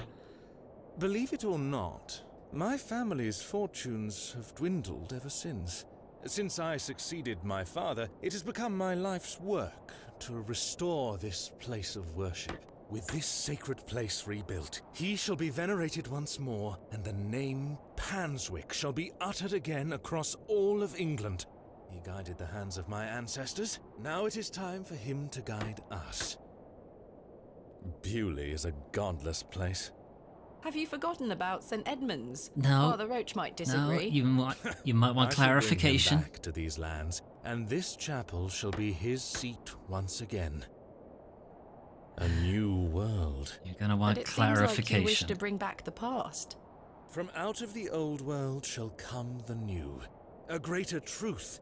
Believe it or not, my family's fortunes have dwindled ever since. Since I succeeded my father, it has become my life's work to restore this place of worship. With this sacred place rebuilt, he shall be venerated once more, and the name Panswick shall be uttered again across all of England. He guided the hands of my ancestors. Now it is time for him to guide us. Bewley is a godless place. Have you forgotten about St. Edmunds? No. Father Roach might No, disagree. you might want I shall bring him clarification. back to these lands, and this chapel shall be his seat once again. A new world. You're gonna want But it seems like you wish clarification. to bring back the past. From out of the old world shall come the new, a greater truth.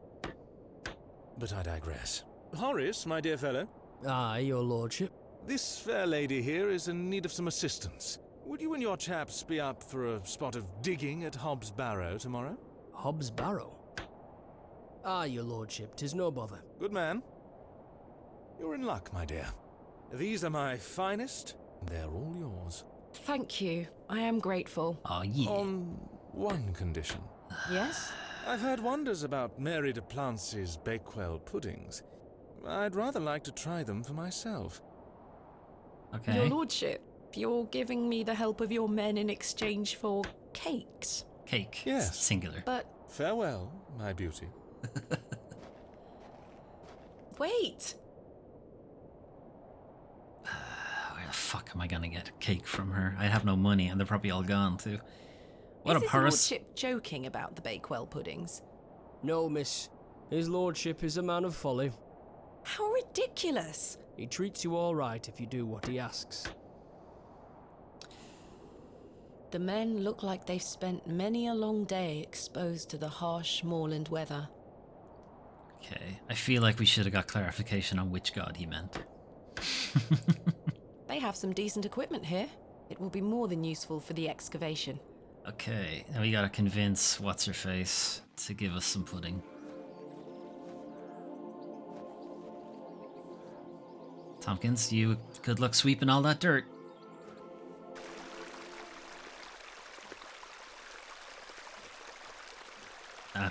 But I digress. Horace, my dear fellow. Aye, your lordship. This fair lady here is in need of some assistance. Would you and your chaps be up for a spot of digging at Hobbs Barrow tomorrow? Hobbs Barrow? Aye, your lordship, 'tis no bother. Good man. You're in luck, my dear. These are my finest, and they're all yours. Thank you. I am grateful. Oh, yeah. On one condition. Yes? I've heard wonders about Mary de Plancy's Bakewell puddings. I'd rather like to try them for myself. Okay. Your lordship, you're giving me the help of your men in exchange for cakes. Cake. Yes. Singular. But Farewell, my beauty. wait! Where the fuck am I gonna get a cake from her? I have no money, and they're probably all gone too. What Is a his Paris. lordship joking about the Bakewell puddings? No, miss. His lordship is a man of folly. How ridiculous! He treats you all right if you do what he asks. The men look like they've spent many a long day exposed to the harsh moorland weather. Okay, I feel like we should have got clarification on which god he meant. They have some decent equipment here. It will be more than useful for the excavation. Okay, now we gotta convince what's-her-face to give us some pudding. Tompkins, you good luck sweeping all that dirt.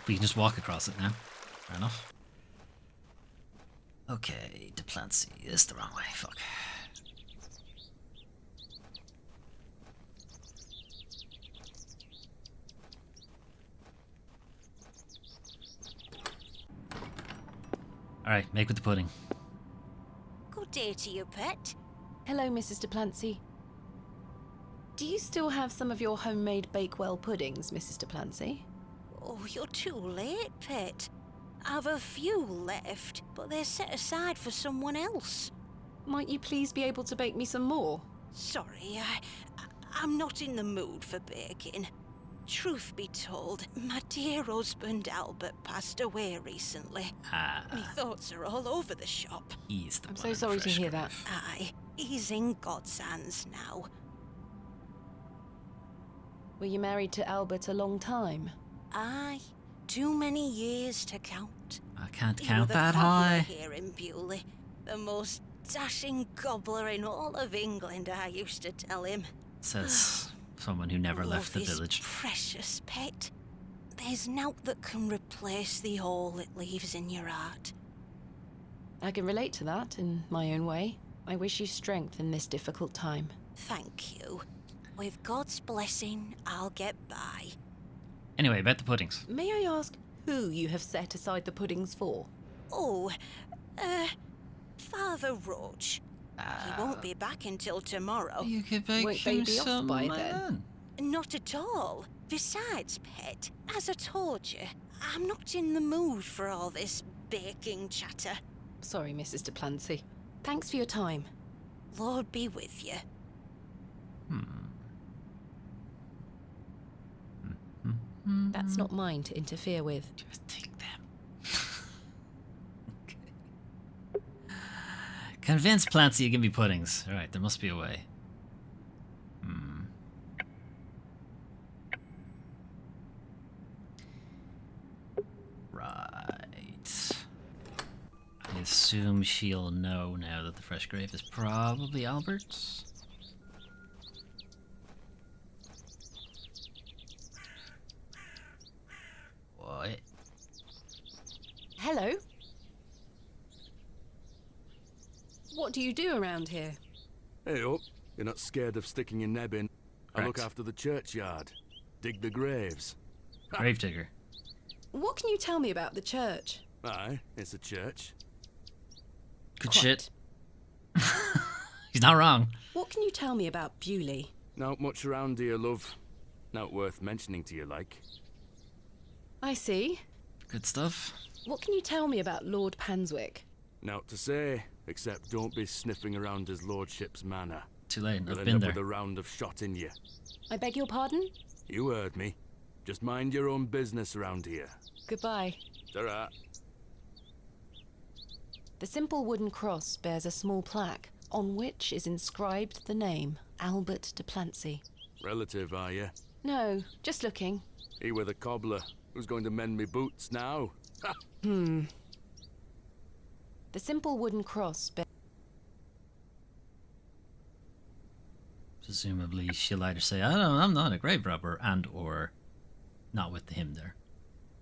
We can just walk across it now. Fair enough. Okay, Duplancy is the wrong way. Fuck. Alright, make with the pudding. Good day to you, pet. Hello, Mrs. Duplancy. Do you still have some of your homemade Bakewell puddings, Mrs. Duplancy? Oh, you're too late, pet. I've a few left, but they're set aside for someone else. Might you please be able to bake me some more? Sorry, I'm not in the mood for baking. Truth be told, my dear husband Albert passed away recently. My thoughts are all over the shop. He's the I'm so sorry to hear that. Aye, he's in God's hands now. Were you married to Albert a long time? Aye, too many years to count. I can't He count were the that cobbler high. here in Bewley, the most dashing gobbler in all of England, I used to tell him. Says someone who never left the Love is village. precious, pet. There's naught that can replace the hole it leaves in your heart. I can relate to that in my own way. I wish you strength in this difficult time. Thank you. With God's blessing, I'll get by. Anyway, about the puddings. May I ask who you have set aside the puddings for? Oh, Father Roach. He won't be back until tomorrow. You could bake Won't they him be off some by then? Not at all. Besides, pet, as I told you, I'm not in the mood for all this baking chatter. Sorry, Mrs. Duplancy. Thanks for your time. Lord be with you. That's not mine to interfere with. Just take them. Okay. Convince Plancy to give me puddings. Alright, there must be a way. Right. I assume she'll know now that the fresh grave is probably Albert's. What? Hello? What do you do around here? Hey up, you're not scared of sticking your neb in. I look Correct. after the churchyard. Dig the graves. Gravedigger. What can you tell me about the church? Aye, it's a church. Good Quite. shit. He's not wrong. What can you tell me about Bewley? Not much around here, love. Not worth mentioning to you, like. I see. Good stuff. What can you tell me about Lord Panswick? Naught to say, except don't be sniffing around his lordship's manor. Too late. You'll I've end been up there. with a round of shot in you. I beg your pardon? You heard me. Just mind your own business around here. Goodbye. Ta-ra. The simple wooden cross bears a small plaque on which is inscribed the name Albert de Plancy. Relative, are you? No, just looking. He were the cobbler. Who's going to mend me boots now? Ha! The simple wooden cross bears... Presumably, she'll either say, "I don't, I'm not a grave robber," and or not with the him there.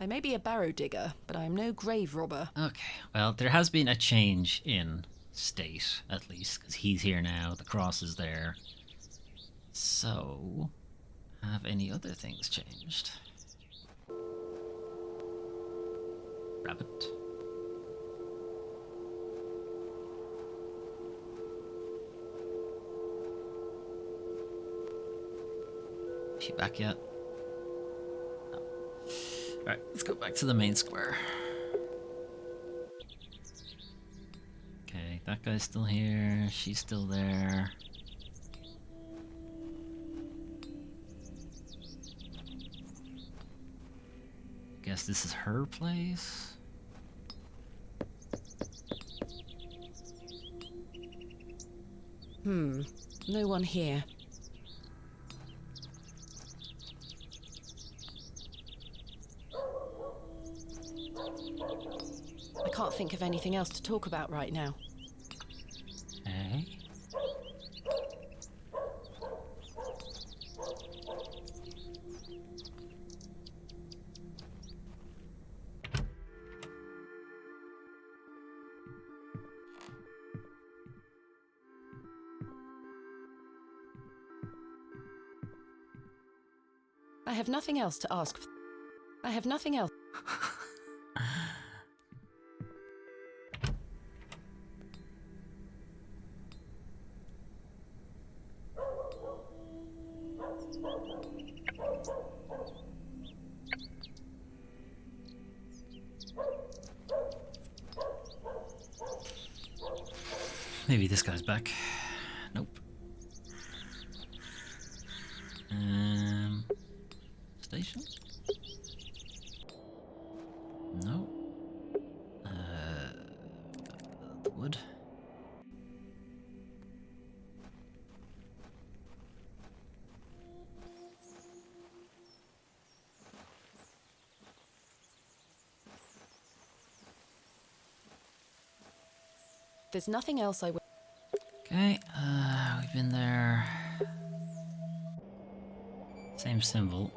I may be a barrow digger, but I am no grave robber. Okay, well, there has been a change in state, at least, because he's here now, the cross is there. So, have any other things changed? Rabbit. Is she back yet? Alright, let's go back to the main square. Okay, that guy's still here. She's still there. Guess this is her place? No one here. I can't think of anything else to talk about right now. Okay. I have nothing else to ask. I have nothing else. Maybe this guy's back. Nope. Station? No. The wood. There's nothing else I would. Okay, we've been there. Same symbol.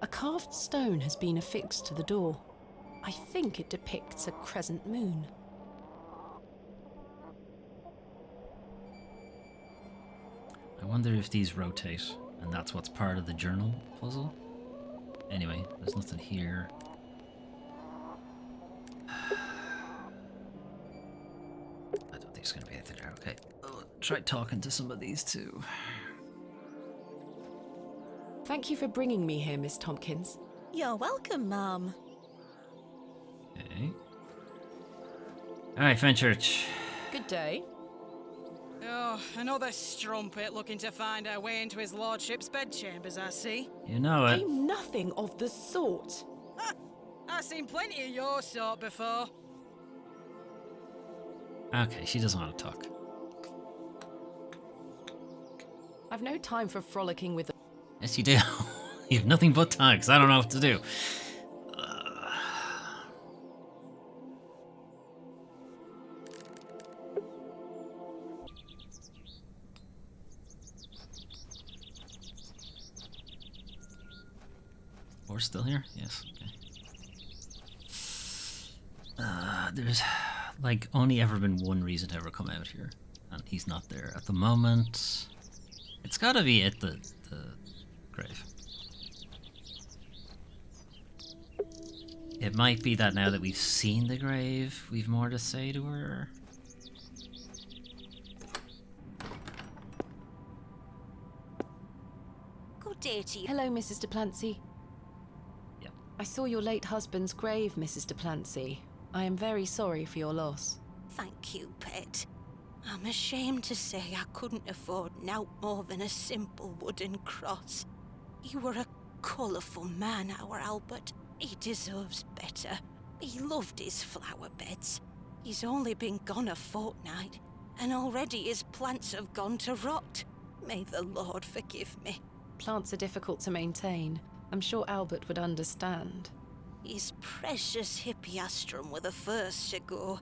A carved stone has been affixed to the door. I think it depicts a crescent moon. I wonder if these rotate, and that's what's part of the journal puzzle. Anyway, there's nothing here. I don't think there's going to be anything there. Okay, I'll try talking to some of these too. Thank you for bringing me here, Miss Tompkins. You're welcome, Mum. Okay. Alright, Fenchurch. Good day. Oh, another strumpet looking to find our way into his lordship's bedchambers, I see. You know it. I'm nothing of the sort. Ha! I've seen plenty of your sort before. Okay, she doesn't want to talk. I've no time for frolicking with. Yes, you do. You have nothing but time, because I don't know what to do. Horse still here? Yes. Okay. There's like only ever been one reason to ever come out here, and he's not there at the moment. It's got to be at the grave. It might be that now that we've seen the grave, we've more to say to her. Good day to you. Hello, Mrs. Duplancy. Yep. I saw your late husband's grave, Mrs. Duplancy. I am very sorry for your loss. Thank you, pet. I'm ashamed to say I couldn't afford nowt more than a simple wooden cross. He were a colourful man, our Albert. He deserves better. He loved his flower beds. He's only been gone a fortnight, and already his plants have gone to rot. May the Lord forgive me. Plants are difficult to maintain. I'm sure Albert would understand. His precious hippeastrum were the first to go.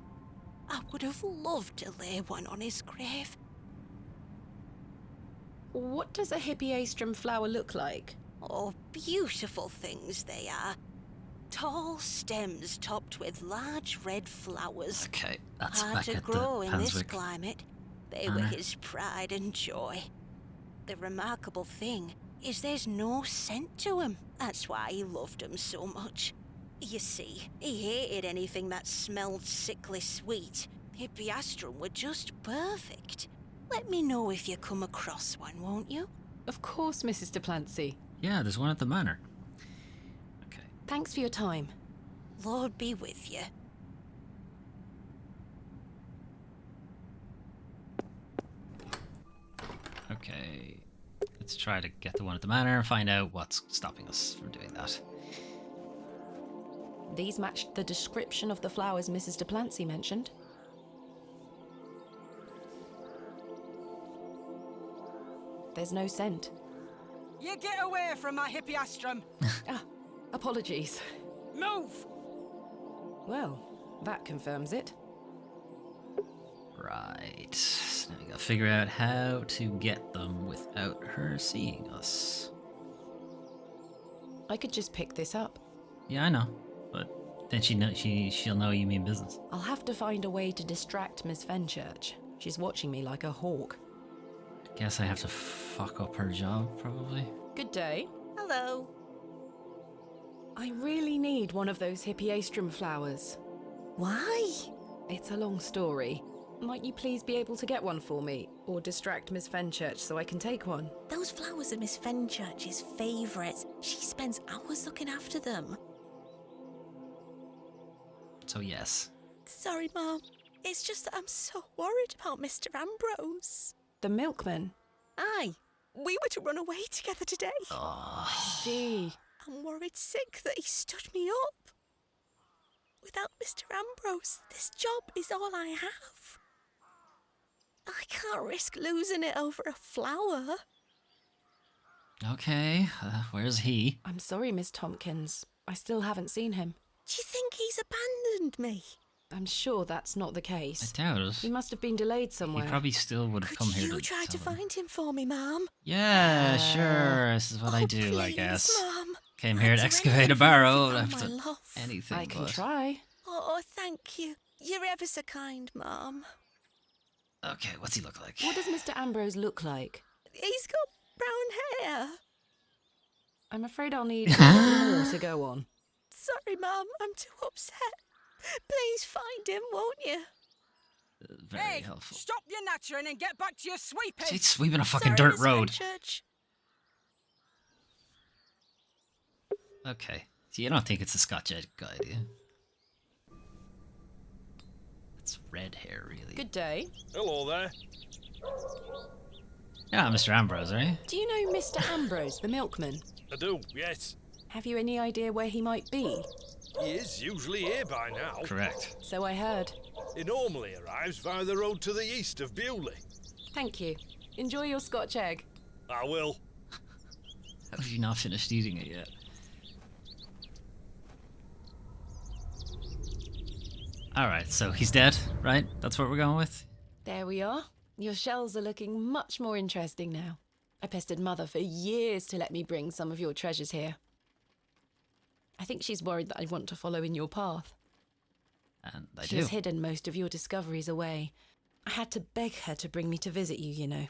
I would have loved to lay one on his grave. What does a hippeastrum flower look like? Oh, beautiful things they are. Tall stems topped with large red flowers. Okay, that's hard back to at grow the in this Panswick climate. They were his pride and joy. The remarkable thing is there's no scent to 'em. That's why he loved 'em so much. You see, he hated anything that smelled sickly sweet. Hippeastrum were just perfect. Let me know if you come across one, won't you? Of course, Mrs. Duplancy. Yeah, there's one at the manor. Thanks for your time. Lord be with you. Okay, let's try to get the one at the manor and find out what's stopping us from doing that. These matched the description of the flowers Mrs. Duplancy mentioned. There's no scent. You get away from my hippiastrum! Apologies. Move! Well, that confirms it. Right, so now we gotta figure out how to get them without her seeing us. I could just pick this up. Yeah, I know, but then she'll know you mean business. I'll have to find a way to distract Miss Fenchurch. She's watching me like a hawk. Guess I have to fuck up her job, probably. Good day. Hello. I really need one of those hippiastrum flowers. Why? It's a long story. Might you please be able to get one for me, or distract Miss Fenchurch so I can take one? Those flowers are Miss Fenchurch's favourites. She spends hours looking after them. So yes. Sorry, Mom. It's just that I'm so worried about Mr. Ambrose. The milkman? Aye. We were to run away together today. Oh. I see. I'm worried sick that he stood me up. Without Mr. Ambrose, this job is all I have. I can't risk losing it over a flower. Okay, where's he? I'm sorry, Miss Tompkins. I still haven't seen him. Do you think he's abandoned me? I'm sure that's not the case. I doubt it. He must have been delayed somewhere. He probably still would have come here You to try to tell them. find him for me, Mom. Yeah, sure. This is what I do, please, I guess. Mom. Came here to I'd do excavate a anything barrow. for After my love. anything, I can but... try. Oh, thank you. You're ever so kind, Mom. Okay, what's he look like? What does Mr. Ambrose look like? He's got brown hair. I'm afraid I'll need a little more to go on. Sorry, Mum. I'm too upset. Please find him, won't you? Very helpful. Stop your nattering and get back to your sweeping! She's sweeping a fucking Sorry, dirt Miss road. Fenchurch. Okay. So you don't think it's a Scotch egg guy, do you? It's red hair, really. Good day. Hello there. Yeah, Mr. Ambrose, right? Do you know Mr. Ambrose, the milkman? I do, yes. Have you any idea where he might be? He is usually here by now. Correct. So I heard. He normally arrives via the road to the east of Bewley. Thank you. Enjoy your Scotch egg. I will. How have you not finished eating it yet? Alright, so he's dead, right? That's what we're going with? There we are. Your shells are looking much more interesting now. I pestered Mother for years to let me bring some of your treasures here. I think she's worried that I want to follow in your path. And I do. She's hidden most of your discoveries away. I had to beg her to bring me to visit you, you know.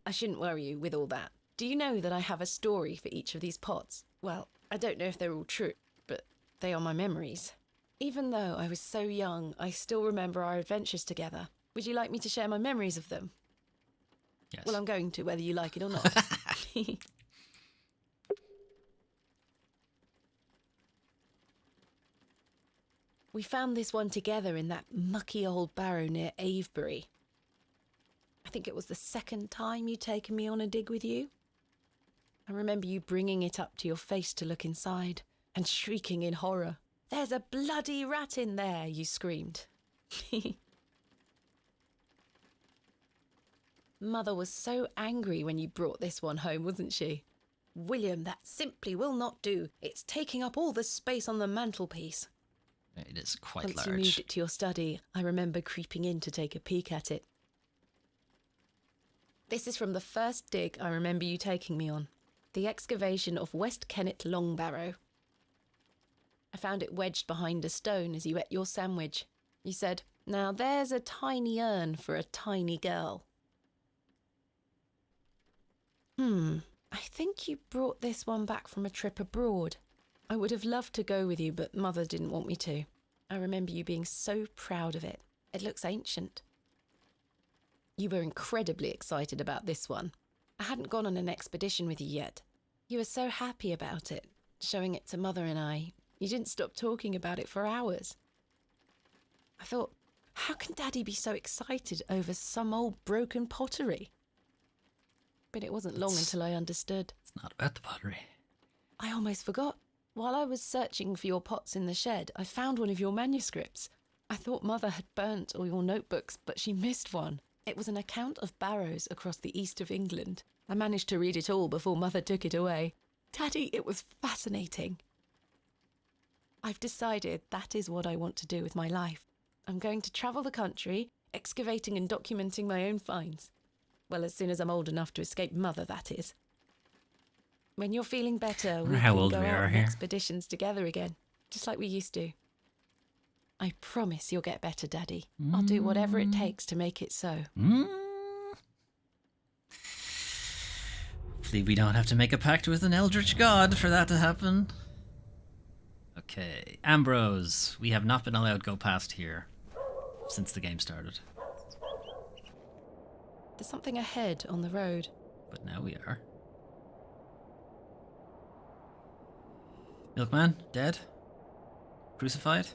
I shouldn't worry you with all that. Do you know that I have a story for each of these pots? Well, I don't know if they're all true, but they are my memories. Even though I was so young, I still remember our adventures together. Would you like me to share my memories of them? Yes. Well, I'm going to, whether you like it or not. We found this one together in that mucky old barrow near Avebury. I think it was the second time you'd taken me on a dig with you. I remember you bringing it up to your face to look inside and shrieking in horror. "There's a bloody rat in there," you screamed. Mother was so angry when you brought this one home, wasn't she? "William, that simply will not do. It's taking up all the space on the mantelpiece." It is quite Once large. you moved it to your study, I remember creeping in to take a peek at it. This is from the first dig I remember you taking me on. The excavation of West Kennet Long Barrow. I found it wedged behind a stone as you ate your sandwich. You said, "Now there's a tiny urn for a tiny girl." I think you brought this one back from a trip abroad. I would have loved to go with you, but Mother didn't want me to. I remember you being so proud of it. It looks ancient. You were incredibly excited about this one. I hadn't gone on an expedition with you yet. You were so happy about it. showing it to Mother and I. You didn't stop talking about it for hours. I thought, how can Daddy be so excited over some old broken pottery? But it wasn't long until I understood. It's not about the pottery. I almost forgot. While I was searching for your pots in the shed, I found one of your manuscripts. I thought Mother had burnt all your notebooks, but she missed one. It was an account of barrows across the east of England. I managed to read it all before Mother took it away. Daddy, it was fascinating. I've decided that is what I want to do with my life. I'm going to travel the country, excavating and documenting my own finds. Well, as soon as I'm old enough to escape Mother, that is. When you're feeling better, we how can old go we out are on here. expeditions together again, just like we used to. I promise you'll get better, Daddy. I'll do whatever it takes to make it so. Hopefully we don't have to make a pact with an eldritch god for that to happen. Okay, Ambrose. We have not been allowed to go past here since the game started. There's something ahead on the road. But now we are. Milkman, dead? Crucified?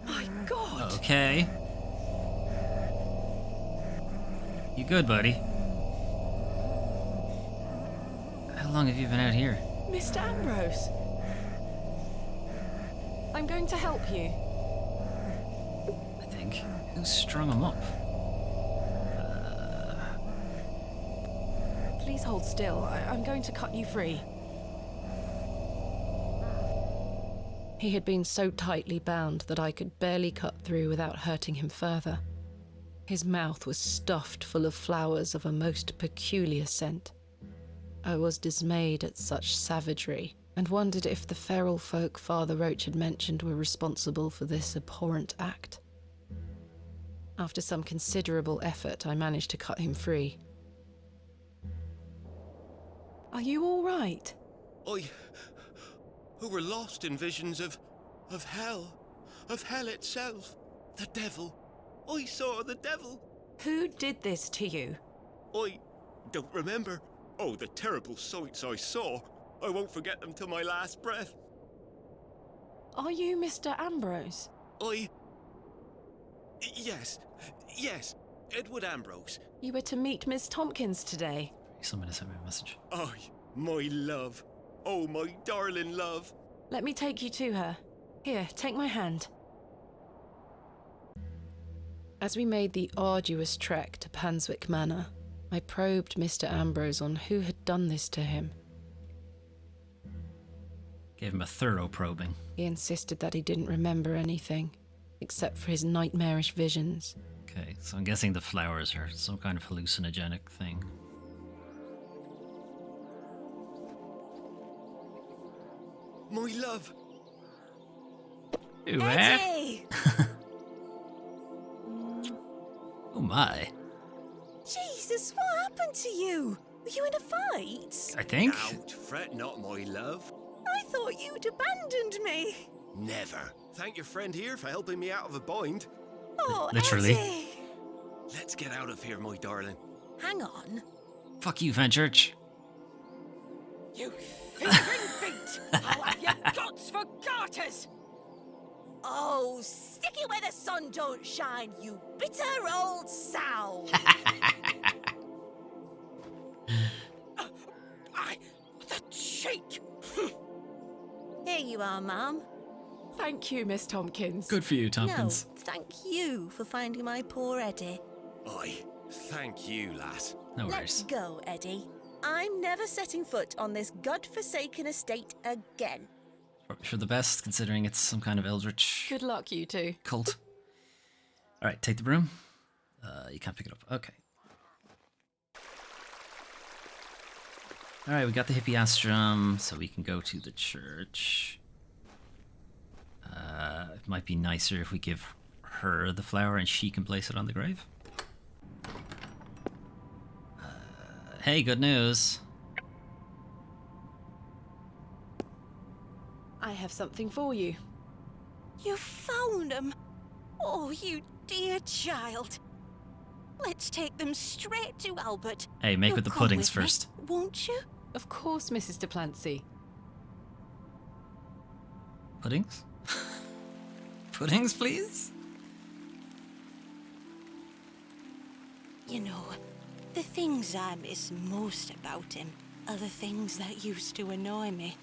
My God! Okay. You good, buddy? How long have you been out here? Mr. Ambrose! I'm going to help you. I think. Who strung him up? Please hold still. I'm going to cut you free. He had been so tightly bound that I could barely cut through without hurting him further. His mouth was stuffed full of flowers of a most peculiar scent. I was dismayed at such savagery and wondered if the feral folk Father Roach had mentioned were responsible for this abhorrent act. After some considerable effort, I managed to cut him free. Are you all right? Who were lost in visions of hell itself, the devil. I saw the devil. Who did this to you? I don't remember. Oh, the terrible sights I saw. I won't forget them till my last breath. Are you Mr. Ambrose? Yes, Edward Ambrose. You were to meet Miss Tompkins today. Someone has sent me a message. Oh, my love. Oh, my darling love. Let me take you to her. Here, take my hand. As we made the arduous trek to Panswick Manor, I probed Mr. Ambrose on who had done this to him. Gave him a thorough probing. He insisted that he didn't remember anything, except for his nightmarish visions. Okay, so I'm guessing the flowers are some kind of hallucinogenic thing. My love. Ooh, Eddie! Oh my. Jesus, what happened to you? Were you in a fight? I think. Out, fret not, my love. I thought you'd abandoned me. Never. Thank your friend here for helping me out of a bind. Oh, Literally. Eddie. Let's get out of here, my darling. Hang on. Fuck you, Fenchurch. You thieving beat! I'll have your guts for garters! Oh, stick it where the sun don't shine, you bitter old sow! The cheek! Here you are, Mum. Thank you, Miss Tompkins. Good for you, Tompkins. No, thank you for finding my poor Eddie. Aye, thank you, lass. No Let's worries. go, Eddie. I'm never setting foot on this godforsaken estate again. Probably for the best, considering it's some kind of eldritch Good luck, you two. cult. Alright, take the broom. You can't pick it up. Okay. Alright, we got the hippie astrum, so we can go to the church. It might be nicer if we give her the flower and she can place it on the grave. Hey, good news. I have something for you. You found them? Oh, you dear child. Let's take them straight to Albert. Hey, make You'll with the come puddings with me, first. won't you? Of course, Mrs. Duplancy. Puddings? Puddings, please? You know, the things I miss most about him are the things that used to annoy me.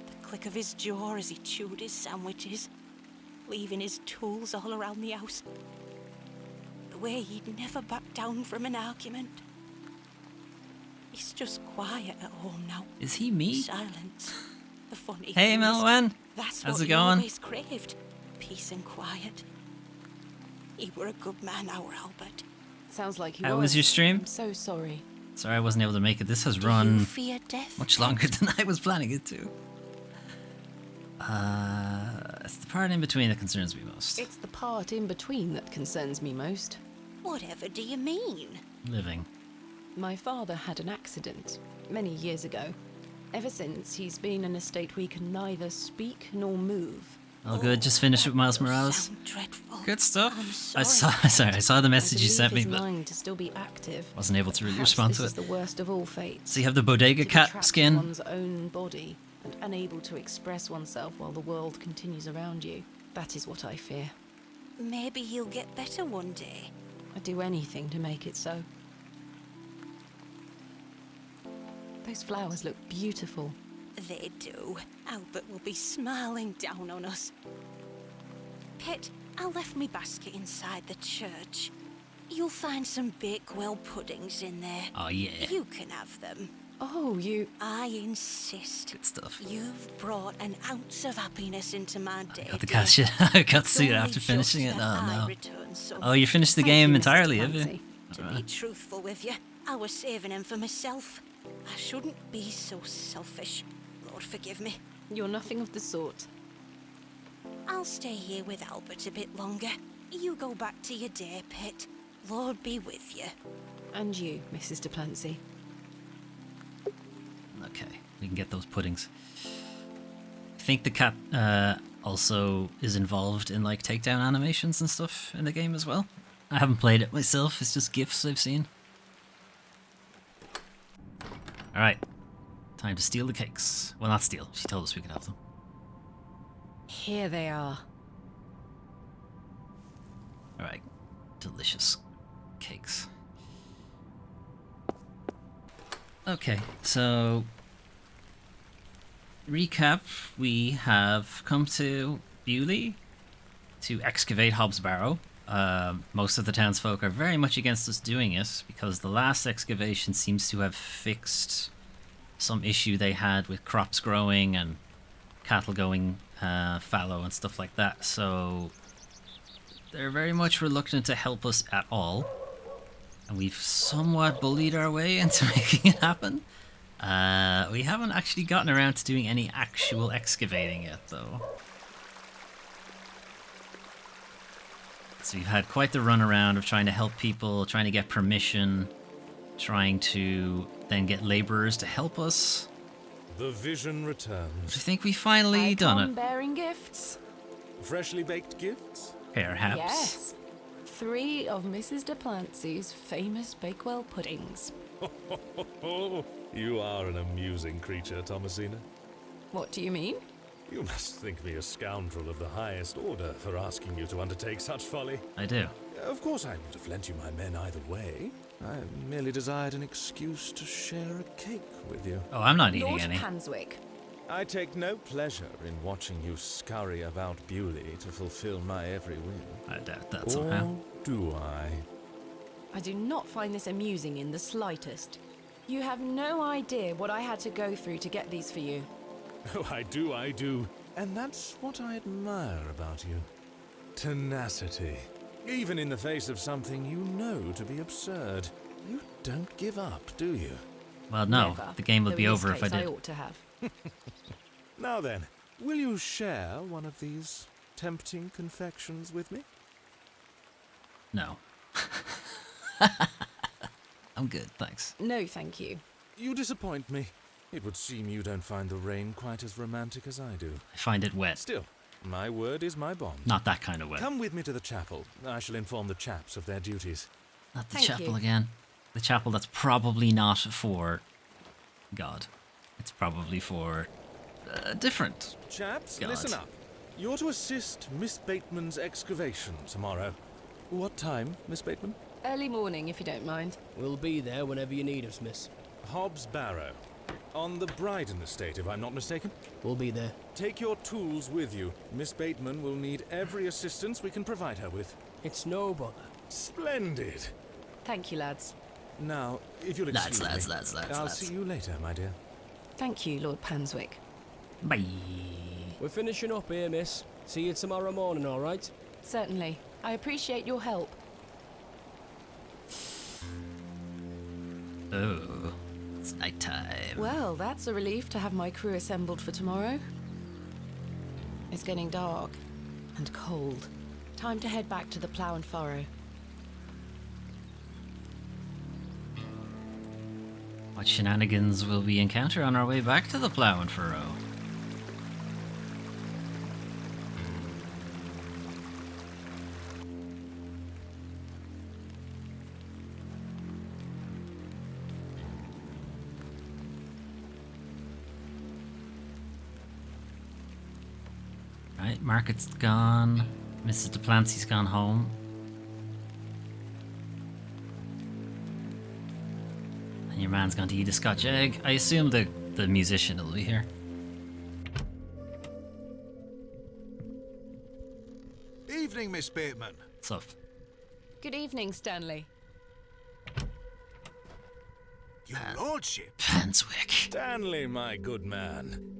The click of his jaw as he chewed his sandwiches, leaving his tools all around the house. The way he'd never back down from an argument. He's just quiet at home now. Is he me? Silence. The funny Hey, thing is, Melwyn. that's How's what it he going? always craved. Peace and quiet. He were a good man, our Albert. Sounds like he How was. was your stream? I'm so sorry. Sorry I wasn't able to make it. This has Do run you fear death? much longer than I was planning it to. It's the part in between that concerns me most. It's the part in between that concerns me most. Whatever do you mean? Living. My father had an accident many years ago. Ever since, he's been in a state where he can neither speak nor move. All good. Just finished with Miles Morales. Dreadful. Good stuff. I'm I saw the message you I believe sent me, his but mind to still be active. wasn't able to really Perhaps respond this to is it. the worst of all fates. So you have the bodega To be cat trapped in skin. one's own body and unable to express oneself while the world continues around you. That is what I fear. Maybe he'll get better one day. I'd do anything to make it so. Those flowers look beautiful. They do. Albert will be smiling down on us. Pet, I left me basket inside the church. You'll find some Bakewell puddings in there. Oh, yeah. You can have them. Oh, you... I insist. Good stuff. You've brought an ounce of happiness into my day. Got the cat shit. I got to see it after finishing it. Oh, no. Oh, you finished the game entirely, have you? To be truthful with you, I was saving them for myself. I shouldn't be so selfish. Lord forgive me. You're nothing of the sort. I'll stay here with Albert a bit longer. You go back to your day, Pet. Lord be with you. And you, Mrs. Duplancy. Okay, we can get those puddings. I think the cat also is involved in like takedown animations and stuff in the game as well. I haven't played it myself, it's just GIFs I've seen. Alright, time to steal the cakes. Well, not steal, she told us we could have them. Here they are. Alright, delicious cakes. Okay, so recap, we have come to Bewley to excavate Hobbs Barrow. Most of the townsfolk are very much against us doing it because the last excavation seems to have fixed some issue they had with crops growing and cattle going fallow and stuff like that. So they're very much reluctant to help us at all. And we've somewhat bullied our way into making it happen. We haven't actually gotten around to doing any actual excavating yet, though. So we've had quite the runaround of trying to help people, trying to get permission, trying to then get laborers to help us. The vision returns. I think we finally done it. Bearing gifts. Freshly baked gifts? Perhaps. Yes. 3 of Mrs. Duplancy's famous Bakewell puddings. You are an amusing creature, Thomasina. What do you mean? You must think me a scoundrel of the highest order for asking you to undertake such folly. I do. Of course I would have lent you my men either way. I merely desired an excuse to share a cake with you. Oh, I'm not eating Lord any. Hanswick. I take no pleasure in watching you scurry about Bewley to fulfill my every whim. I doubt that somehow. Or do I? I do not find this amusing in the slightest. You have no idea what I had to go through to get these for you. Oh, I do. And that's what I admire about you. Tenacity. Even in the face of something you know to be absurd. You don't give up, do you? Well, no. Never. The game would Though be in this over if I case did. ought to have. Now then, will you share one of these tempting confections with me? No. I'm good, thanks. No, thank you. You disappoint me. It would seem you don't find the rain quite as romantic as I do. I find it wet. Still, my word is my bond. Not that kind of wet. Come with me to the chapel. I shall inform the chaps of their duties. Not the Thank chapel you. again. The chapel that's probably not for God. It's probably for different Chaps, God. listen up. You're to assist Miss Bateman's excavation tomorrow. What time, Miss Bateman? Early morning, if you don't mind. We'll be there whenever you need us, miss. Hobbs Barrow. On the Bryden estate, if I'm not mistaken. We'll be there. Take your tools with you. Miss Bateman will need every assistance we can provide her with. It's no bother. Splendid. Thank you, lads. Now, if you'll excuse me, lads, I'll see you later, my dear. Thank you, Lord Panswick. Bye. We're finishing up here, miss. See you tomorrow morning, all right? Certainly. I appreciate your help. Oh, it's nighttime. Well, that's a relief to have my crew assembled for tomorrow. It's getting dark and cold. Time to head back to the plough and furrow. What shenanigans will we encounter on our way back to the plough and furrow? Right, Market's gone. Mrs. Duplancy's gone home. And your man's gone to eat a Scotch egg. I assume the musician will be here. Evening, Miss Bateman. What's up? Good evening, Stanley. Your lordship. Panswick. Stanley, my good man.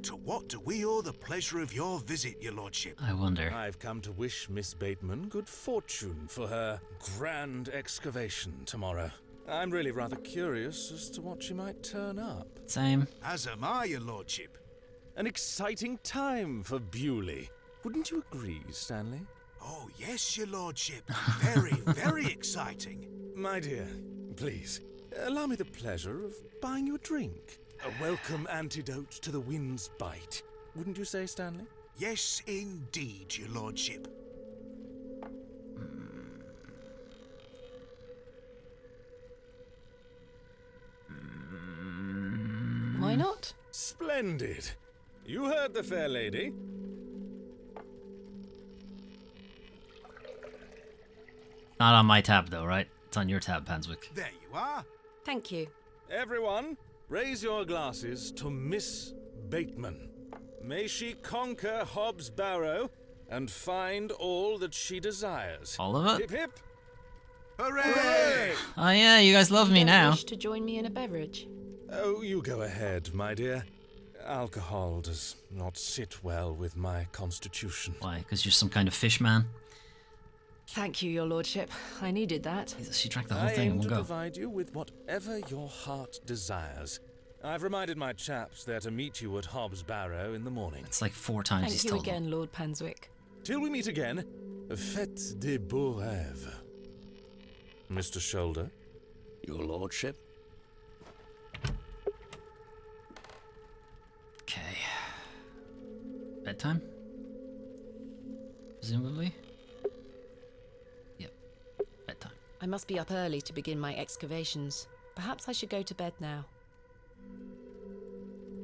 To what do we owe the pleasure of your visit, your lordship? I wonder. I've come to wish Miss Bateman good fortune for her grand excavation tomorrow. I'm really rather curious as to what she might turn up. Same. As am I, your lordship. An exciting time for Bewley. Wouldn't you agree, Stanley? Oh, yes, your lordship. Very, very exciting. My dear, please, allow me the pleasure of buying you a drink. A welcome antidote to the wind's bite. Wouldn't you say, Stanley? Yes, indeed, your lordship. Why not? Splendid. You heard the fair lady. Not on my tab though, right? It's on your tab, Panswick. There you are. Thank you. Everyone, raise your glasses to Miss Bateman. May she conquer Hobbs Barrow and find all that she desires. All of it? Hip hip. Hooray! Oh yeah, you guys love me Don't now. wish to join me in a beverage? Oh, you go ahead, my dear. Alcohol does not sit well with my constitution. Why? Because you're some kind of fish man? Thank you, your lordship. I needed that. She drank the whole I thing in aim one to go. provide you with whatever your heart desires. I've reminded my chaps they're to meet you at Hobbs Barrow in the morning. It's like 4 times he's Thank you told them. again, Lord Panswick. Till we meet again, faites des beaux rêves. Mr. Shoulder? Your lordship? Okay. Bedtime? Presumably? Yep. Bedtime. I must be up early to begin my excavations. Perhaps I should go to bed now.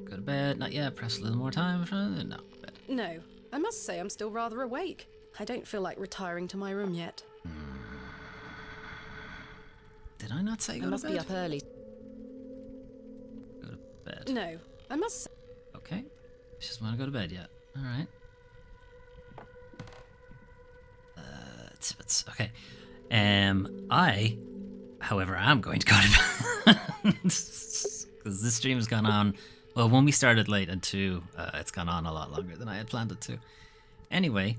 Go to bed. Not yet. Press a little more time. No. Bed. No, I must say I'm still rather awake. I don't feel like retiring to my room yet. Did I not say go I must to bed? be up early. Go to bed. No, I must. Okay. She doesn't want to go to bed yet. All right. It's okay. I, however, am going to go to bed because this stream has gone on. Well, when we started late, and two, it's gone on a lot longer than I had planned it to. Anyway.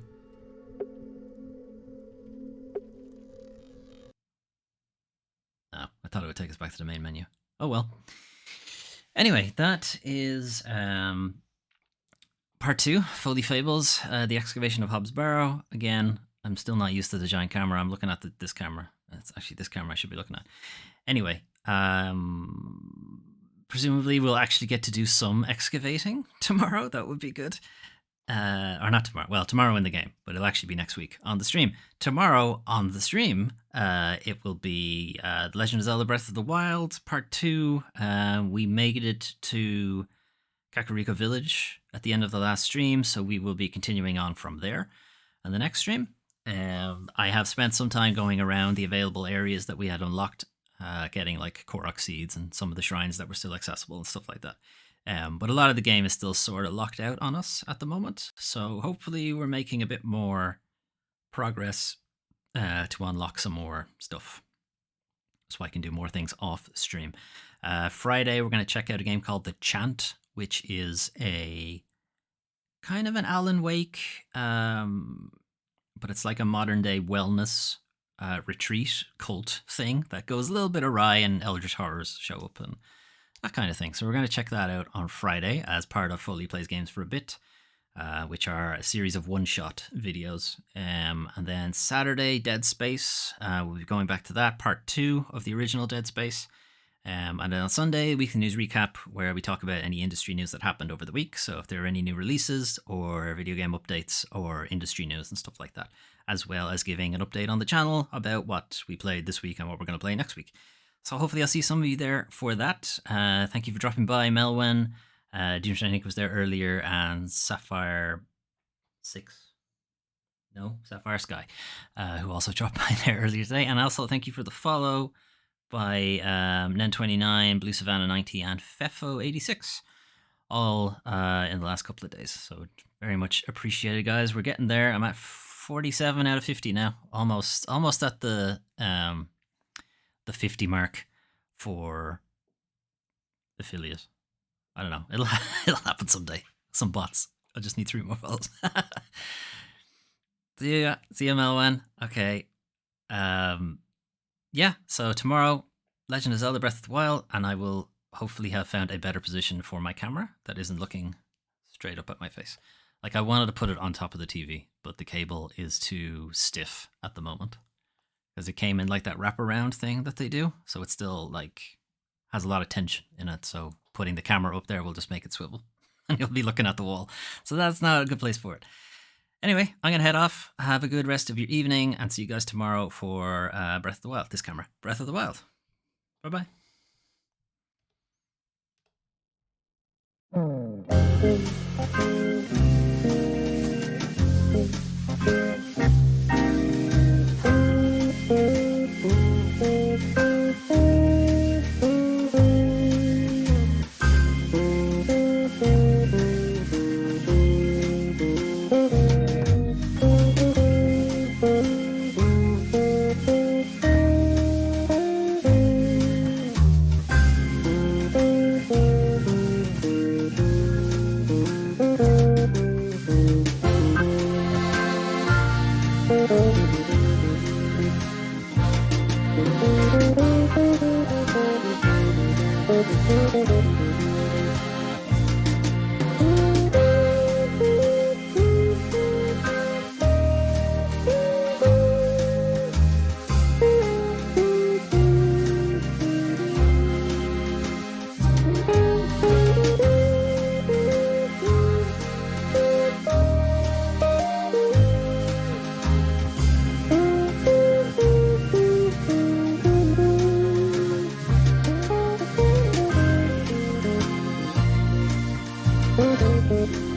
Oh, I thought it would take us back to the main menu. Oh well. Anyway, that is part 2, Foley Fables, the excavation of Hobbs Barrow. Again, I'm still not used to the giant camera. I'm looking at this camera. It's actually this camera I should be looking at. Anyway, presumably we'll actually get to do some excavating tomorrow. That would be good. or not tomorrow. Well, tomorrow in the game, but it'll actually be next week on the stream. Tomorrow on the stream, it will be The Legend of Zelda Breath of the Wild Part 2. We made it to Kakariko Village at the end of the last stream, so we will be continuing on from there on the next stream. I have spent some time going around the available areas that we had unlocked, getting like Korok seeds and some of the shrines that were still accessible and stuff like that. But a lot of the game is still sort of locked out on us at the moment, so hopefully we're making a bit more progress to unlock some more stuff, so I can do more things off stream. Friday, we're going to check out a game called The Chant, which is a kind of an Alan Wake, but it's like a modern day wellness retreat cult thing that goes a little bit awry and eldritch horrors show up and that kind of thing. So we're going to check that out on Friday as part of Foley Plays Games for a Bit, which are a series of one-shot videos. And then Saturday, Dead Space. We'll be going back to that, part 2 of the original Dead Space. And then on Sunday, Weekly News Recap, where we talk about any industry news that happened over the week. So if there are any new releases or video game updates or industry news and stuff like that, as well as giving an update on the channel about what we played this week and what we're going to play next week. So hopefully I'll see some of you there for that. Thank you for dropping by, Melwyn. Doomsday, I think, was there earlier, and Sapphire Sky, who also dropped by there earlier today. And also thank you for the follow by Nen29, Blue Savannah 90, and Fefo86, all in the last couple of days. So very much appreciated, guys. We're getting there. I'm at 47 out of 50 now, almost at the 50 mark for affiliate. I don't know. It'll happen someday. Some bots. I just need 3 more follows. See ya, Melwyn. Okay. Yeah, so tomorrow, Legend of Zelda Breath of the Wild, and I will hopefully have found a better position for my camera that isn't looking straight up at my face. Like, I wanted to put it on top of the TV, but the cable is too stiff at the moment, because it came in like that wraparound thing that they do, so it's still like has a lot of tension in it, so putting the camera up there will just make it swivel, and you'll be looking at the wall, so that's not a good place for it. Anyway, I'm going to head off. Have a good rest of your evening, and see you guys tomorrow for Breath of the Wild. This camera, Breath of the Wild. Bye-bye. Thank you.